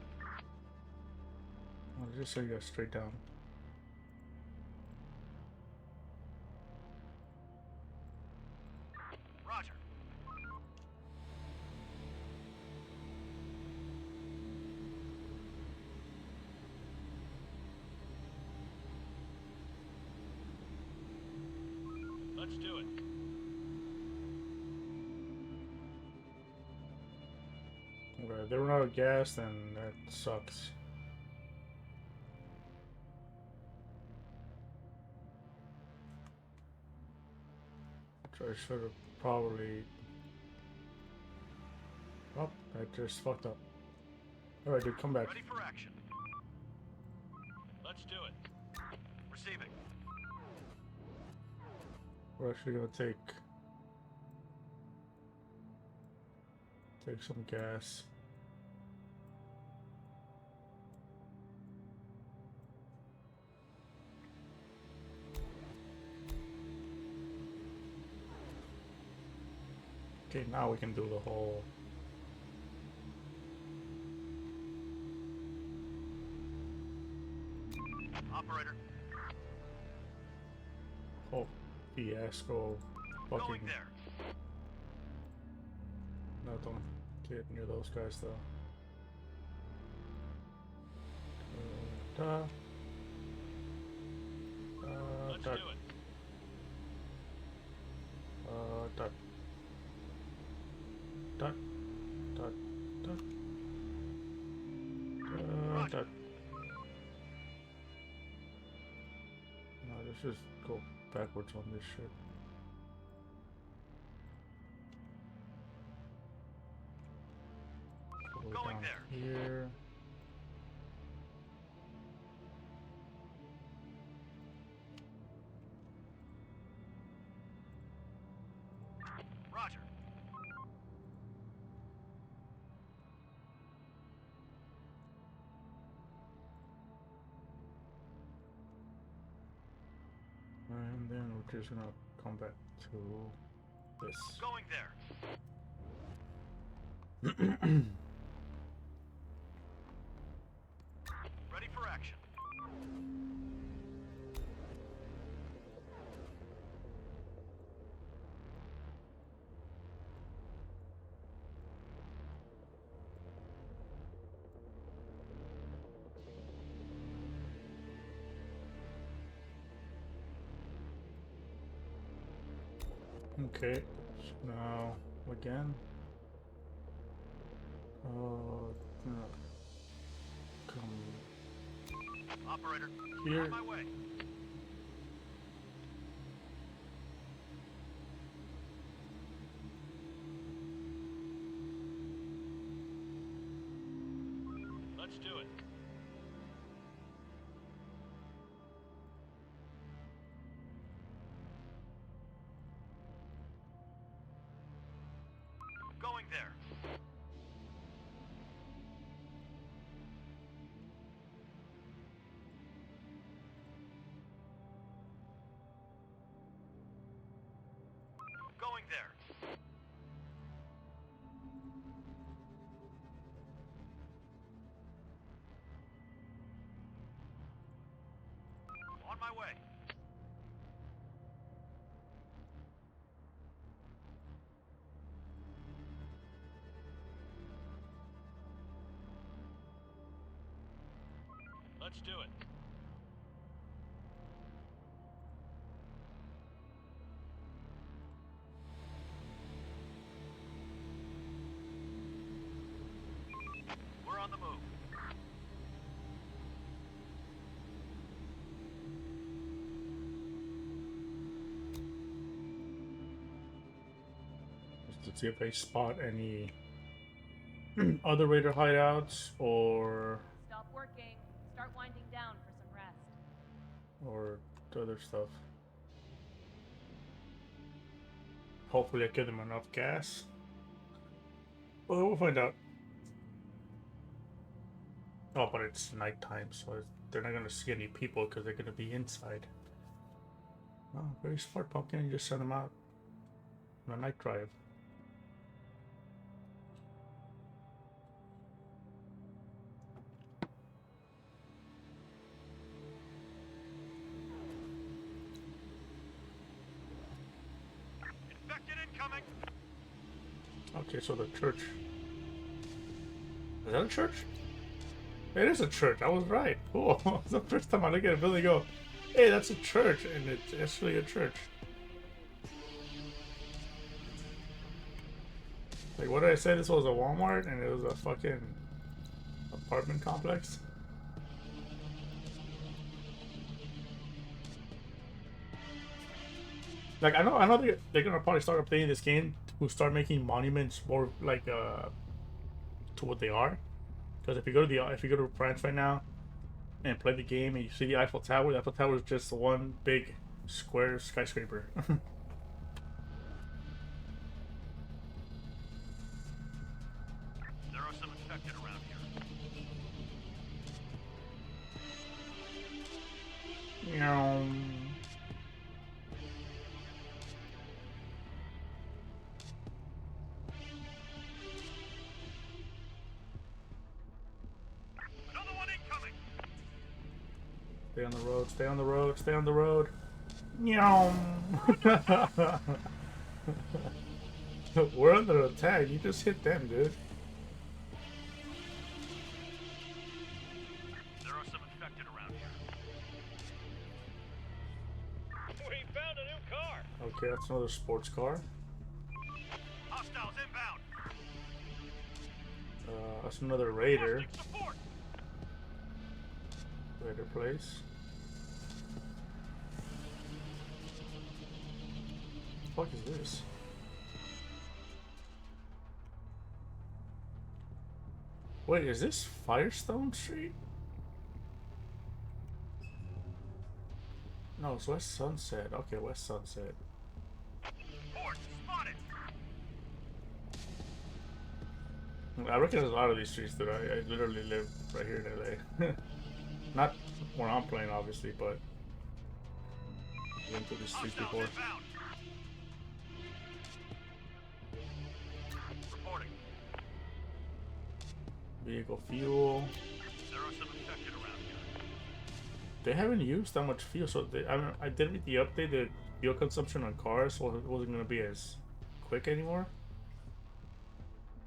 I'll just say you guys straight down. Roger. Let's do it. Okay, if they run out of gas, then that sucks. I should have probably. Oh, I just fucked up. Alright, dude, come back. Ready for action. Let's do it. Receiving. We're actually gonna take some gas. Okay, now we can do the whole. Operator. Whole fiasco. Going Fucking. there. No, don't get near those guys though. Let's Duck. do it. Duck. Duck. Duck. Duck. Roger. Duck. No, let's just go backwards on this shit. Go Going down there. here. Roger. And then we're just gonna come back to this. Going there. Ready for action. Okay, so now again. No. Come Operator. here. On my way. Let's do it. Going there. Going there. On my way. Let's do it. We're on the move. Just to see if I spot any other raider hideouts or Stop working. Start winding down for some rest. other stuff. Hopefully I give them enough gas. Well, we'll find out. Oh, but it's nighttime, so they're not gonna see any people because they're gonna be inside. Oh, very smart, Pumpkin. You just send them out on a night drive. Infected incoming. Okay, so the church. Is that a church? It is a church. I was right. Cool. It's the first time I look at a building and go, hey, that's a church. And it's actually a church. Like, what did I say? This was a Walmart and it was a fucking apartment complex? Like, I know they're gonna probably start updating this game to start making monuments more like to what they are. Because if you go to France right now and play the game and you see the Eiffel Tower is just one big square skyscraper. There are some infected around here. Meow. Another one incoming. Stay on the road, stay on the road, stay on the road. Meow. We're under attack. You just hit them, dude. There are some infected around here. We found a new car. Okay, that's another sports car. Hostiles inbound. That's another raider. Requesting support. Raider place. What the fuck is this? Wait, is this Firestone Street? No, it's West Sunset. Okay, West Sunset. Port spotted. I recognize a lot of these streets, dude. I literally live right here in LA. Not where I'm playing, obviously, but I've been through these streets Hostiles before. inbound. Reporting. Vehicle fuel. There are some infected around here. They haven't used that much fuel, so I did read the update that fuel consumption on cars so it wasn't going to be as quick anymore.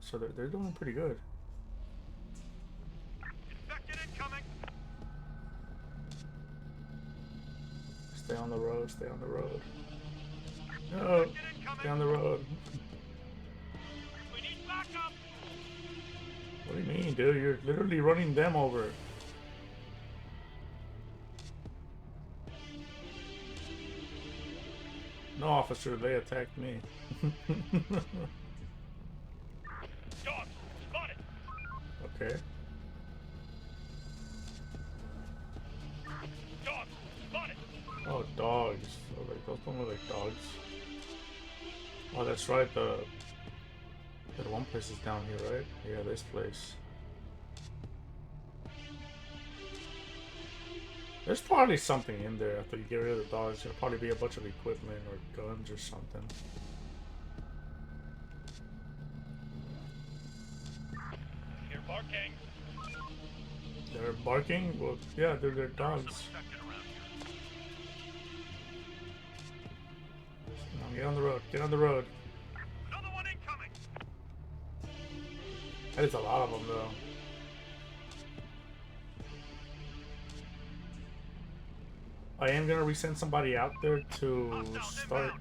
So they're doing pretty good. Infected incoming. Stay on the road, stay on the road. No, Infected incoming. stay on the road. We need backup. What do you mean, dude? You're literally running them over. No, officer, they attacked me. Dog spotted. Okay. Dog spotted. Oh, dogs. Oh, like, those don't look like dogs. Oh, that's right. That one place is down here, right? Yeah, this place. There's probably something in there after you get rid of the dogs. There'll probably be a bunch of equipment or guns or something. Here barking. They're barking? Well, yeah, they're There are some dogs. infected around here. Now, get on the road. Get on the road. Another one incoming. That is a lot of them, though. I am gonna resend somebody out there to start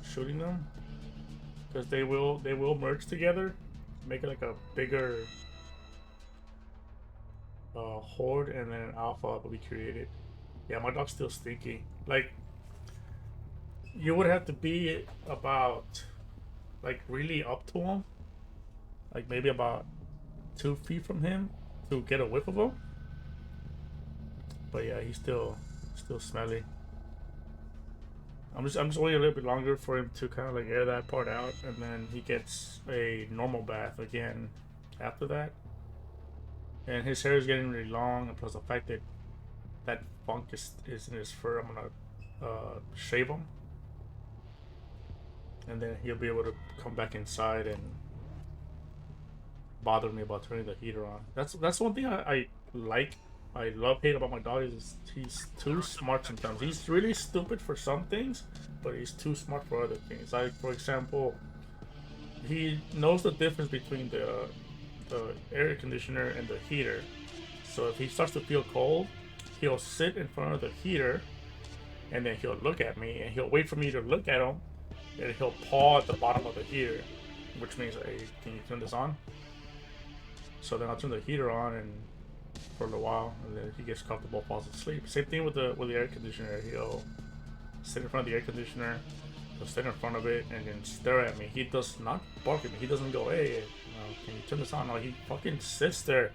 shooting them, because they will merge together, make it like a bigger horde, and then an alpha will be created. Yeah, my dog's still stinky. Like, you would have to be about, like, really up to him, like maybe about 2 feet from him to get a whiff of him. But yeah, he's still smelly. I'm just waiting a little bit longer for him to kind of like air that part out, and then he gets a normal bath again after that. And his hair is getting really long, and plus the fact that that funk is in his fur, I'm gonna shave him, and then he'll be able to come back inside and bother me about turning the heater on. That's one thing I like. I hate about my dog is he's too smart sometimes. He's really stupid for some things, but he's too smart for other things. Like, for example, he knows the difference between the air conditioner and the heater. So if he starts to feel cold, he'll sit in front of the heater, and then he'll look at me, and he'll wait for me to look at him, and he'll paw at the bottom of the heater, which means, hey, can you turn this on? So then I'll turn the heater on, and for a little while, and then he gets comfortable, falls asleep. Same thing with the air conditioner. He'll sit in front of the air conditioner, he'll sit in front of it, and then stare at me. He does not bark at me. He doesn't go, hey, can you turn this on? No, he fucking sits there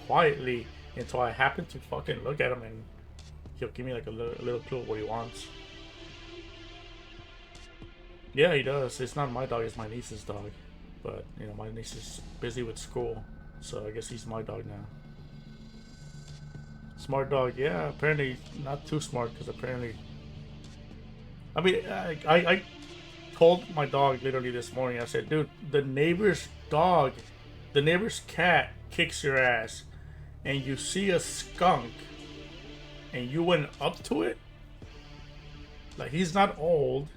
quietly until I happen to fucking look at him, and he'll give me like a little clue of what he wants. Yeah, he does. It's not my dog, it's my niece's dog. But, you know, my niece is busy with school, so I guess he's my dog now. Smart dog, yeah, apparently not too smart, because apparently, I mean, I told my dog literally this morning, I said, dude, the neighbor's cat kicks your ass, and you see a skunk, and you went up to it? Like, he's not old.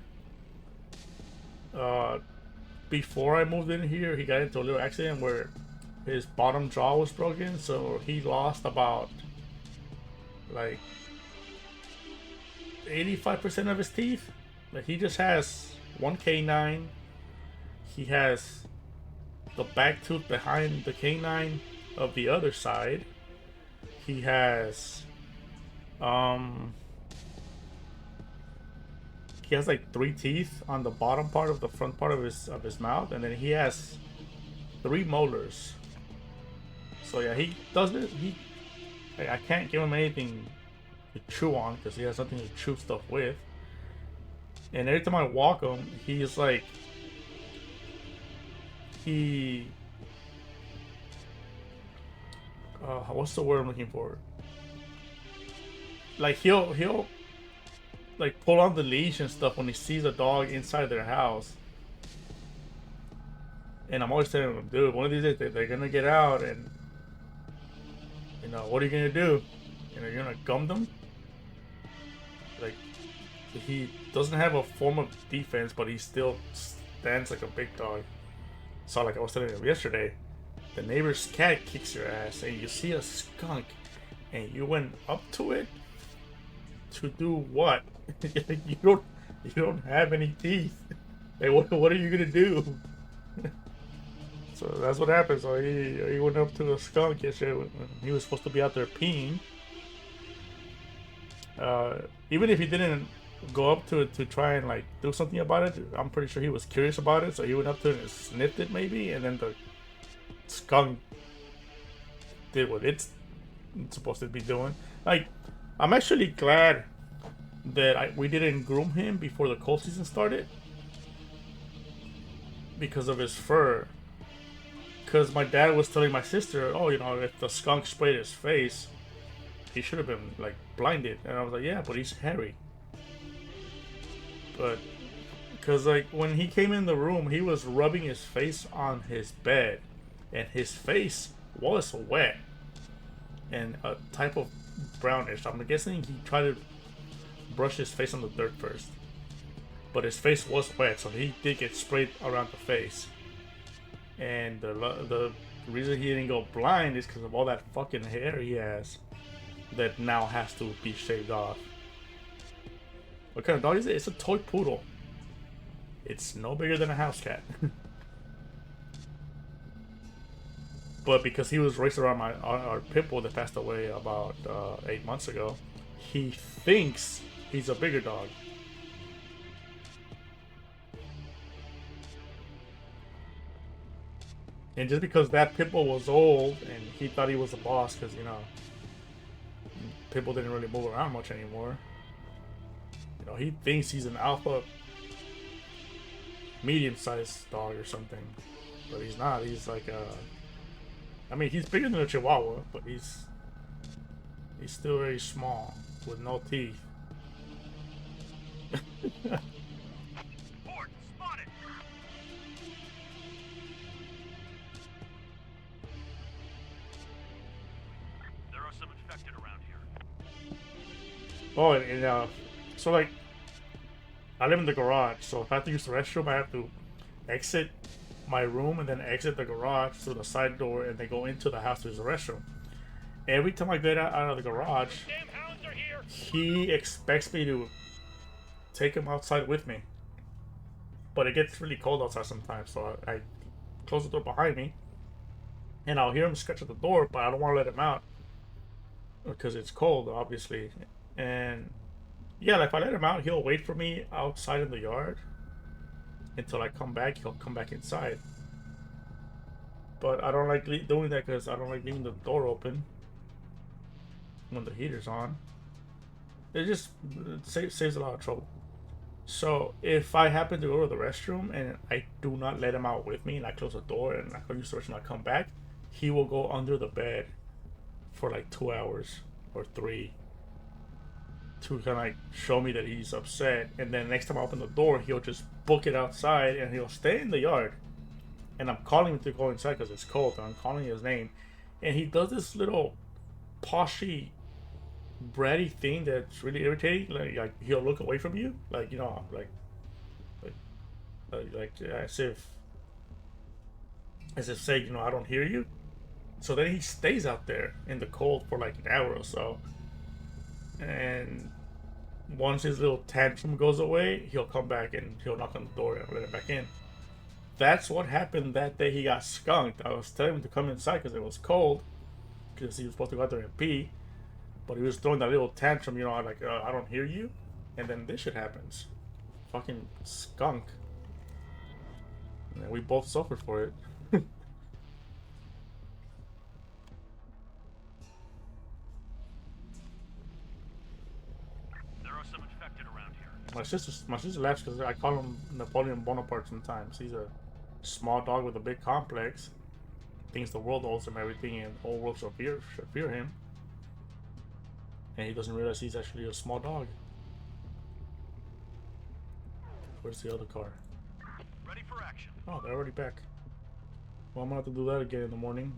Before I moved in here, he got into a little accident where his bottom jaw was broken, so he lost about like 85% of his teeth. Like, he just has one canine. He has the back tooth behind the canine of the other side. He has like 3 teeth on the bottom part of the front part of his mouth, and then he has 3 molars. So yeah, he doesn't. I can't give him anything to chew on because he has nothing to chew stuff with. And every time I walk him, he's like, what's the word I'm looking for? Like, he'll like pull on the leash and stuff when he sees a dog inside their house. And I'm always telling him, dude, one of these days they're gonna get out, and you know, what are you gonna do? You know, you're gonna gum them? Like, he doesn't have a form of defense, but he still stands like a big dog. So like I was telling him yesterday, the neighbor's cat kicks your ass, and you see a skunk, and you went up to it to do what? you don't have any teeth. Hey, what are you gonna do? So that's what happened. So he went up to the skunk yesterday when he was supposed to be out there peeing. Even if he didn't go up to it to try and like do something about it, I'm pretty sure he was curious about it. So he went up to it and sniffed it maybe, and then the skunk did what it's supposed to be doing. Like, I'm actually glad that we didn't groom him before the cold season started because of his fur. Because my dad was telling my sister, oh, you know, if the skunk sprayed his face, he should have been like blinded. And I was like, yeah, but he's hairy. But because like when he came in the room, he was rubbing his face on his bed, and his face was wet and a type of brownish. I'm guessing he tried to brush his face on the dirt first, but his face was wet, so he did get sprayed around the face. And the reason he didn't go blind is because of all that fucking hair he has. that now has to be shaved off. What kind of dog is it? It's a toy poodle. It's no bigger than a house cat. But because he was raised around our pit bull that passed away about 8 months ago, he thinks he's a bigger dog. And just because that pit bull was old and he thought he was the boss, because, you know, pit bull didn't really move around much anymore. You know, he thinks he's an alpha medium-sized dog or something. But he's not. He's like a... I mean, he's bigger than a Chihuahua, but he's still very small, with no teeth. Horde, spotted! There are some infected around here. Oh, and so like, I live in the garage, so if I have to use the restroom, I have to exit my room and then exit the garage through the side door and then go into the house to use the restroom. Every time I get out of the garage, Damn hounds are here! he expects me to take him outside with me. But it gets really cold outside sometimes, so I close the door behind me, and I'll hear him scratch at the door, but I don't want to let him out because it's cold, obviously. And yeah, like if I let him out, he'll wait for me outside in the yard until I come back. He'll come back inside. But I don't like doing that because I don't like leaving the door open when the heater's on. It just saves a lot of trouble. So if I happen to go to the restroom and I do not let him out with me and I close the door and I go use the restroom and I come back, he will go under the bed for like 2 hours or 3 to kind of like show me that he's upset. And then next time I open the door, he'll just book it outside and he'll stay in the yard. And I'm calling him to go inside because it's cold, and I'm calling his name, and he does this little poshy, bratty thing that's really irritating. Like he'll look away from you, like, you know, like as if saying, you know, I don't hear you. So then he stays out there in the cold for like an hour or so, and once his little tantrum goes away, he'll come back and he'll knock on the door and let him back in. That's what happened that day he got skunked. I was telling him to come inside because it was cold, because he was supposed to go out there and pee, but he was throwing that little tantrum, you know, like, I don't hear you, and then this shit happens. Fucking skunk. And we both suffered for it. My sister laughs because I call him Napoleon Bonaparte sometimes. He's a small dog with a big complex. Thinks the world owes him everything and the whole world should fear him. And he doesn't realize he's actually a small dog. Where's the other car? Ready for action. Oh, they're already back. Well, I'm gonna have to do that again in the morning.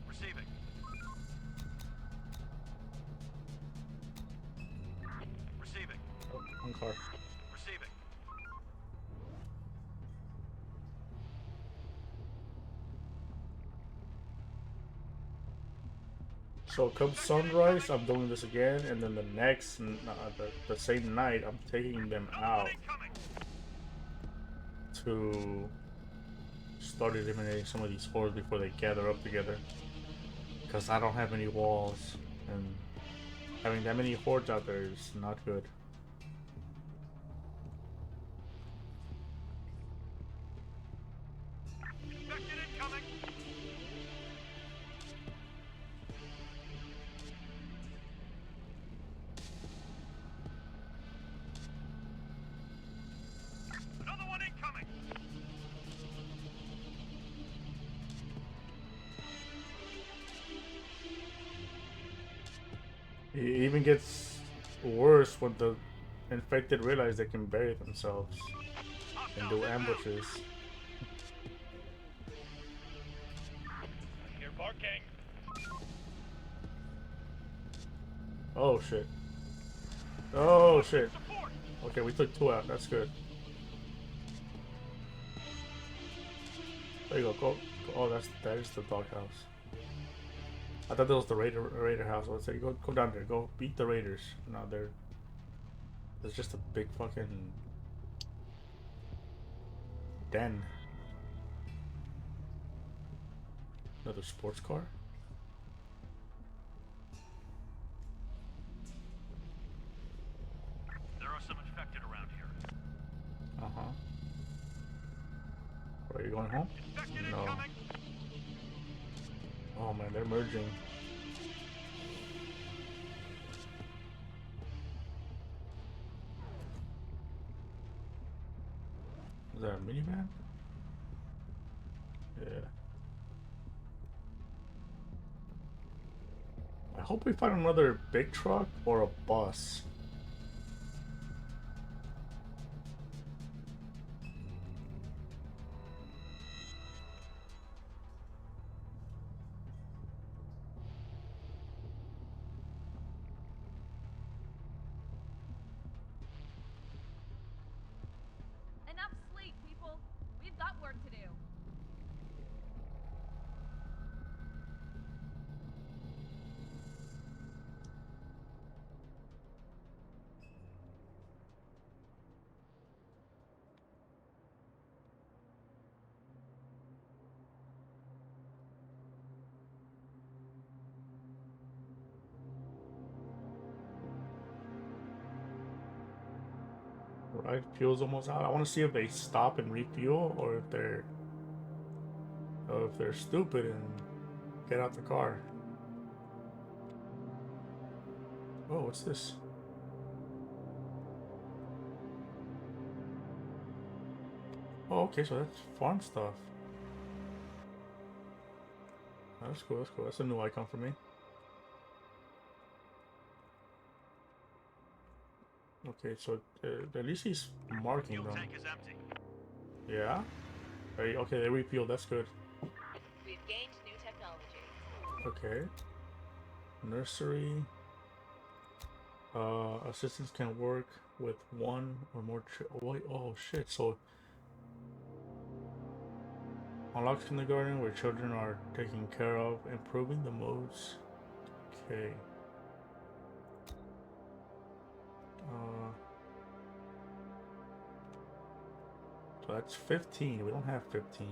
Receiving. Receiving. Oh, one car. Receiving. So come sunrise, I'm doing this again, and then the next, the same night, I'm taking them out to start eliminating some of these hordes before they gather up together. Because I don't have any walls, and having that many hordes out there is not good. Infected incoming. Another one incoming. It even gets worse when the infected realize they can bury themselves and do ambushes. Here barking. Oh shit. Oh shit. Support. Okay, we took 2 out. That's good. There you go. Oh, that is the doghouse. I thought that was the raider house. I would say go down there, go beat the raiders. No, there's just a big fucking den. Another sports car. There are some infected around here. Are you going home? Infected No. incoming. Oh man, they're merging. Is that a minivan? Yeah. I hope we find another big truck or a bus. Enough sleep, people. We've got work to do. Right, fuel's almost out. I want to see if they stop and refuel, or if they're stupid and get out the car. Oh, what's this? Oh, okay, so that's farm stuff. That's cool. That's cool. That's a new icon for me. Okay, so at least he's marking Fuel them. tank is empty. Yeah. Okay, they refueled. That's good. We've gained new technology. Okay. Nursery. Assistants can work with one or more. Wait, oh shit! So unlocks kindergarten where children are taken care of, improving the modes. Okay. So that's 15. We don't have 15.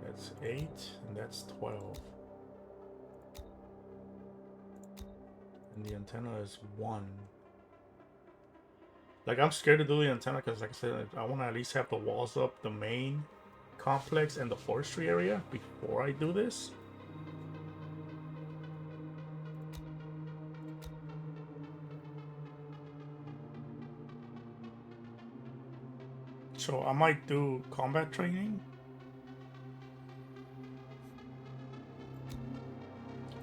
That's 8, and that's 12. And the antenna is 1. Like, I'm scared to do the antenna because, like I said, I want to at least have the walls up, the main complex, and the forestry area before I do this. So I might do combat training.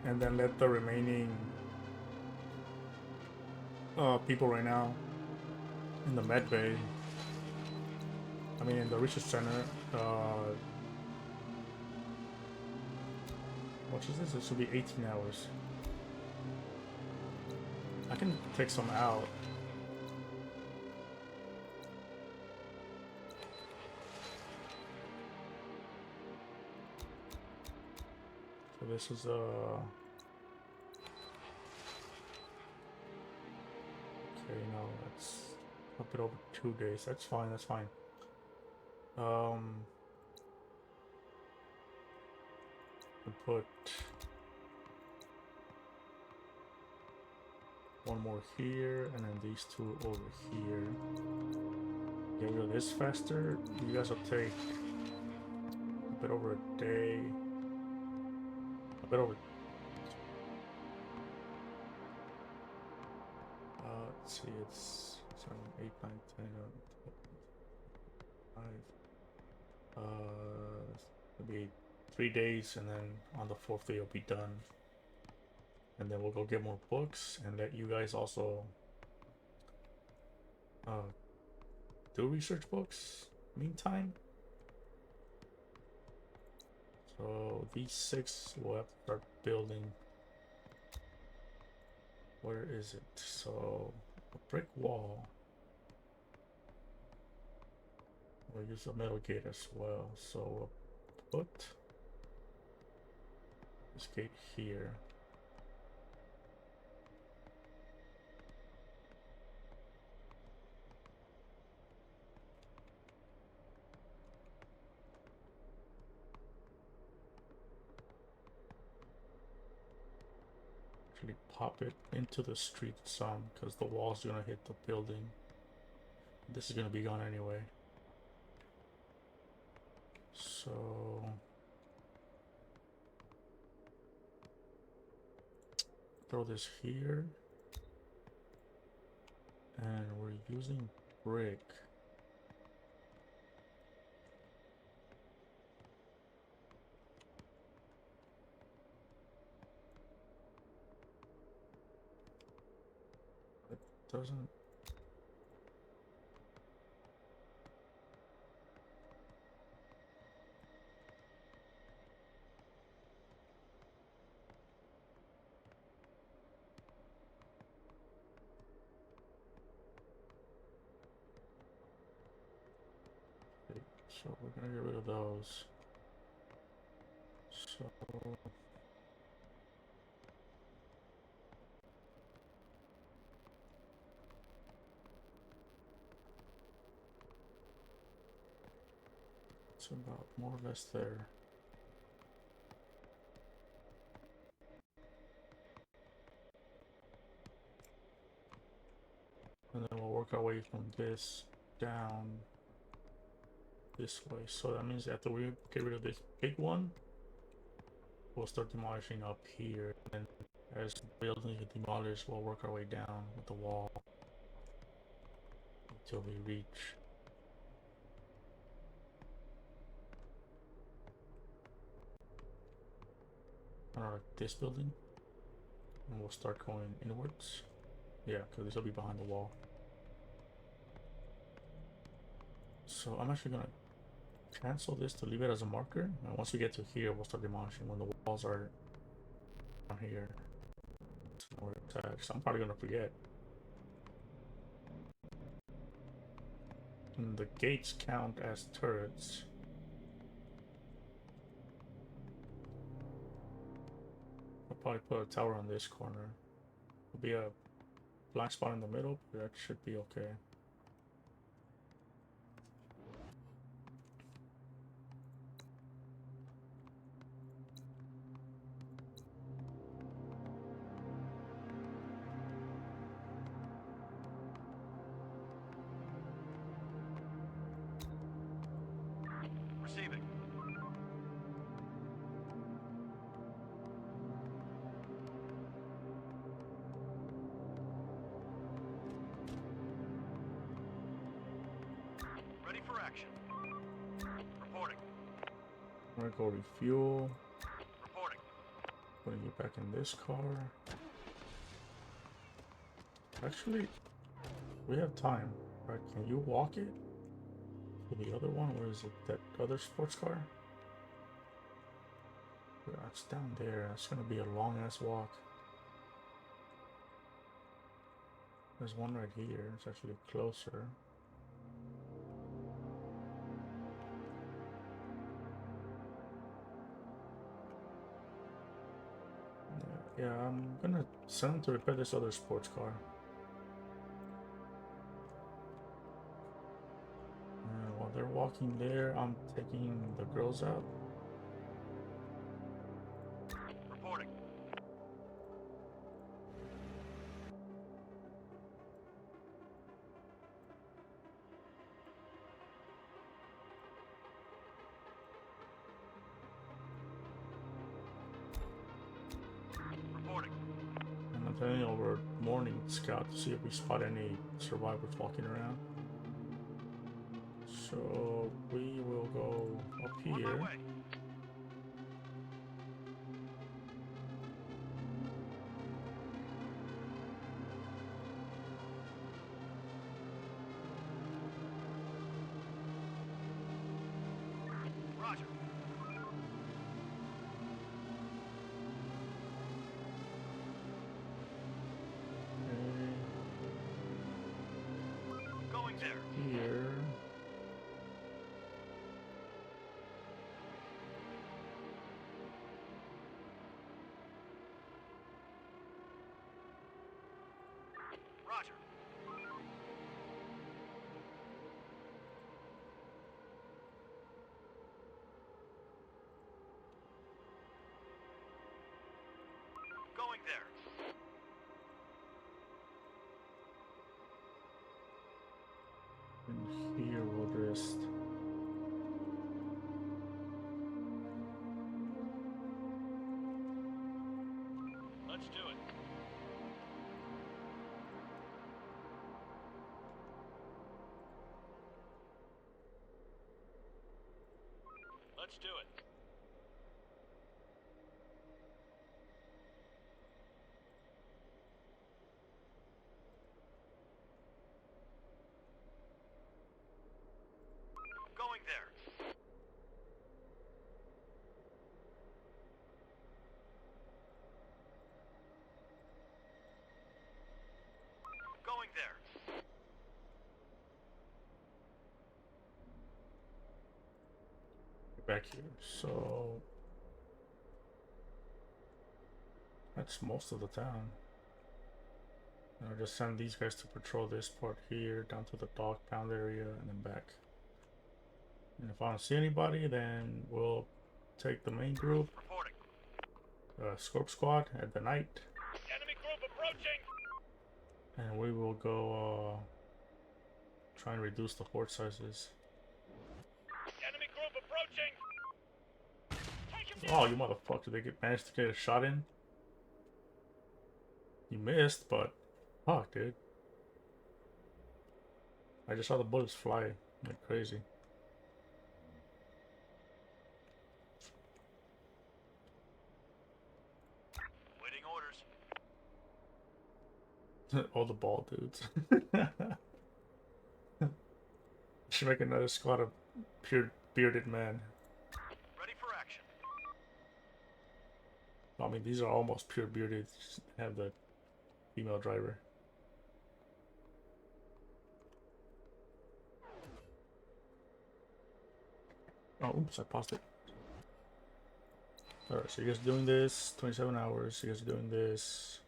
And then let the remaining people right now in the med bay, I mean in the research center, what is this? This will be 18 hours. I can take some out. So this is okay, no, let's up it over 2 days. That's fine, that's fine. And put one more here, and then these two over here. Get rid of this faster. You guys will take a bit over a day. A bit over. Let's see, it's 7, 8, 9, 10, 5. It'll be 3 days, and then on the 4th day, it'll be done. And then we'll go get more books and let you guys also do research books meantime. So these 6 we'll have to start building. Where is it? So a brick wall. We'll use a metal gate as well. So we'll put this gate here. Actually pop it into the street some, because the wall's gonna hit the building. This is gonna be gone anyway. So throw this here, and we're using brick. It doesn't. So we're gonna get rid of those. So it's about more or less there. And then we'll work our way from this down this way. So that means after we get rid of this big one, we'll start demolishing up here. And as the building is demolished, we'll work our way down with the wall until we reach this building. And we'll start going inwards. Yeah, because this will be behind the wall. So I'm actually gonna cancel this to leave it as a marker, and once we get to here, we'll start demolishing when the walls are on here. So I'm probably gonna forget. And the gates count as turrets. I'll probably put a tower on this corner. There'll be a black spot in the middle, but that should be okay. Receiving. Ready for action. Reporting. I'm gonna go refuel. Reporting. Putting you back in this car. Actually, we have time, right? Can you walk it to the other one? Where is it? That other sports car? Yeah, it's down there. That's gonna be a long ass walk. There's one right here. It's actually closer. Yeah, I'm gonna send them to repair this other sports car. And while they're walking there, I'm taking the girls out. Reporting. Reporting. And I'm sending over morning scout to see if we spot any survivors walking around. So we will go up On my here. way. Roger. Going there. Here. And here we'll just. Let's do it. Let's do it. Going there. Going there. Back here. So that's most of the town. And I'll just send these guys to patrol this part here down to the dog pound area and then back. And if I don't see anybody, then we'll take the main group, Reporting. Scorp Squad at the night, Enemy group approaching. and we will go try and reduce the horde sizes. Enemy group approaching. Take him Oh, you motherfucker! They managed to get a shot in. You missed, but fuck, dude. I just saw the bullets fly like crazy. Waiting orders. All the bald dudes. Should make another squad of pure bearded men. Ready for action. I mean, these are almost pure bearded. Just have the female driver. Oh, oops! I paused it. All right, so you guys are doing this 27 hours. You guys are doing this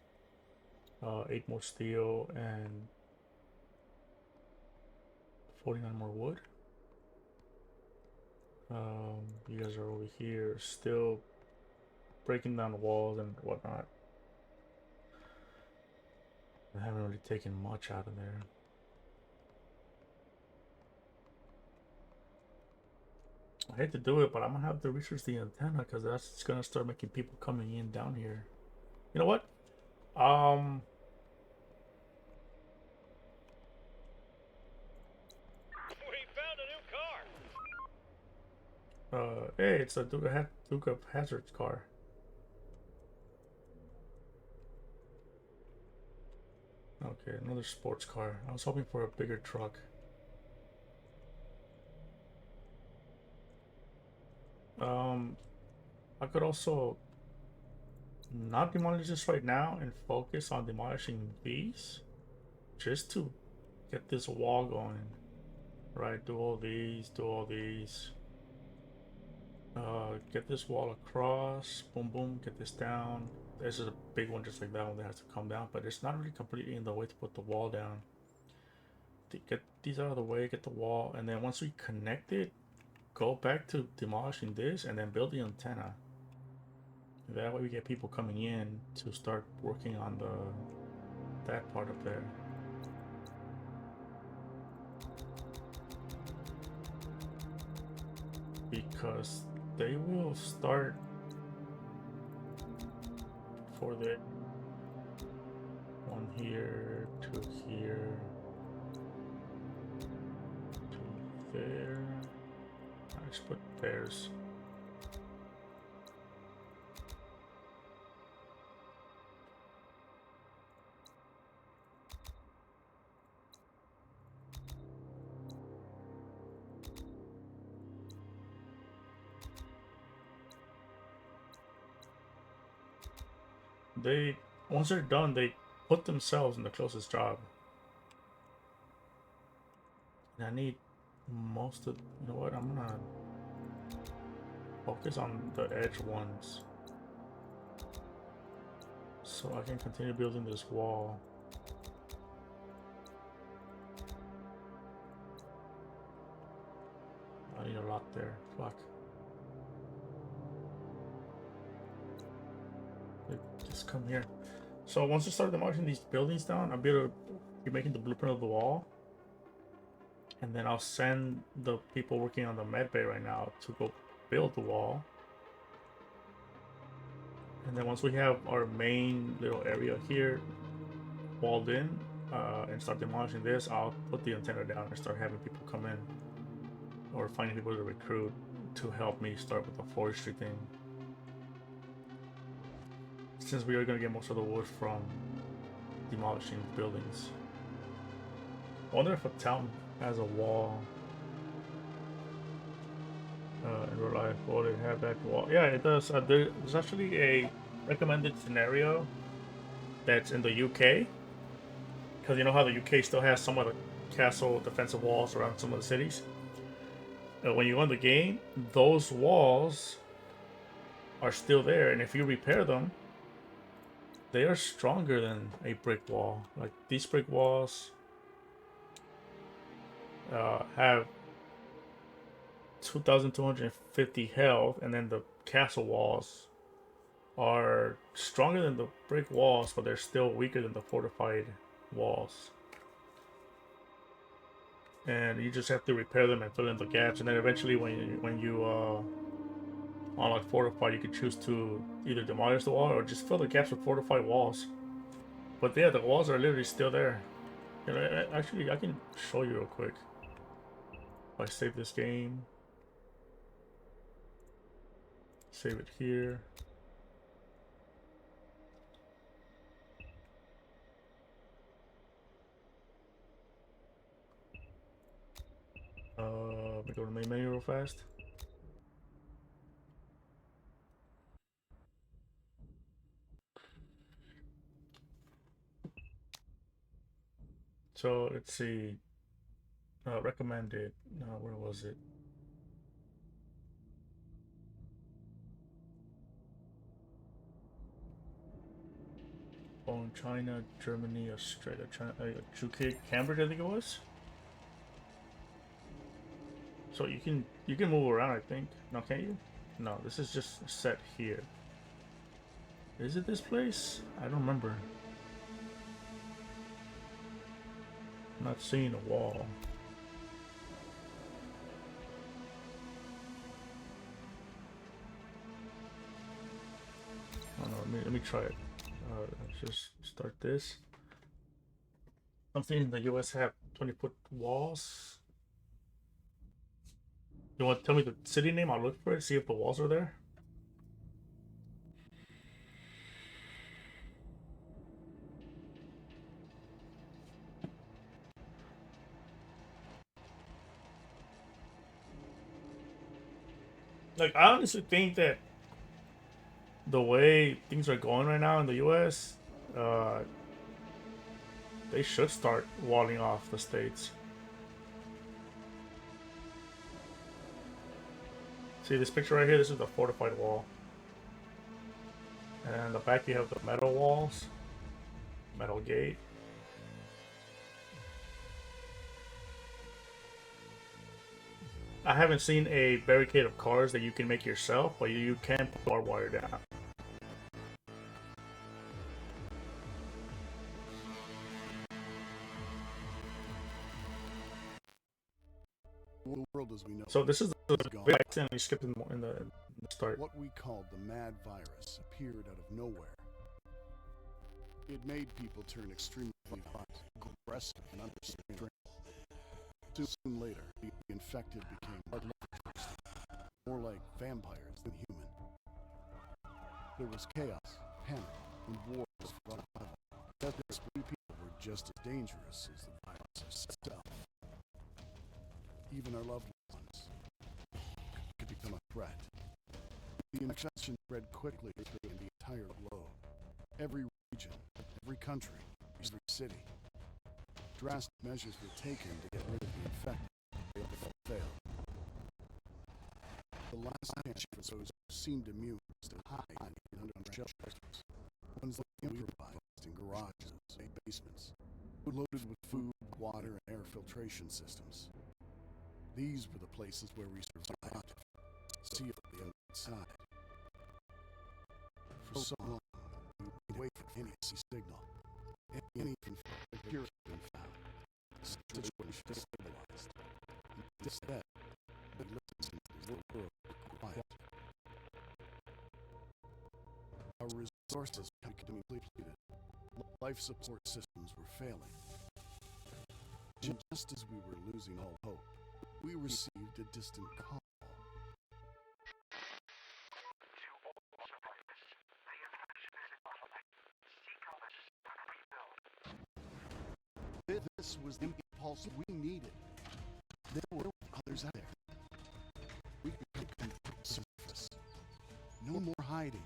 8 more steel and 49 more wood. You guys are over here still breaking down the walls and whatnot. I haven't really taken much out of there. I hate to do it, but I'm gonna have to research the antenna because that's gonna start making people coming in down here. You know what? We found a new car. Hey, it's a Duke of Hazzard's car. Okay, another sports car. I was hoping for a bigger truck. I could also not demolish this right now and focus on demolishing these just to get this wall going. Right, do all these, get this wall across, boom boom, get this down. This is a big one just like that one that has to come down, but it's not really completely in the way to put the wall down. To get these out of the way, get the wall, and then once we connect it, go back to demolishing this and then build the antenna. That way we get people coming in to start working on that part up there. Because they will start for the one here, two here, two there. I just put theirs. Once they're done, they put themselves in the closest job. And I need most of, you know what, I'm gonna focus on the edge ones so I can continue building this wall. I need a lot there, fuck. Just come here. So once I start demolishing these buildings down, I'll be able to be making the blueprint of the wall. And then I'll send the people working on the med bay right now to go build the wall. And then once we have our main little area here walled in and start demolishing this, I'll put the antenna down and start having people come in or finding people to recruit to help me start with the forestry thing. Since we are going to get most of the wood from demolishing buildings. I wonder if a town has a wall in real life. Will it have that wall? Yeah, it does. There's actually a recommended scenario that's in the UK. Because you know how the UK still has some of the castle defensive walls around some of the cities? When you go in the game, those walls are still there. And if you repair them, they are stronger than a brick wall. Like these brick walls have 2,250 health, and then the castle walls are stronger than the brick walls, but they're still weaker than the fortified walls. And you just have to repair them and fill in the gaps, and then eventually when you unlock fortified, you can choose to either demolish the wall or just fill the gaps with fortified walls. But yeah, the walls are literally still there. You know, actually, I can show you real quick. If I save this game, save it here. Let me go to the main menu real fast. So let's see. Recommended. Where was it? Oh, China, Germany, Australia, China, UK, Cambridge, I think it was. So you can move around, I think. No, can't you? No, this is just set here. Is it this place? I don't remember. I'm not seeing a wall. Oh no, let me try it. Let's just start this. I'm thinking the US have 20-foot walls. You want to tell me the city name? I'll look for it, see if the walls are there. Like, I honestly think that the way things are going right now in the US, they should start walling off the states. See this picture right here? This is the fortified wall. And in the back you have the metal walls, metal gate. I haven't seen a barricade of cars that you can make yourself, but you can put barbed wire down. The world as we know. So this is the big accident we skipped in the start. What we called the mad virus appeared out of nowhere. It made people turn extremely violent, aggressive, and unrestrained. Soon later, the infected became bloodthirsty, more like vampires than human. There was chaos, panic, and war was survival. That these people were just as dangerous as the virus itself. Even our loved ones could become a threat. The infection spread quickly through the entire globe. Every region, every country, every city. Drastic measures were taken to get rid of the infected. They failed. The last chance for those who seemed immune was to hide under shelters. Ones like improvised in garages and basements, loaded with food, water, and air filtration systems. These were the places where we survived, sealed the outside. For so long, we waited for any signal. Any appearance had been found. The situation stabilized. Instead, it listens to the world quiet. Our resources had become depleted. Life support systems were failing. Just as we were losing all hope, we received a distant call. This was the impulse we needed. There were others out there. We could come to the surface. No more hiding.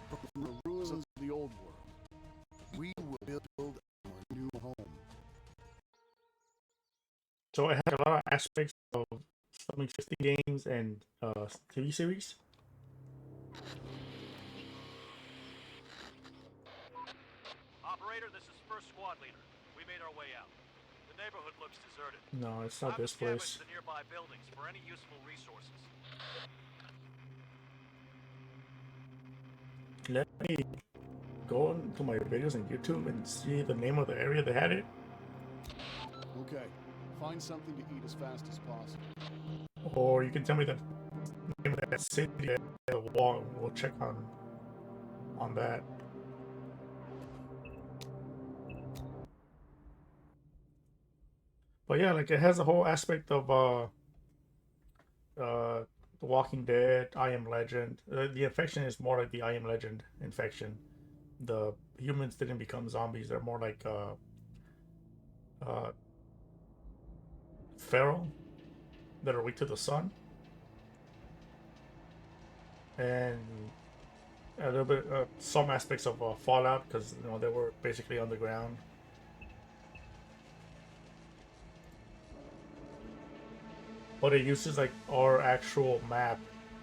From the ruins of the old world, we will build our new home. So it had a lot of aspects of Stomach 60 games and TV series. Operator, this is First Squad Leader. We made our way out. The neighborhood looks deserted. No, it's not I've this scavenged place. the nearby buildings for any useful resources. Let me go into my videos on YouTube and see the name of the area that had it. Okay, find something to eat as fast as possible. Or you can tell me the name of that city at the wall. We'll check on that. But yeah, like it has a whole aspect of The Walking Dead, I Am Legend. The infection is more like the I Am Legend infection. The humans didn't become zombies; they're more like feral that are weak to the sun, and a little bit some aspects of Fallout because they were basically underground. But it uses like our actual map.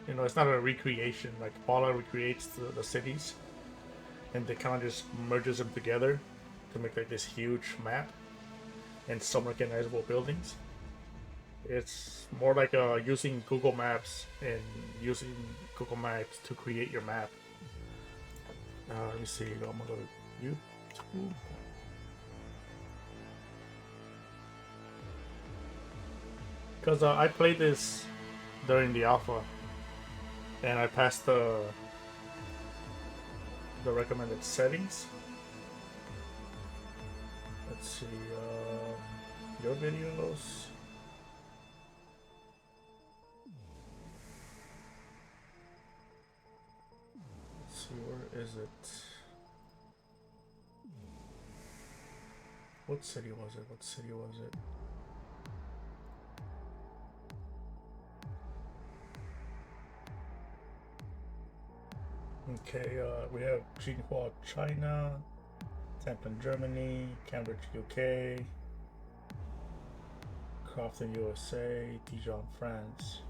It's not a recreation. Like Fallout recreates the cities, and they kind of just merges them together to make like this huge map and some recognizable buildings. It's more like using Google Maps and using Google Maps to create your map. Let me see. I'm gonna go to YouTube. Because I played this during the alpha, and I passed the recommended settings. Let's see, your videos. Let's see, where is it? What city was it? What city was it? Okay, we have Jinhua, China, Tampa, Germany, Cambridge, UK, Crofton, USA, Dijon, France.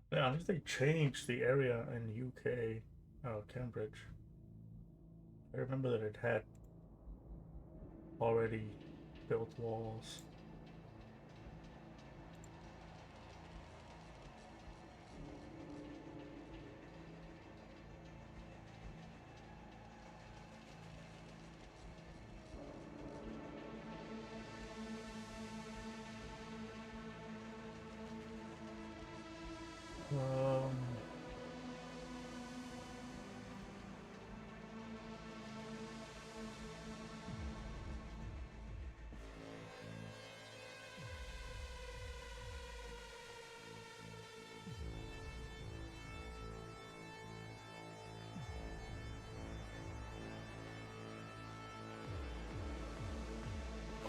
Yeah, at least they changed the area in UK, Cambridge. I remember that it had already built walls. Um,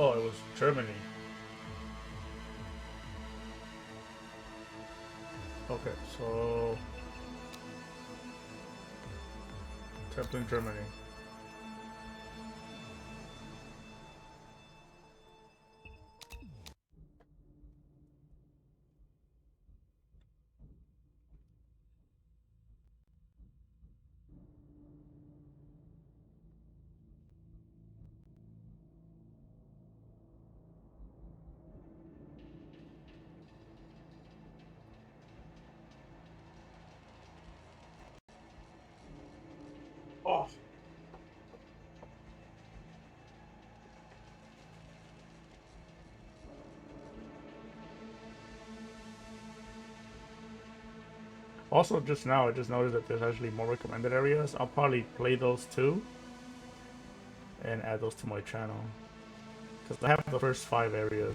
Oh, it was Germany. Okay, so temple in Germany. Oh. Also, just now, I just noticed that there's actually more recommended areas. I'll probably play those too and add those to my channel. Because I have the first 5 areas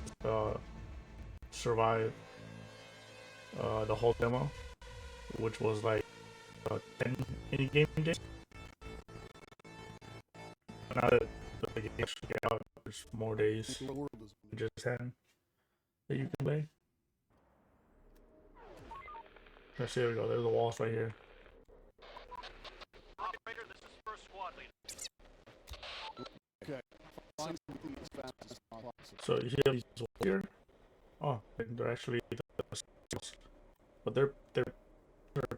survive the whole demo, which was like 10 in-game days. Now that the game actually get out, there's more days The world is just 10 that you can play. Let's see, here we go. There's the walls right here. Operator, this is first squad leader. okay. Find everything as fast as possible. So you see these walls here? Oh, they're actually but they're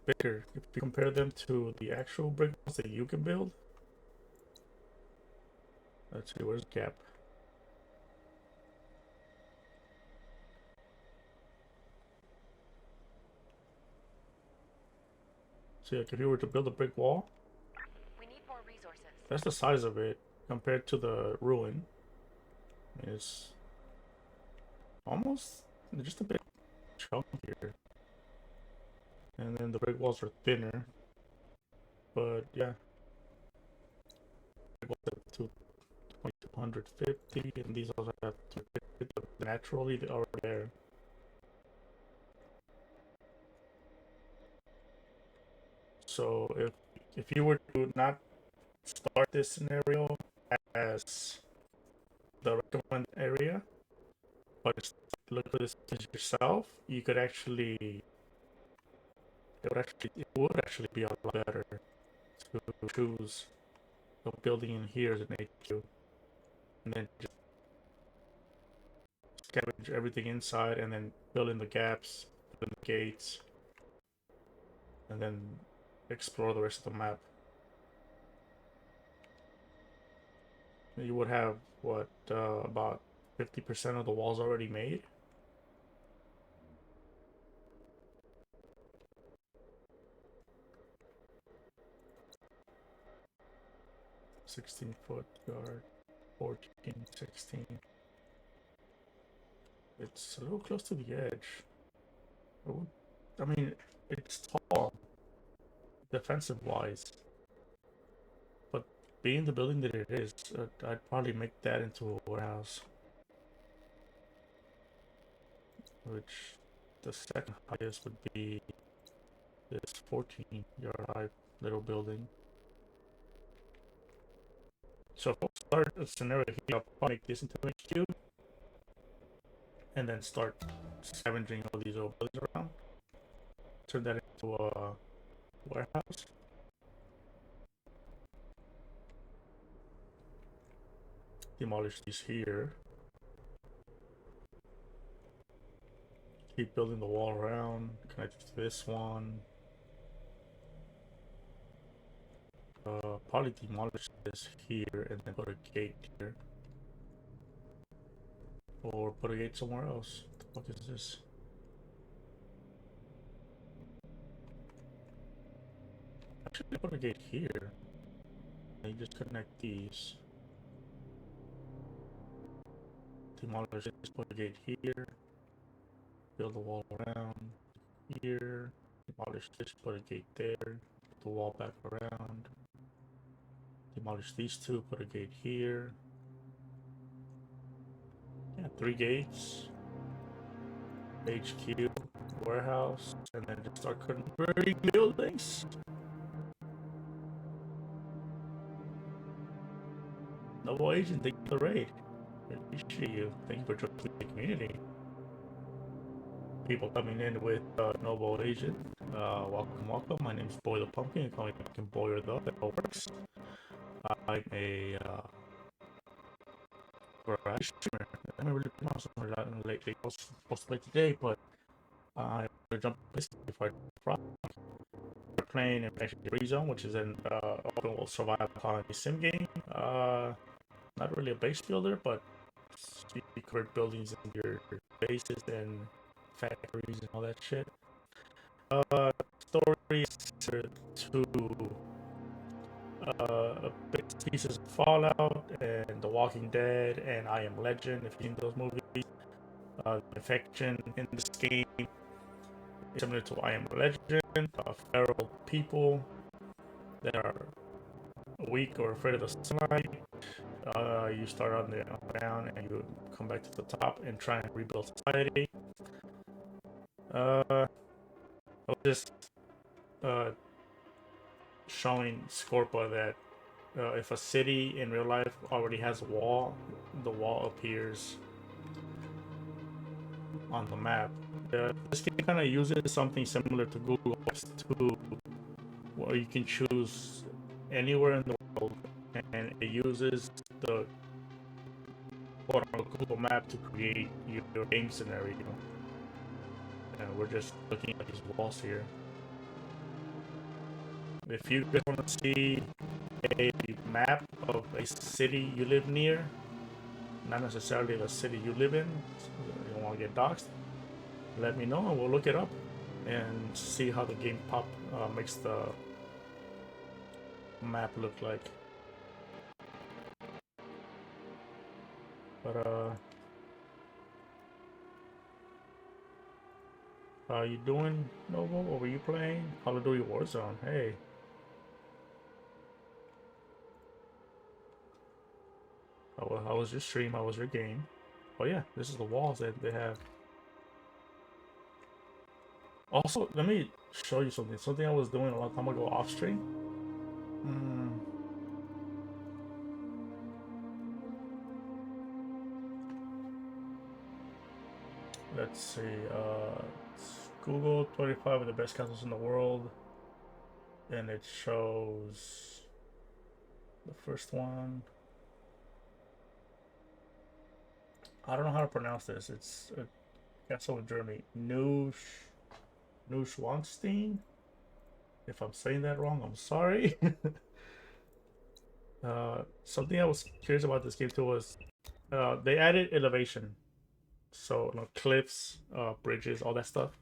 bigger if you compare them to the actual brick walls that you can build. Let's see, where's the gap? See, like if you were to build a brick wall, We need more resources. that's the size of it compared to the ruin. It's almost just a bit chunkier. And then the brick walls are thinner. But yeah. Brick walls have 250 and these also have 250, but naturally they are there. So if you were to not start this scenario as the recommended area, but look for this yourself, you could actually it would actually be a lot better to choose a building in here as an HQ, and then just scavenge everything inside, and then fill in the gaps, fill in the gates, and then explore the rest of the map. You would have what about 50% of the walls already made. (16-foot yard, 14, 16). It's a little close to the edge. I mean, it's tall, defensive-wise, but being the building that it is, I'd probably make that into a warehouse. Which the second highest would be this 14-yard high little building. So if I start a scenario here, I'll probably make this into an HQ, and then start scavenging all these old buildings around. Turn that into a warehouse. Demolish these here. Keep building the wall around, connect it to this one. Probably demolish this here and then put a gate here. Or put a gate somewhere else. What the fuck is this? Actually, put a gate here. And you just connect these. Demolish this, put a gate here. Build a wall around here. Demolish this, put a gate there. Put the wall back around. Demolish these two, put a gate here. Yeah, 3 gates. HQ, warehouse, and then just start converting buildings. Noble agent, take the raid. Appreciate you. Thank you for joining the community. People coming in with Noble Agent. Welcome, welcome. My name's Boy the Pumpkin. You call me Pumpkin Boy or the that works. I'm a variety streamer. I haven't really been on something like that lately. I was supposed to play today, but I jumped before I we're playing in actually Free Zone, which is an open world survival colony sim game. Not really a base builder, but you create buildings in your bases and factories and all that shit. Stories to bits pieces of Fallout and The Walking Dead and I Am Legend. If you've seen those movies, Infection in this game is similar to I Am Legend. Feral people that are weak or afraid of the sunlight. You start on the down and you come back to the top and try and rebuild society. I was just showing Scorpa that if a city in real life already has a wall, the wall appears on the map. This game kind of uses something similar to Google Maps too, where you can choose anywhere in the world, and it uses the Google Map to create your game scenario. And we're just looking at these walls here. If you guys want to see a map of a city you live near, not necessarily the city you live in, you don't want to get doxxed, let me know and we'll look it up and see how the game makes the map look like. But how you doing, Novo? What were you playing? Call of Duty Warzone. Hey. How was your stream? How was your game? Oh yeah, this is the walls that they have. Also, let me show you something. Something I was doing a long time ago off stream. Let's see. It's Google 25 of the best castles in the world, and it shows the first one. I don't know how to pronounce this. It's a castle in Germany. Neuschwanstein. If I'm saying that wrong, I'm sorry. Something I was curious about this game too was they added elevation. So, you know, cliffs, bridges, all that stuff.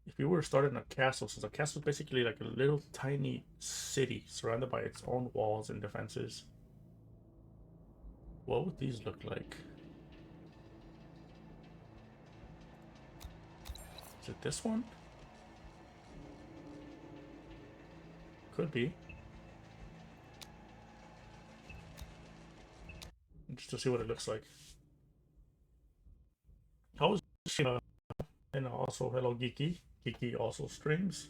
If you were to start in a castle, since a castle is basically like a little tiny city surrounded by its own walls and defenses, what would these look like? Is it this one? Could be. Just to see what it looks like. How was and also hello Geeky. Geeky also streams.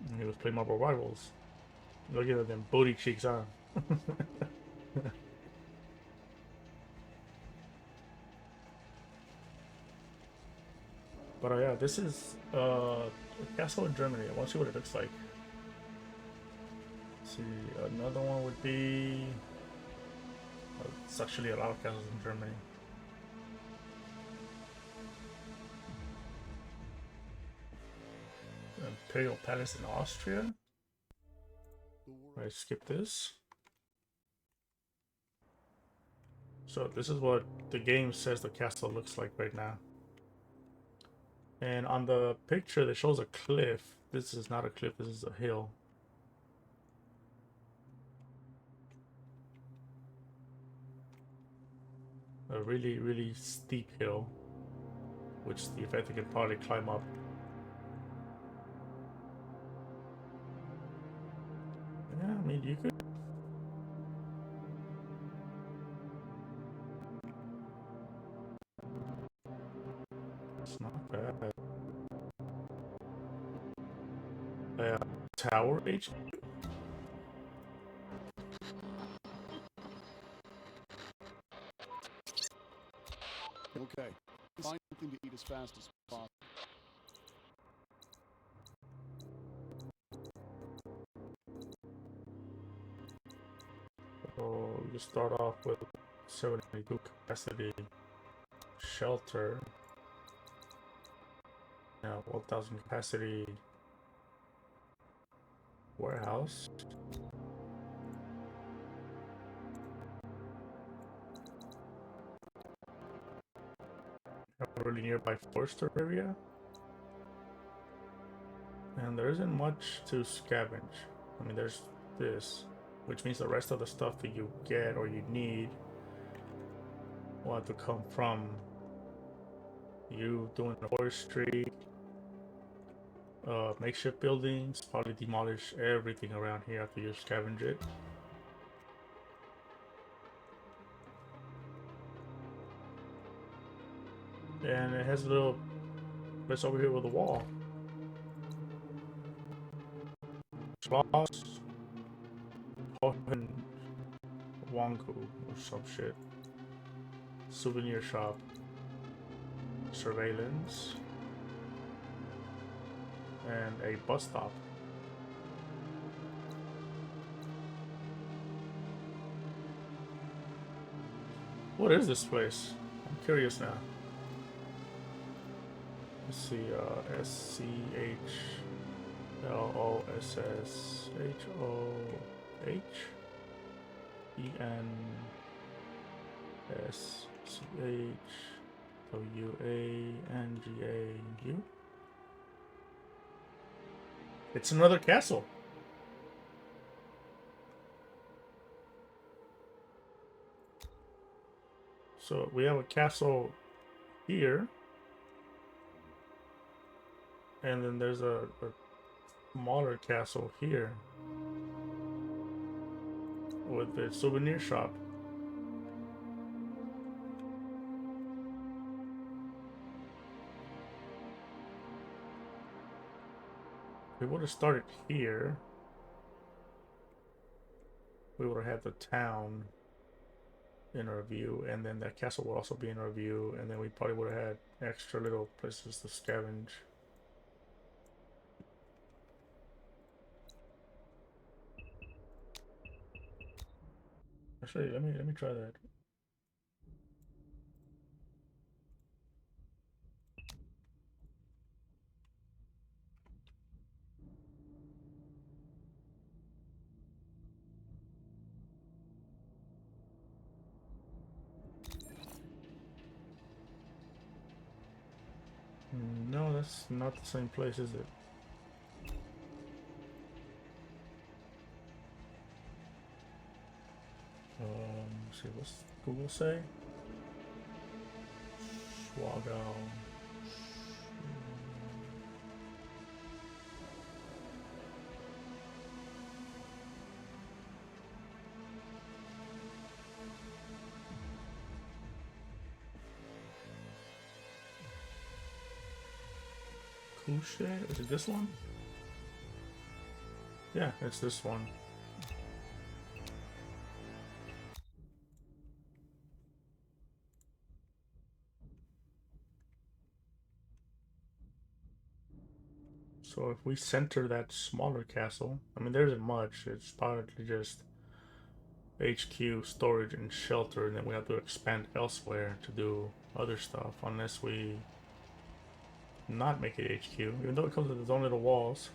And he was playing Marble Rivals. Look at them booty cheeks on. But yeah, this is a castle in Germany. I want to see what it looks like. Let's see, another one would be. It's actually a lot of castles in Germany. Imperial Palace in Austria. I skip this. So this is what the game says the castle looks like right now. And on the picture that shows a cliff. This is not a cliff, this is a hill. A really, really steep hill, which the Infected can probably climb up. Yeah, I mean, you could. That's not bad. Tower HQ? Okay. Find something to eat as fast as possible. So you start off with 72 capacity shelter. Now 1,000 capacity warehouse. A really nearby forester area. And there isn't much to scavenge. I mean, there's this, which means the rest of the stuff that you get or you need will have to come from you doing the forestry, makeshift buildings, probably demolish everything around here after you scavenge it. And it has a little place over here with a wall. Schloss Hohen Wanku or some shit. Souvenir shop. Surveillance. And a bus stop. What is this place? I'm curious now. Let's see, SCHLOSSENSCHWANGAU. It's another castle. So we have a castle here. And then there's a smaller castle here with the souvenir shop. We would have started here. We would have had the town in our view, and then that castle would also be in our view, and then we probably would have had extra little places to scavenge. Actually, let me try that. No, that's not the same place, is it? Let's see, what's Google say? Schwagau. Couche? Is it this one? Yeah, it's this one. So if we center that smaller castle, I mean, there isn't much. It's probably just HQ, storage, and shelter, and then we have to expand elsewhere to do other stuff, unless we not make it HQ, even though it comes with its own little walls.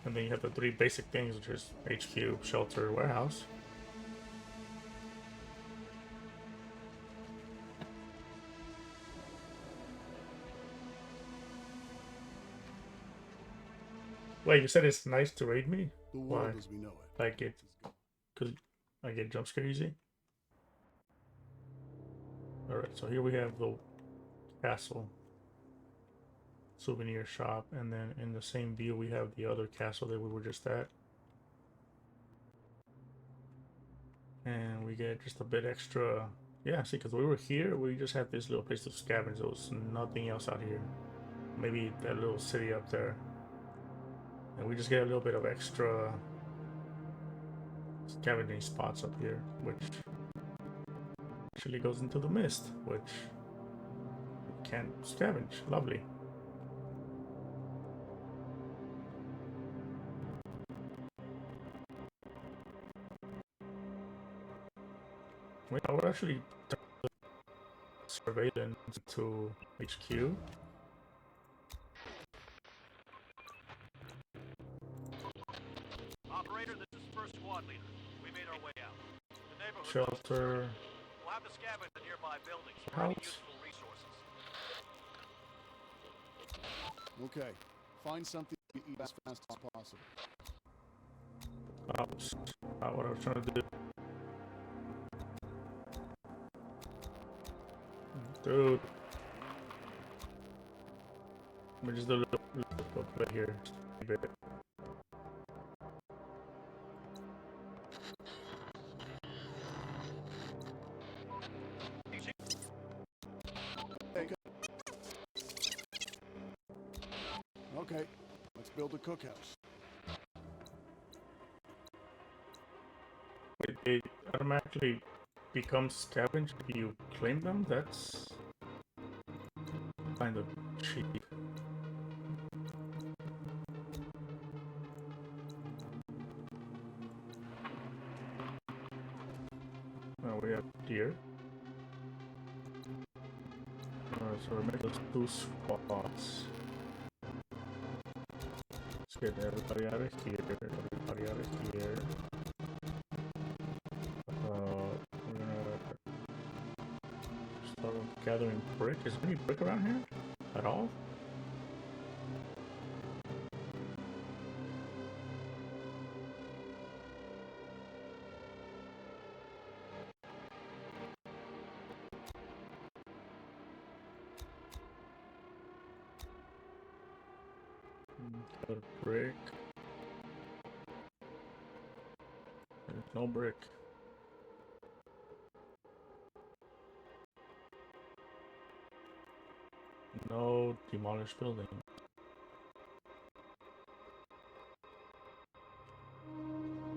And then you have the three basic things, which is HQ, shelter, warehouse. Wait, you said it's nice to raid me? The world Why? as we know it. Like it, cause I get jump scare easy. All right, so here we have the castle, souvenir shop, and then in the same view we have the other castle that we were just at, and we get just a bit extra Yeah, see, because we were here, we just had this little place to scavenge. There was nothing else out here. Maybe that little city up there. And we just get a little bit of extra scavenging spots up here, which actually goes into the mist, which we can't scavenge. Lovely. Wait, I would actually turn the surveillance to HQ. Operator, this is First Squad Leader. We made our way out. The neighborhood Shelter. We'll have to scavenge the nearby buildings for House. any useful resources. Okay, find something to eat as fast as possible. That's not what I was trying to do. Dude. Let me just do a little bit here. A bit. Okay, let's build a cookhouse. Wait, they automatically become scavenged if you claim them? That's kind of cheap. Oh, we have deer. Alright, so we make those 2 squads. Let's get everybody out of here. Everybody out of here. We're gonna start gathering brick. Is there any brick around here at all? Got a brick. There's no brick. No demolished building.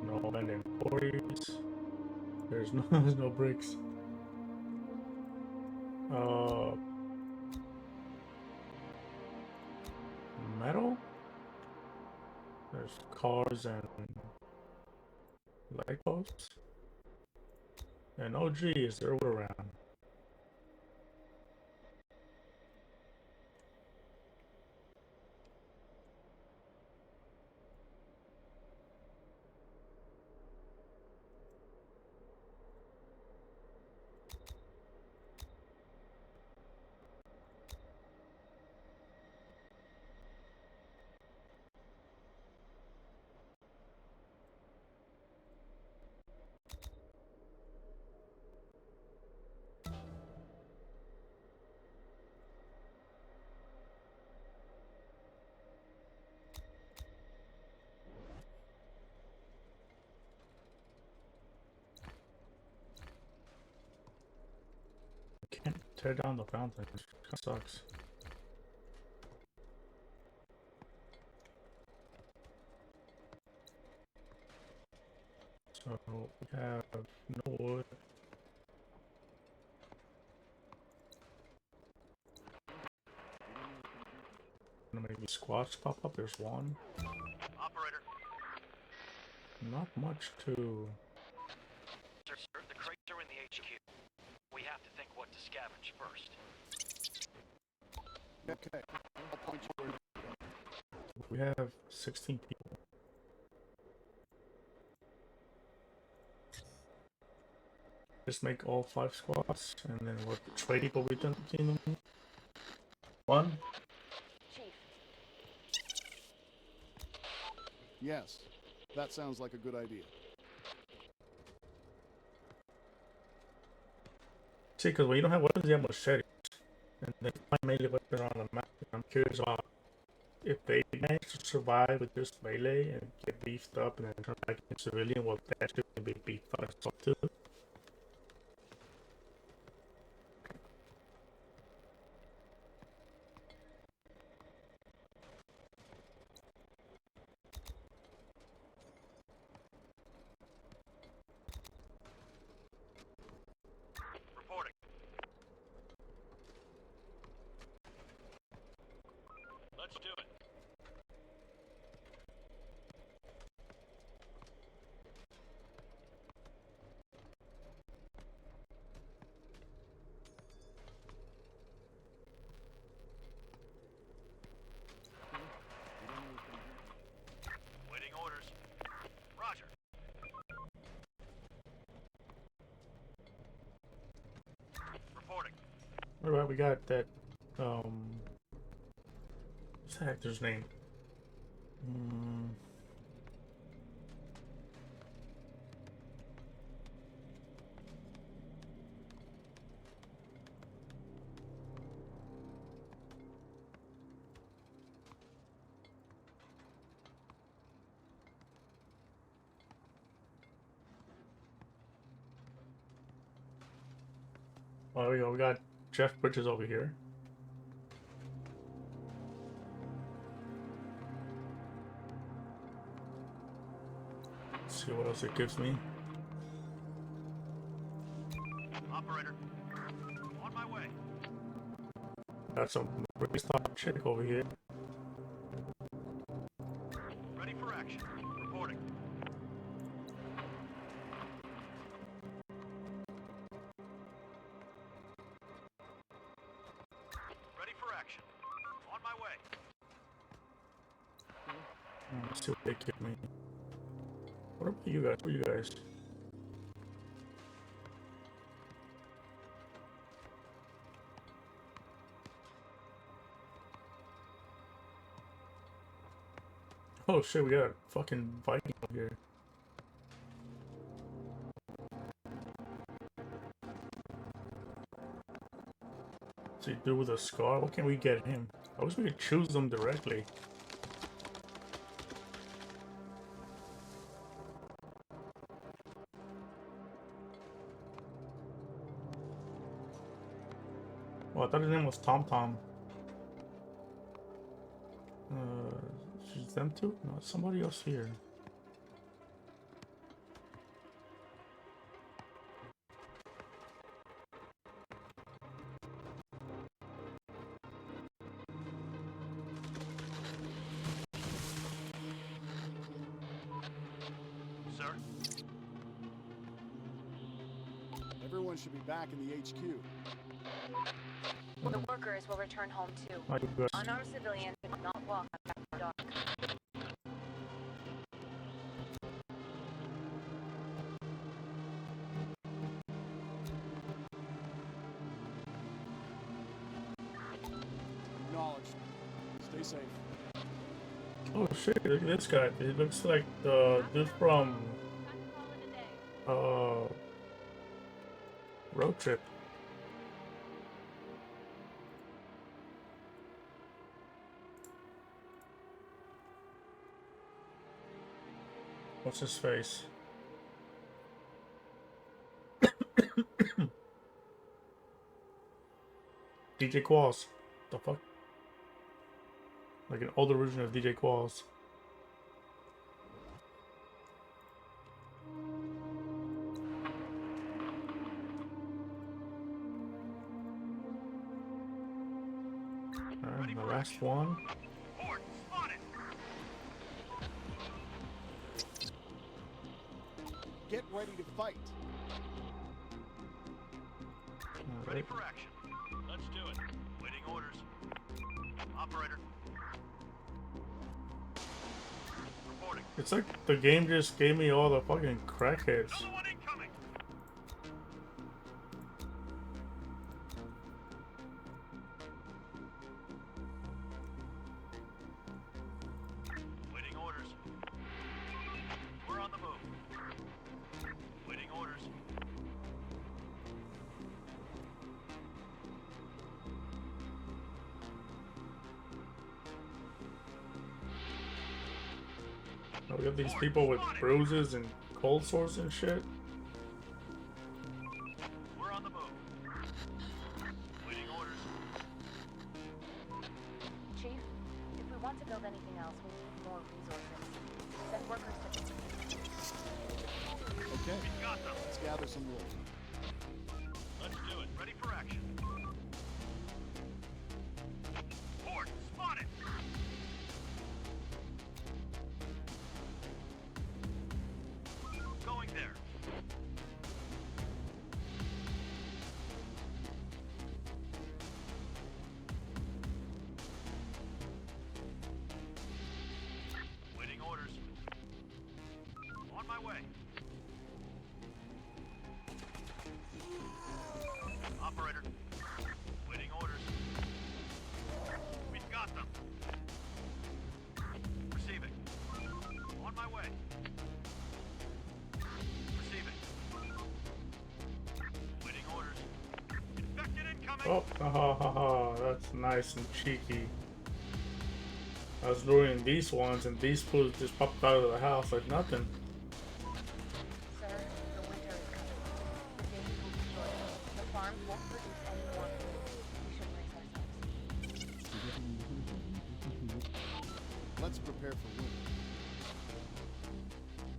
No abandoned quarries. There's no bricks. Metal? There's cars and light posts. And oh gee, is there wood around? Can't tear down the fountain. It kinda sucks. So we have no wood. Maybe squats pop up. There's one. Operator. Not much to. Sir, the crates are in the HQ. We have to think what to scavenge first. Okay, I'll point you where. We have 16 people. Just make all 5 squads and then work trade people between them. One. Chief, Yes, that sounds like a good idea. See, because when you don't have weapons, you have machetes. And then find melee weapons on the map. I'm curious about if they manage to survive with just melee and get beefed up and then turn back into civilian, well, that should be beefed up as well too. All right, we got that. What's the actor's name? Mm, oh, there we go. We got Jeff Bridges over here. Let's see what else it gives me. Operator, on my way. Got some race top chick over here. Ready for action. Reporting. Ready for action. On my way. Let's see what they give me. What about you guys? What are you guys? Oh shit, we got a fucking Viking over here. See, dude with a scar? What can we get him? I wish we could choose them directly. Well, I thought his name was Tom Tom. Is them two? No, it's somebody else here. Sir? Everyone should be back in the HQ. The workers will return home too. Oh, you guys. Unarmed civilians do not walk after dark. Acknowledged. Stay safe. Oh shit, look at this guy. He looks like the dude from Road Trip. What's his face? DJ Qualls. The fuck? Like an older version of DJ Qualls. Alright, the last one. Horde, spotted! Get ready to fight. Ready Alright. for action. Let's do it. Waiting orders. Operator. Reporting. It's like the game just gave me all the fucking crackheads. Another one incoming! Waiting orders. We're on the move. Waiting orders. Oh, we got these people with bruises and cold sores and shit. We're on the move. Waiting orders. Chief, if we want to build anything else, we need more resources. Send workers to... Okay, Got them. let's gather some wood. Let's do it. Ready for action. Horde, spotted! Going there. Waiting orders. On my way. Operator. Oh, ha ha ha ha, that's nice and cheeky. I was luring these ones, and these fools just popped out of the house like nothing. Sir, the winter is coming. The days will be shorter. The farms won't produce any more food. We should brace ourselves. Let's prepare for winter.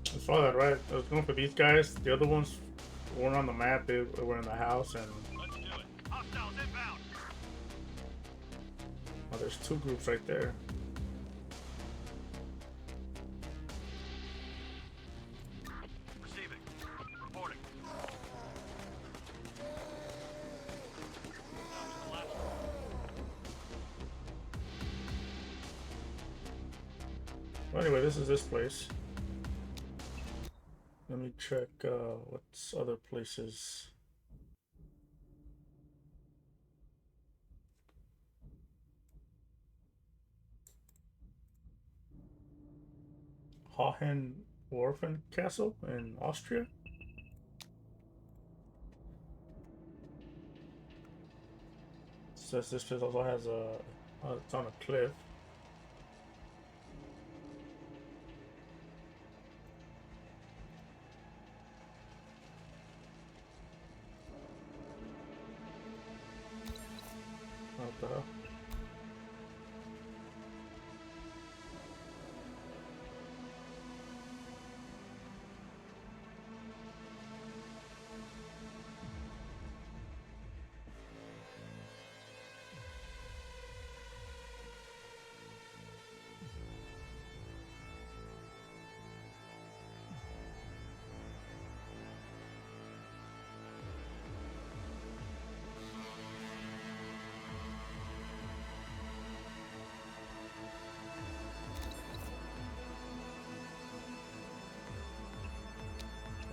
I saw that, right? I was going for these guys. The other ones weren't on the map. They were in the house, and Let's do it. Hostiles inbound. oh, there's two groups right there. Receiving. Reporting. Well, anyway, this is this place. Let me check what's other places. Hohenwürfen Castle in Austria. Says this place also has a it's on a cliff. What the hell?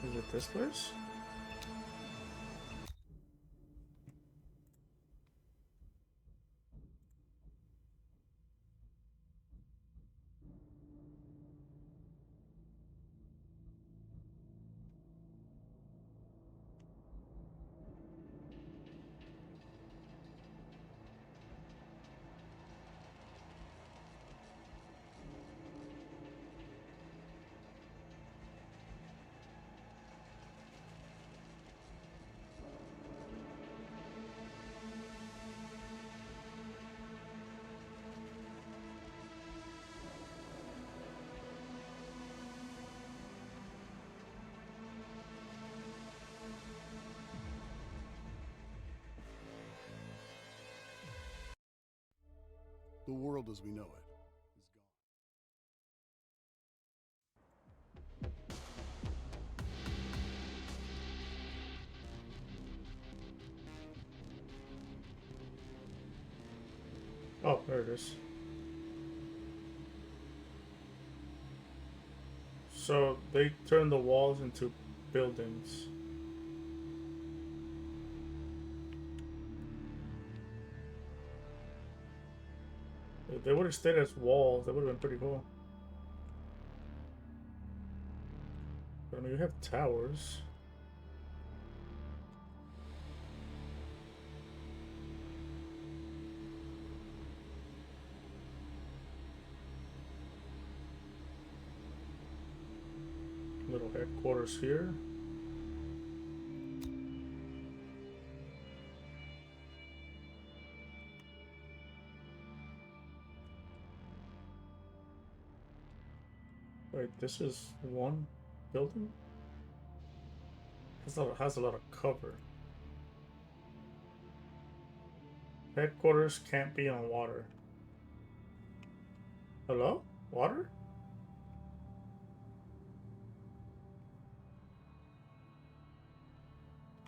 Is it this place? The world as we know it is gone. Oh, there it is. So they turn the walls into buildings. If they would have stayed as walls, that would have been pretty cool. But I mean, you have towers. Little headquarters here. Wait, this is one building? Has a lot of cover. Headquarters can't be on water. Hello? Water?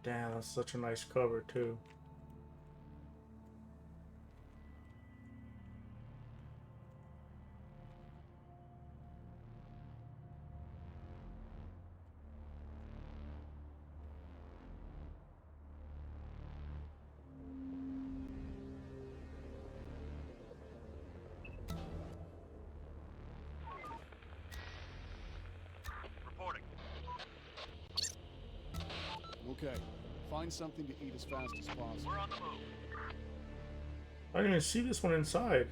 Damn, that's such a nice cover too. Reporting. Okay, Find something to eat as fast as possible. We're on the move. I didn't even see this one inside.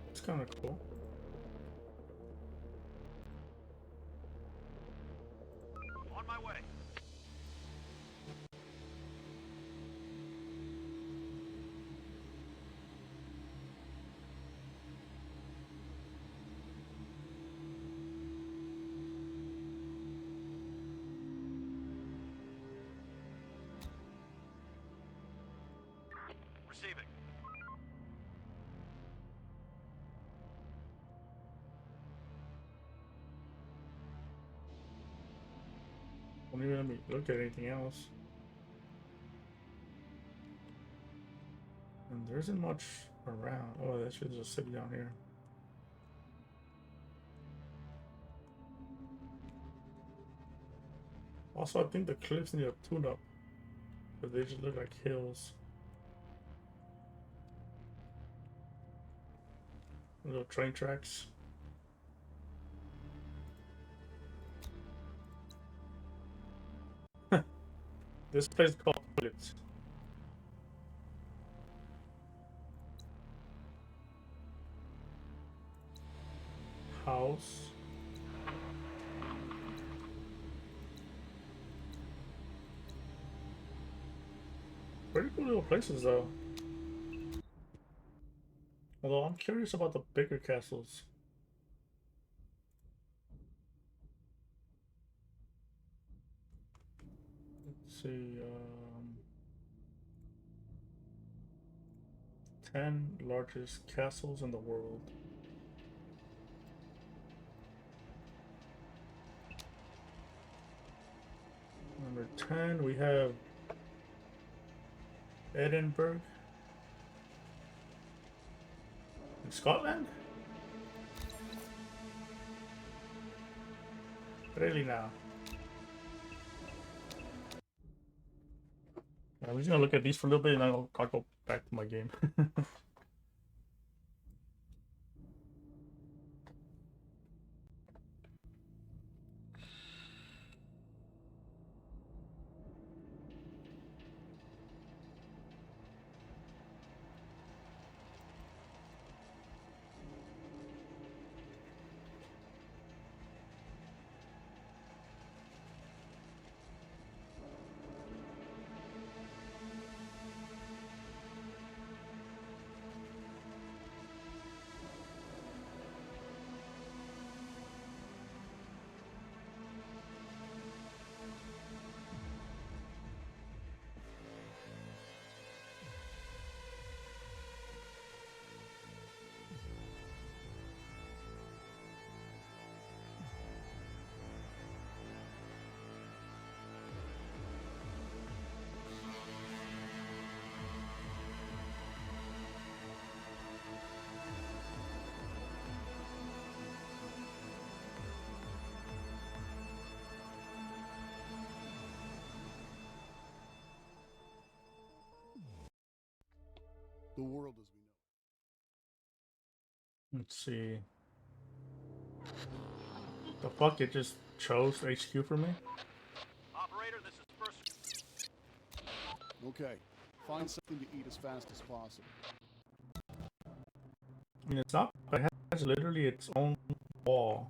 It's kind of cool. On my way. Receiving. Don't even let me look at anything else. And there isn't much around. Oh, that should just sit down here. Also, I think the cliffs need a tune-up, but they just look like hills. Little train tracks. This place is called Bullets. House. Pretty cool little places though. Although I'm curious about the bigger castles. Let's see, 10 largest castles in the world. Number 10, we have Edinburgh in Scotland? Really now? I'm just gonna look at these for a little bit and then I'll go back to my game. The world as we know. Let's see. The fuck, it just chose HQ for me? Operator, this is first. Okay. Find something to eat as fast as possible. I mean, it's not, but it has literally its own wall.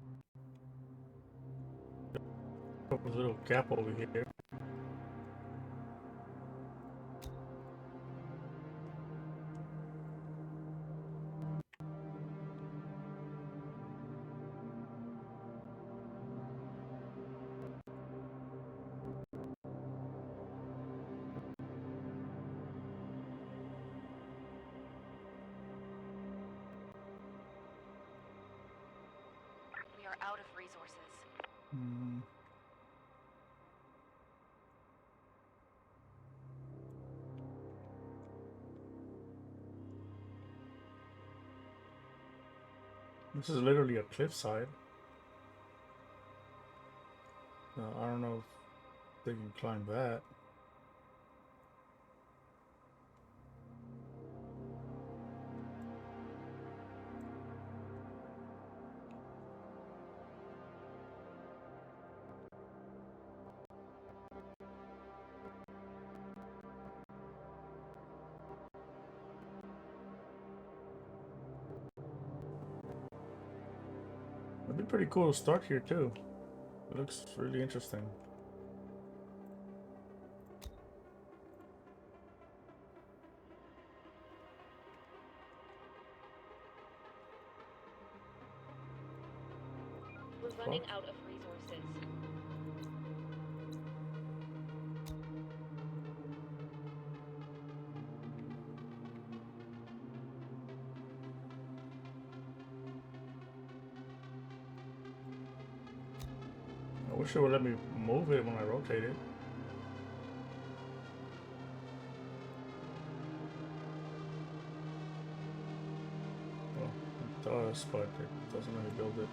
There's a little gap over here. We are out of resources. Hmm. This is literally a cliffside. I don't know if they can climb that. pretty cool to start here too. It looks really interesting. We're running out of resources. I wish it would let me move it when I rotate it. Well, it does, but it doesn't let me build it.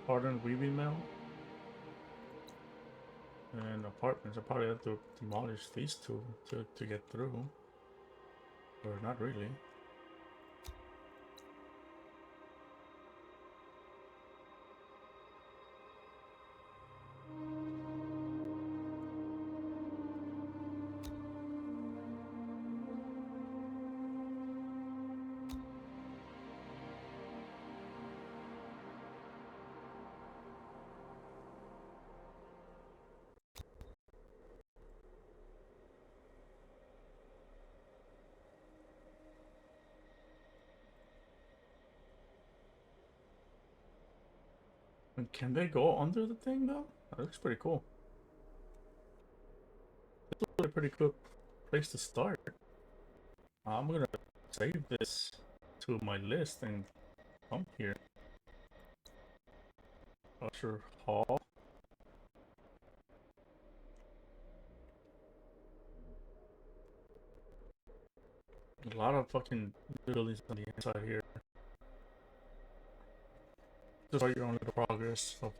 Hardened weaving mill and apartments. I probably have to demolish these two to get through, or not really. And can they go under the thing though? That looks pretty cool. This looks like a pretty cool place to start. I'm gonna save this to my list and come here. Usher Hall. A lot of fucking buildings on the inside here. Just like your own little progress of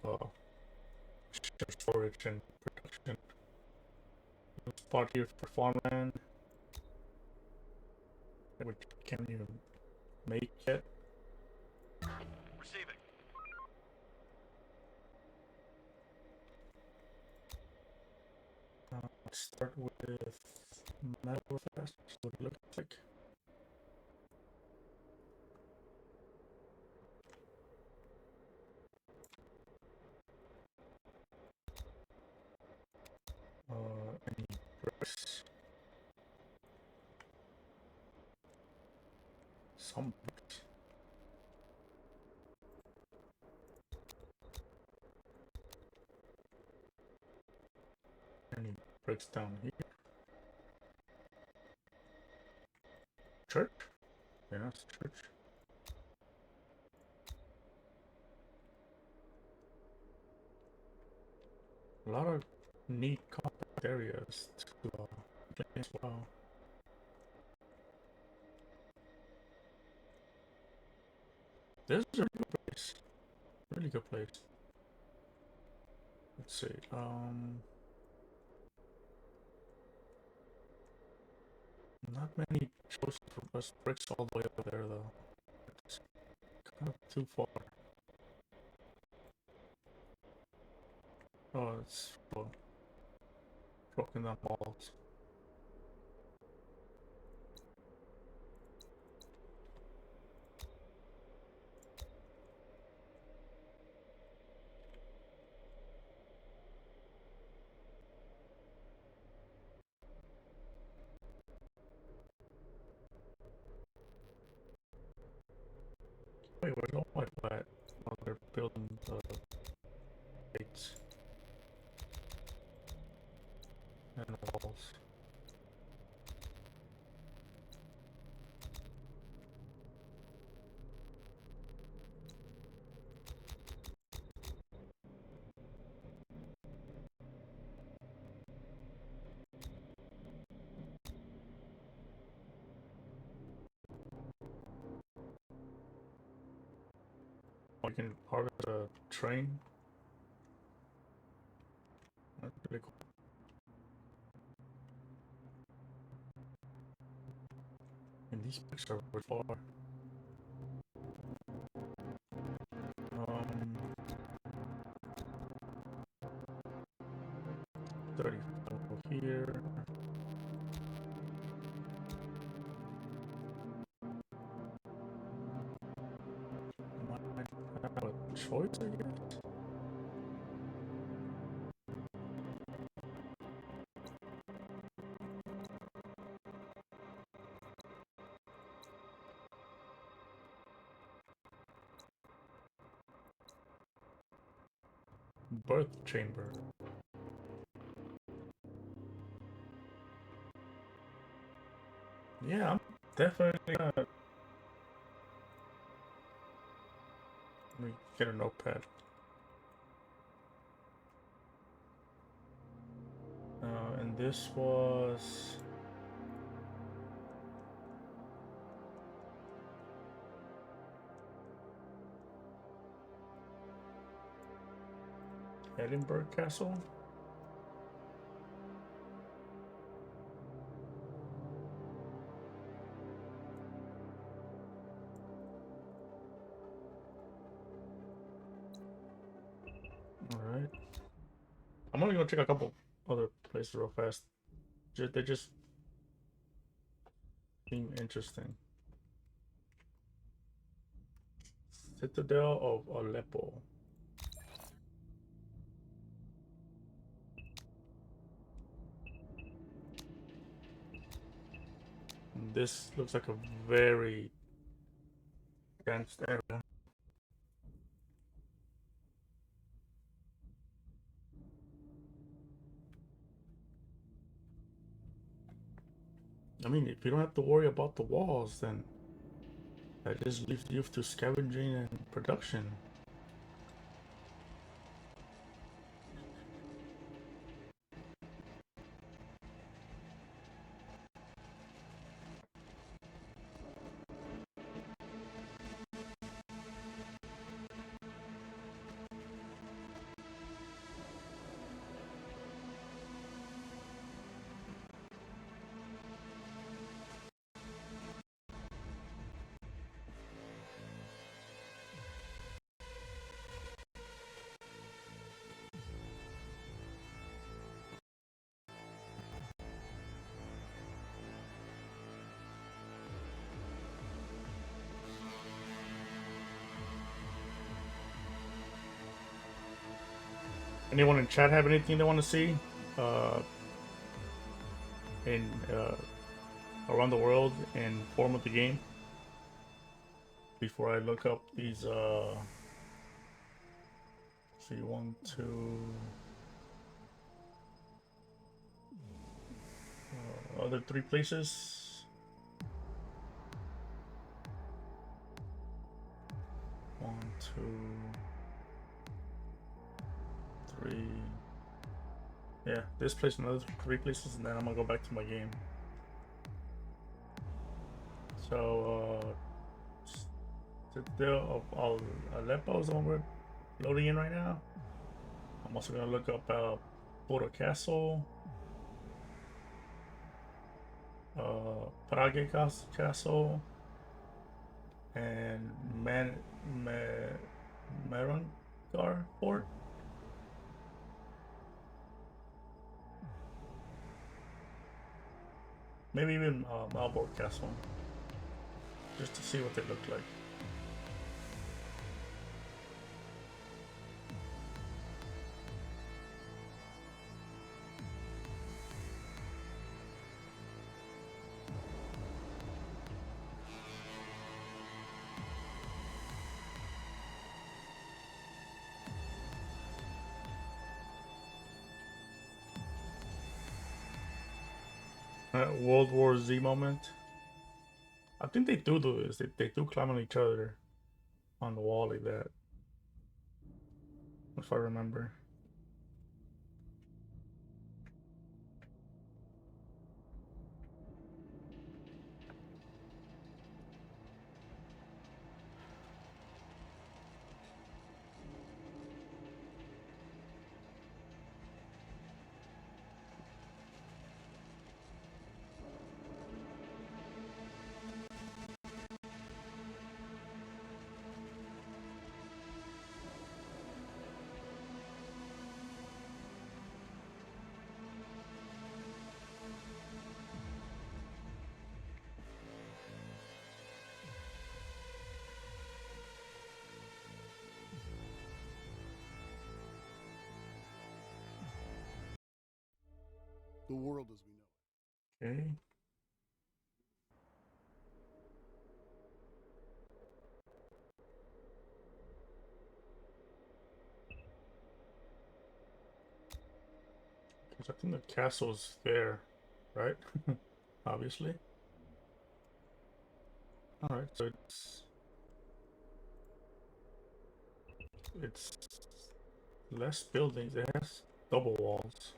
storage and production. Spot here for farmland, which can't even make yet. Receiving. Let's start with metal fast, what it looks like. Any bricks? Some bricks. Any bricks down here? Church? Yeah, it's church. A lot of neat compact areas to play as well. This is a really good place. Really good place. Let's see. Not many choices for us bricks all the way over there though. It's kind of too far. Oh, it's broken down walls. Wait, where's all my flat? Oh, they're building the gates and walls. Oh, you can harvest a train. That's pretty cool. These pictures are very far. 35 here. Might have a choice, I guess. Birth chamber. Yeah, I'm definitely gonna. Let me get a notepad. And this was. Edinburgh Castle. Alright. I'm only gonna check a couple other places real fast. They just seem interesting. Citadel of Aleppo. This looks like a very dense area. I mean, if you don't have to worry about the walls, then that just leaves you to scavenging and production. Anyone in chat have anything they want to see in around the world in form of the game? Before I look up these, see, 1, 2, other 3 places. 1, 2, 3. Yeah, this place, another 3 places, and then I'm gonna go back to my game. So, Citadel of Aleppo is the one we're loading in right now. I'm also gonna look up Porto Castle, Prague Castle, and Marangar Fort. Maybe even Malbork Castle, just to see what they look like. World War Z moment. I think they do this. They do climb on each other on the wall like that, if I remember. The world as we know it. Okay. Because I think the castle's there, right? Obviously. Alright, so it's less buildings. It has double walls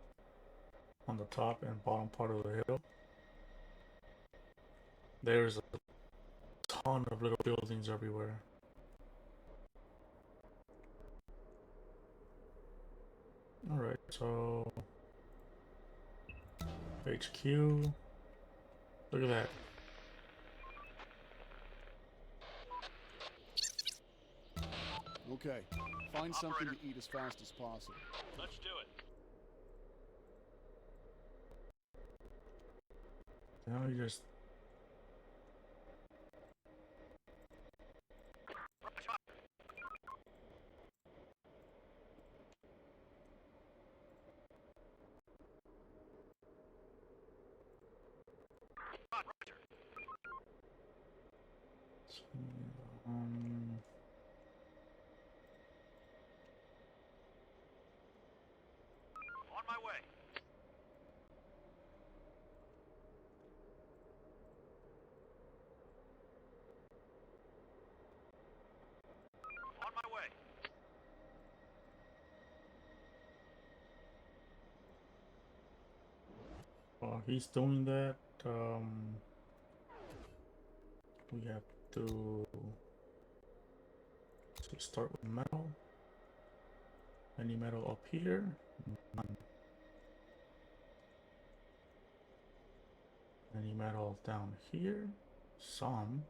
on the top and bottom part of the hill. There's a ton of little buildings everywhere. Alright, so HQ. Look at that. Okay, find something to eat as fast as possible. Let's do it. Now you just um, On my way. On my way. while he's doing that, we have to start with metal. Any metal up here? None. Any metal down here? Some.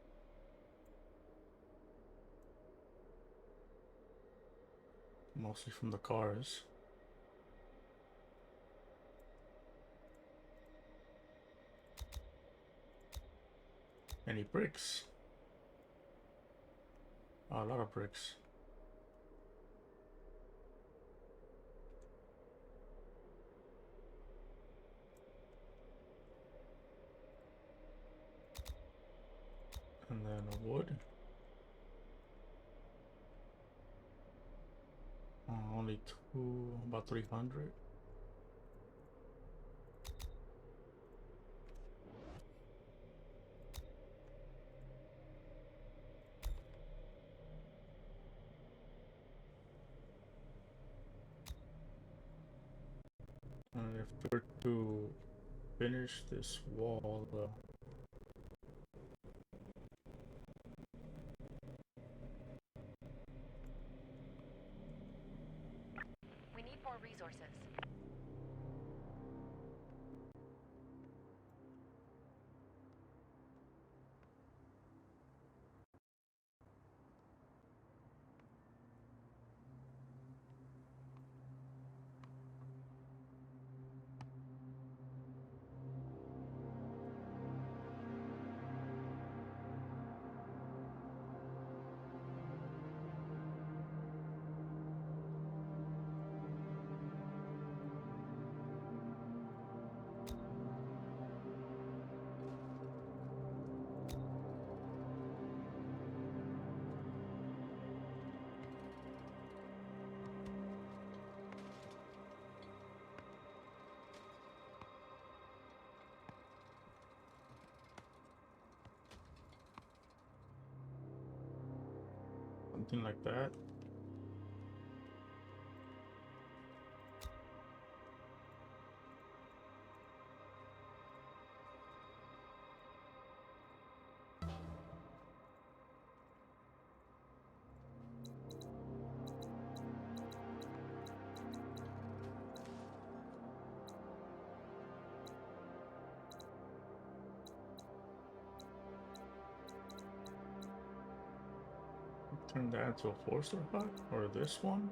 Mostly from the cars. Any bricks? Oh, a lot of bricks. And then a wood. Only about 300. And if we're to finish this wall, We need more resources. something like that. Turn that into a Forester hut, or this one.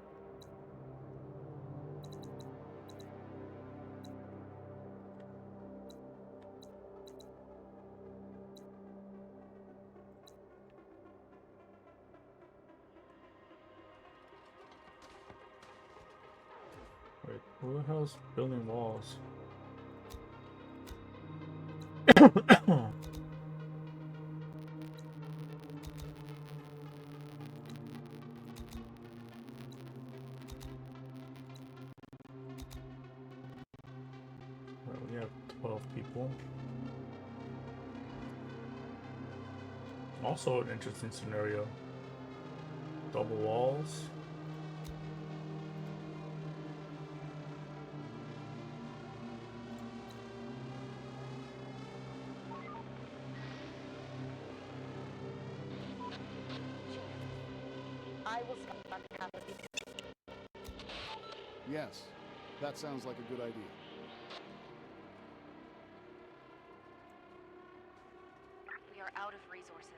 Wait, who the hell's building walls? Well, we have 12 people. Also an interesting scenario. Double walls. I will start on behalf of the... Yes, that sounds like a good idea. We are out of resources.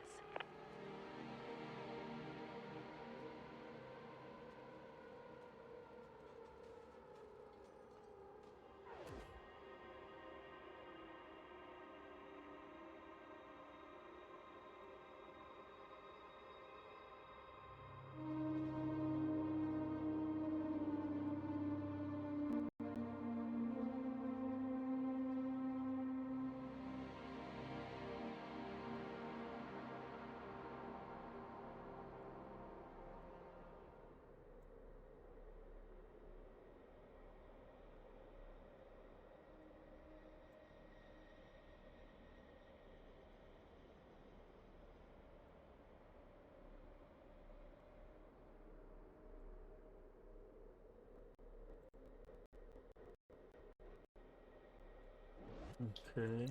Okay,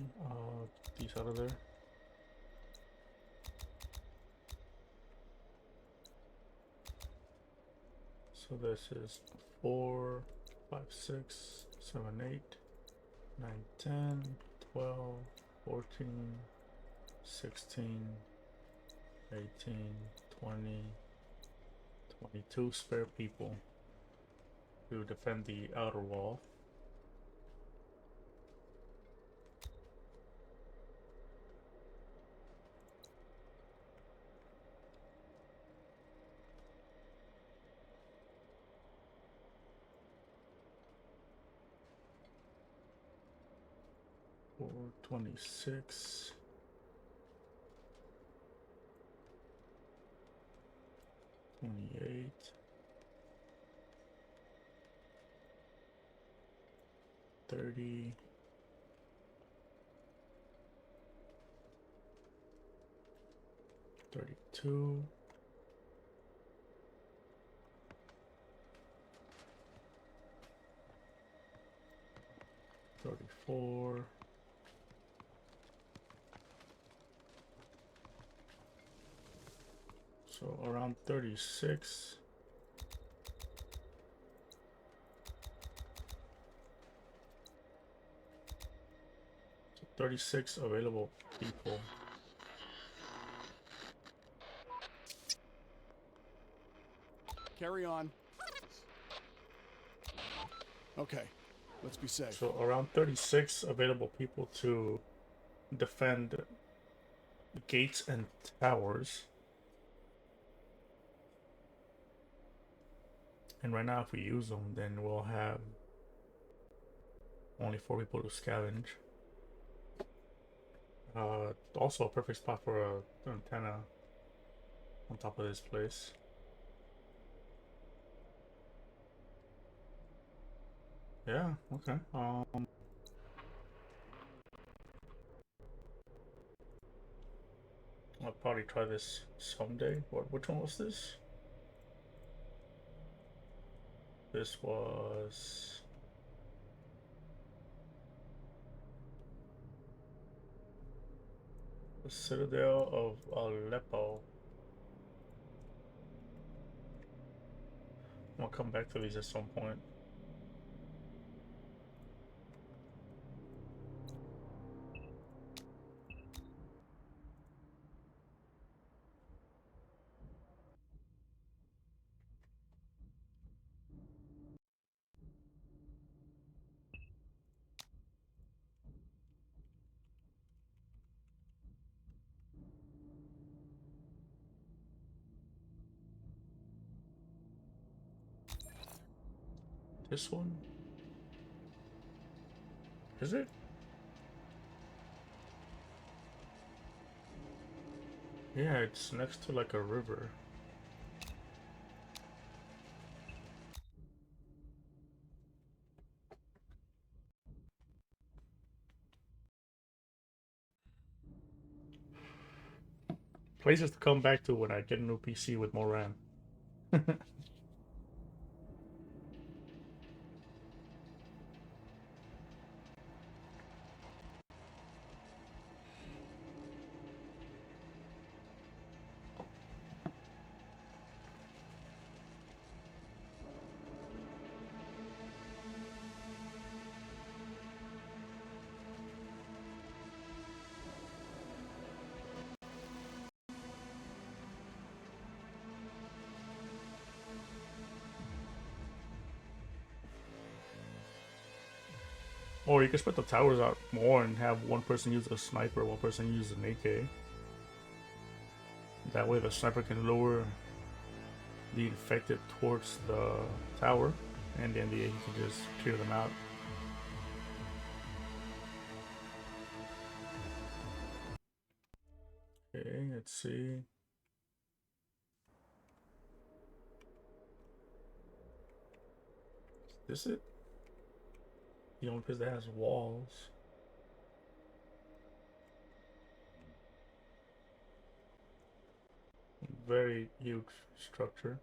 these out of there. So this is 4, 5, 6, 7, 8, 9, 10, 12, 14, 16, 18, 20, 22 spare people to defend the outer wall. For 26, 28, 30, 32, 34, 36. So 36 available people. Carry on. Okay, let's be safe. So around 36 available people to defend gates and towers. And right now, if we use them, then we'll have only 4 people to scavenge. Also a perfect spot for an antenna on top of this place. Yeah, okay. I'll probably try this someday. Which one was this? This was the Citadel of Aleppo. I'll come back to these at some point. This one? Is it? Yeah, it's next to like a river. Places to come back to when I get a new PC with more RAM. Or you can spread the towers out more and have one person use a sniper, one person use an AK. That way the sniper can lure the infected towards the tower, and then the AK can just clear them out. Okay, let's see. Is this it? The only place that has walls. Very huge structure.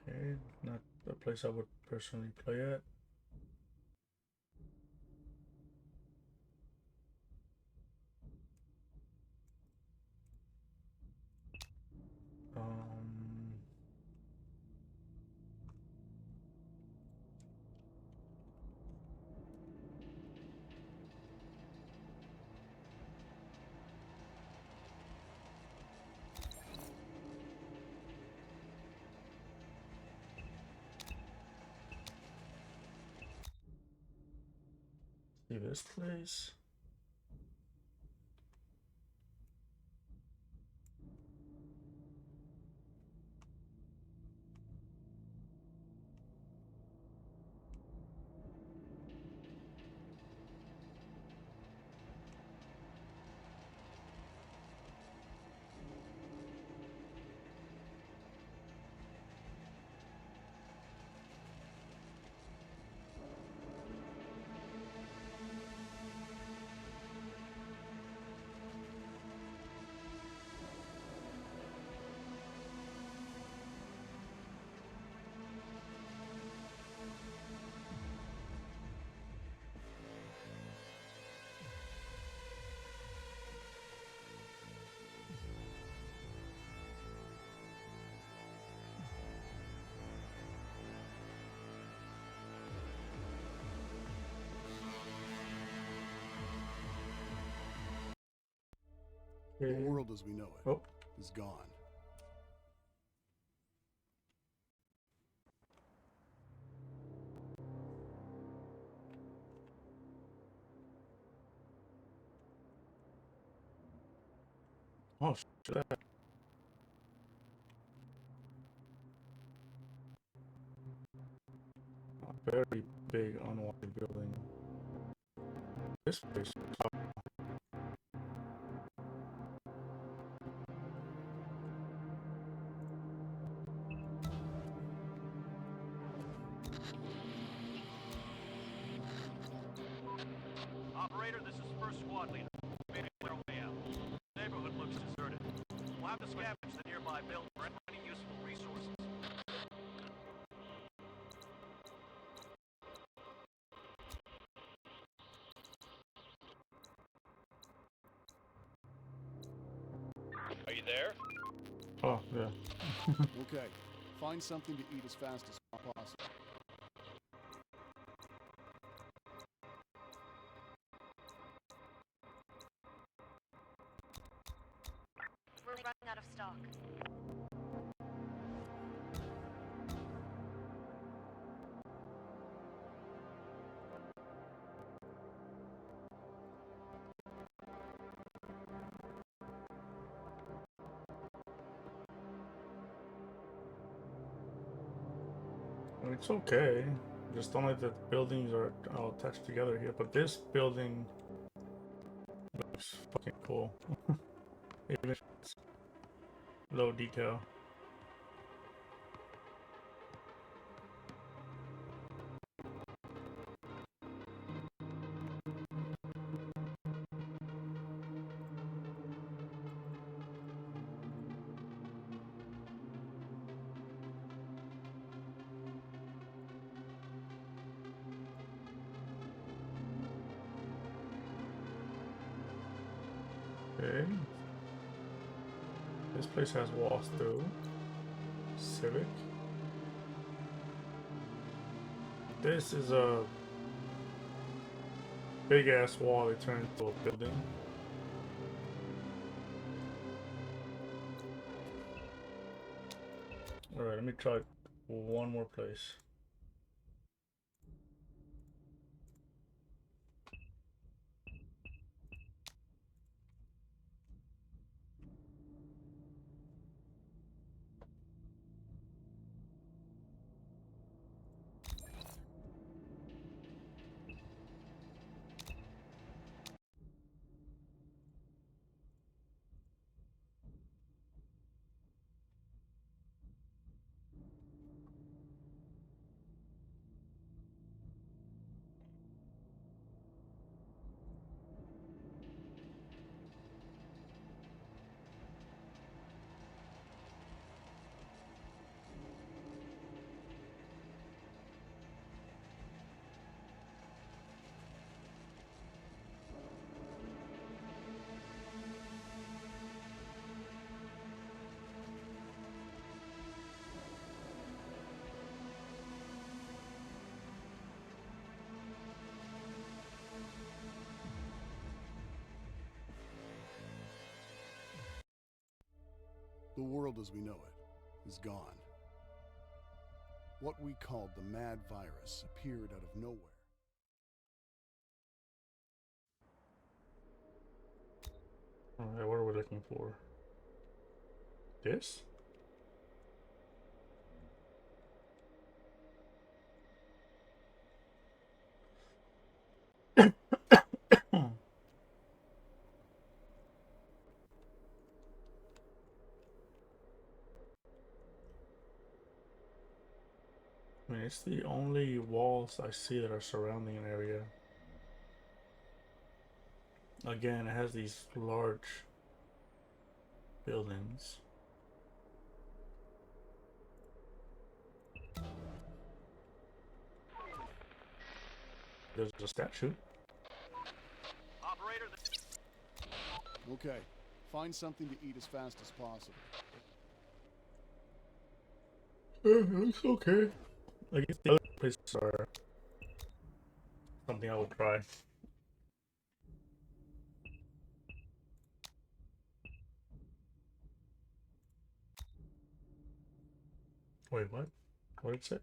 Okay, not a place I would personally play at. Um, see this place. The Okay. world as we know it Oh, is gone. oh, shit. A very big unwanted building. This place. Operator, this is First Squad Leader. Made our way out. The neighborhood looks deserted. We'll have to scavenge the nearby building for any useful resources. Are you there? Oh, yeah. Okay, find something to eat as fast as possible. We're running out of stock. It's okay. Just don't like that the buildings are all attached together here. But this building looks fucking cool. Even if it's low detail. Okay. This place has walls too. Civic. This is a big ass wall they turned into a building. Alright, let me try one more place. The world as we know it is gone. What we called the mad virus appeared out of nowhere. Alright, what are we looking for? This? I mean, it's the only walls I see that are surrounding an area. Again, it has these large buildings. There's a statue. Operator, Okay, find something to eat as fast as possible. It's okay. I guess the other places are something I will try. Wait, what? What did it say?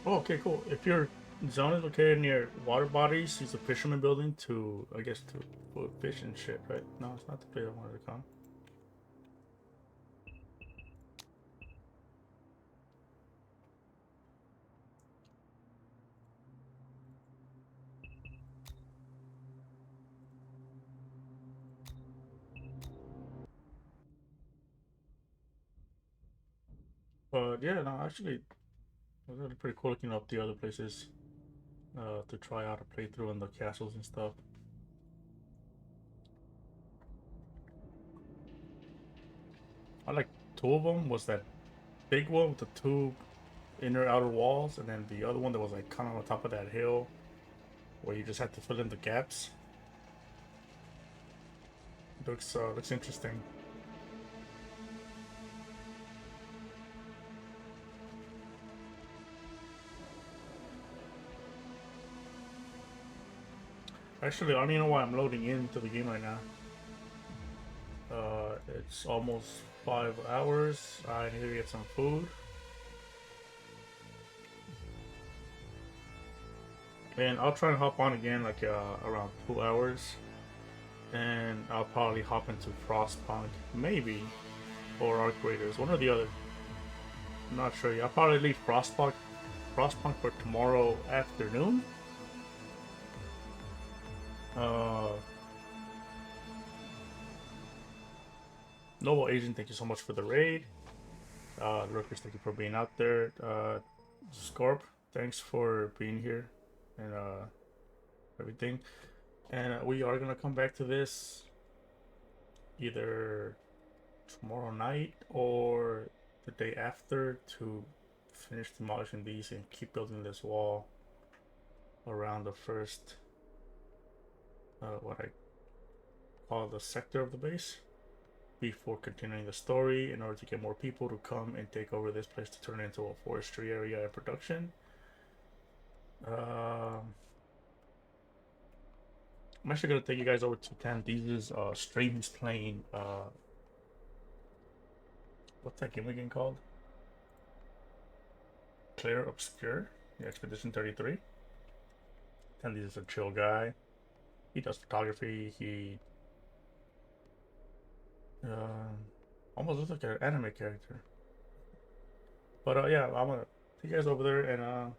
Oh, okay, cool. If your zone is located near water bodies, use the fisherman building to, I guess, to put fish and shit, right? No, it's not the place I wanted to come. But yeah, no, actually, it was really pretty cool looking up the other places to try out a playthrough on the castles and stuff. I like two of them. Was that big one with the two inner outer walls, and then the other one that was like kind of on top of that hill, where you just had to fill in the gaps. Looks interesting. Actually, I don't even know why I'm loading into the game right now. It's almost 5 hours. I need to get some food. And I'll try and hop on again like around 2 hours. And I'll probably hop into Frostpunk, maybe, or Arc Raiders, one or the other. I'm not sure yet. I'll probably leave Frostpunk for tomorrow afternoon. Noble Agent, thank you so much for the raid. Lurkers, thank you for being out there. Scorp, thanks for being here and everything. And we are gonna come back to this either tomorrow night or the day after to finish demolishing these and keep building this wall around the first what I call the sector of the base before continuing the story in order to get more people to come and take over this place to turn it into a forestry area and production. I'm actually gonna take you guys over to Tandiz's stream. He's playing what's that game again called? Clear Obscure, the Expedition 33. Tandiz is a chill guy. He does photography. He almost looks like an anime character. But yeah, I'm gonna take you guys over there, and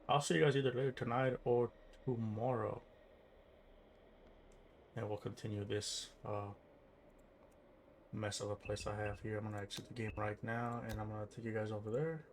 I'll see you guys either later tonight or tomorrow, and we'll continue this mess of a place I have here. I'm gonna exit the game right now, and I'm gonna take you guys over there.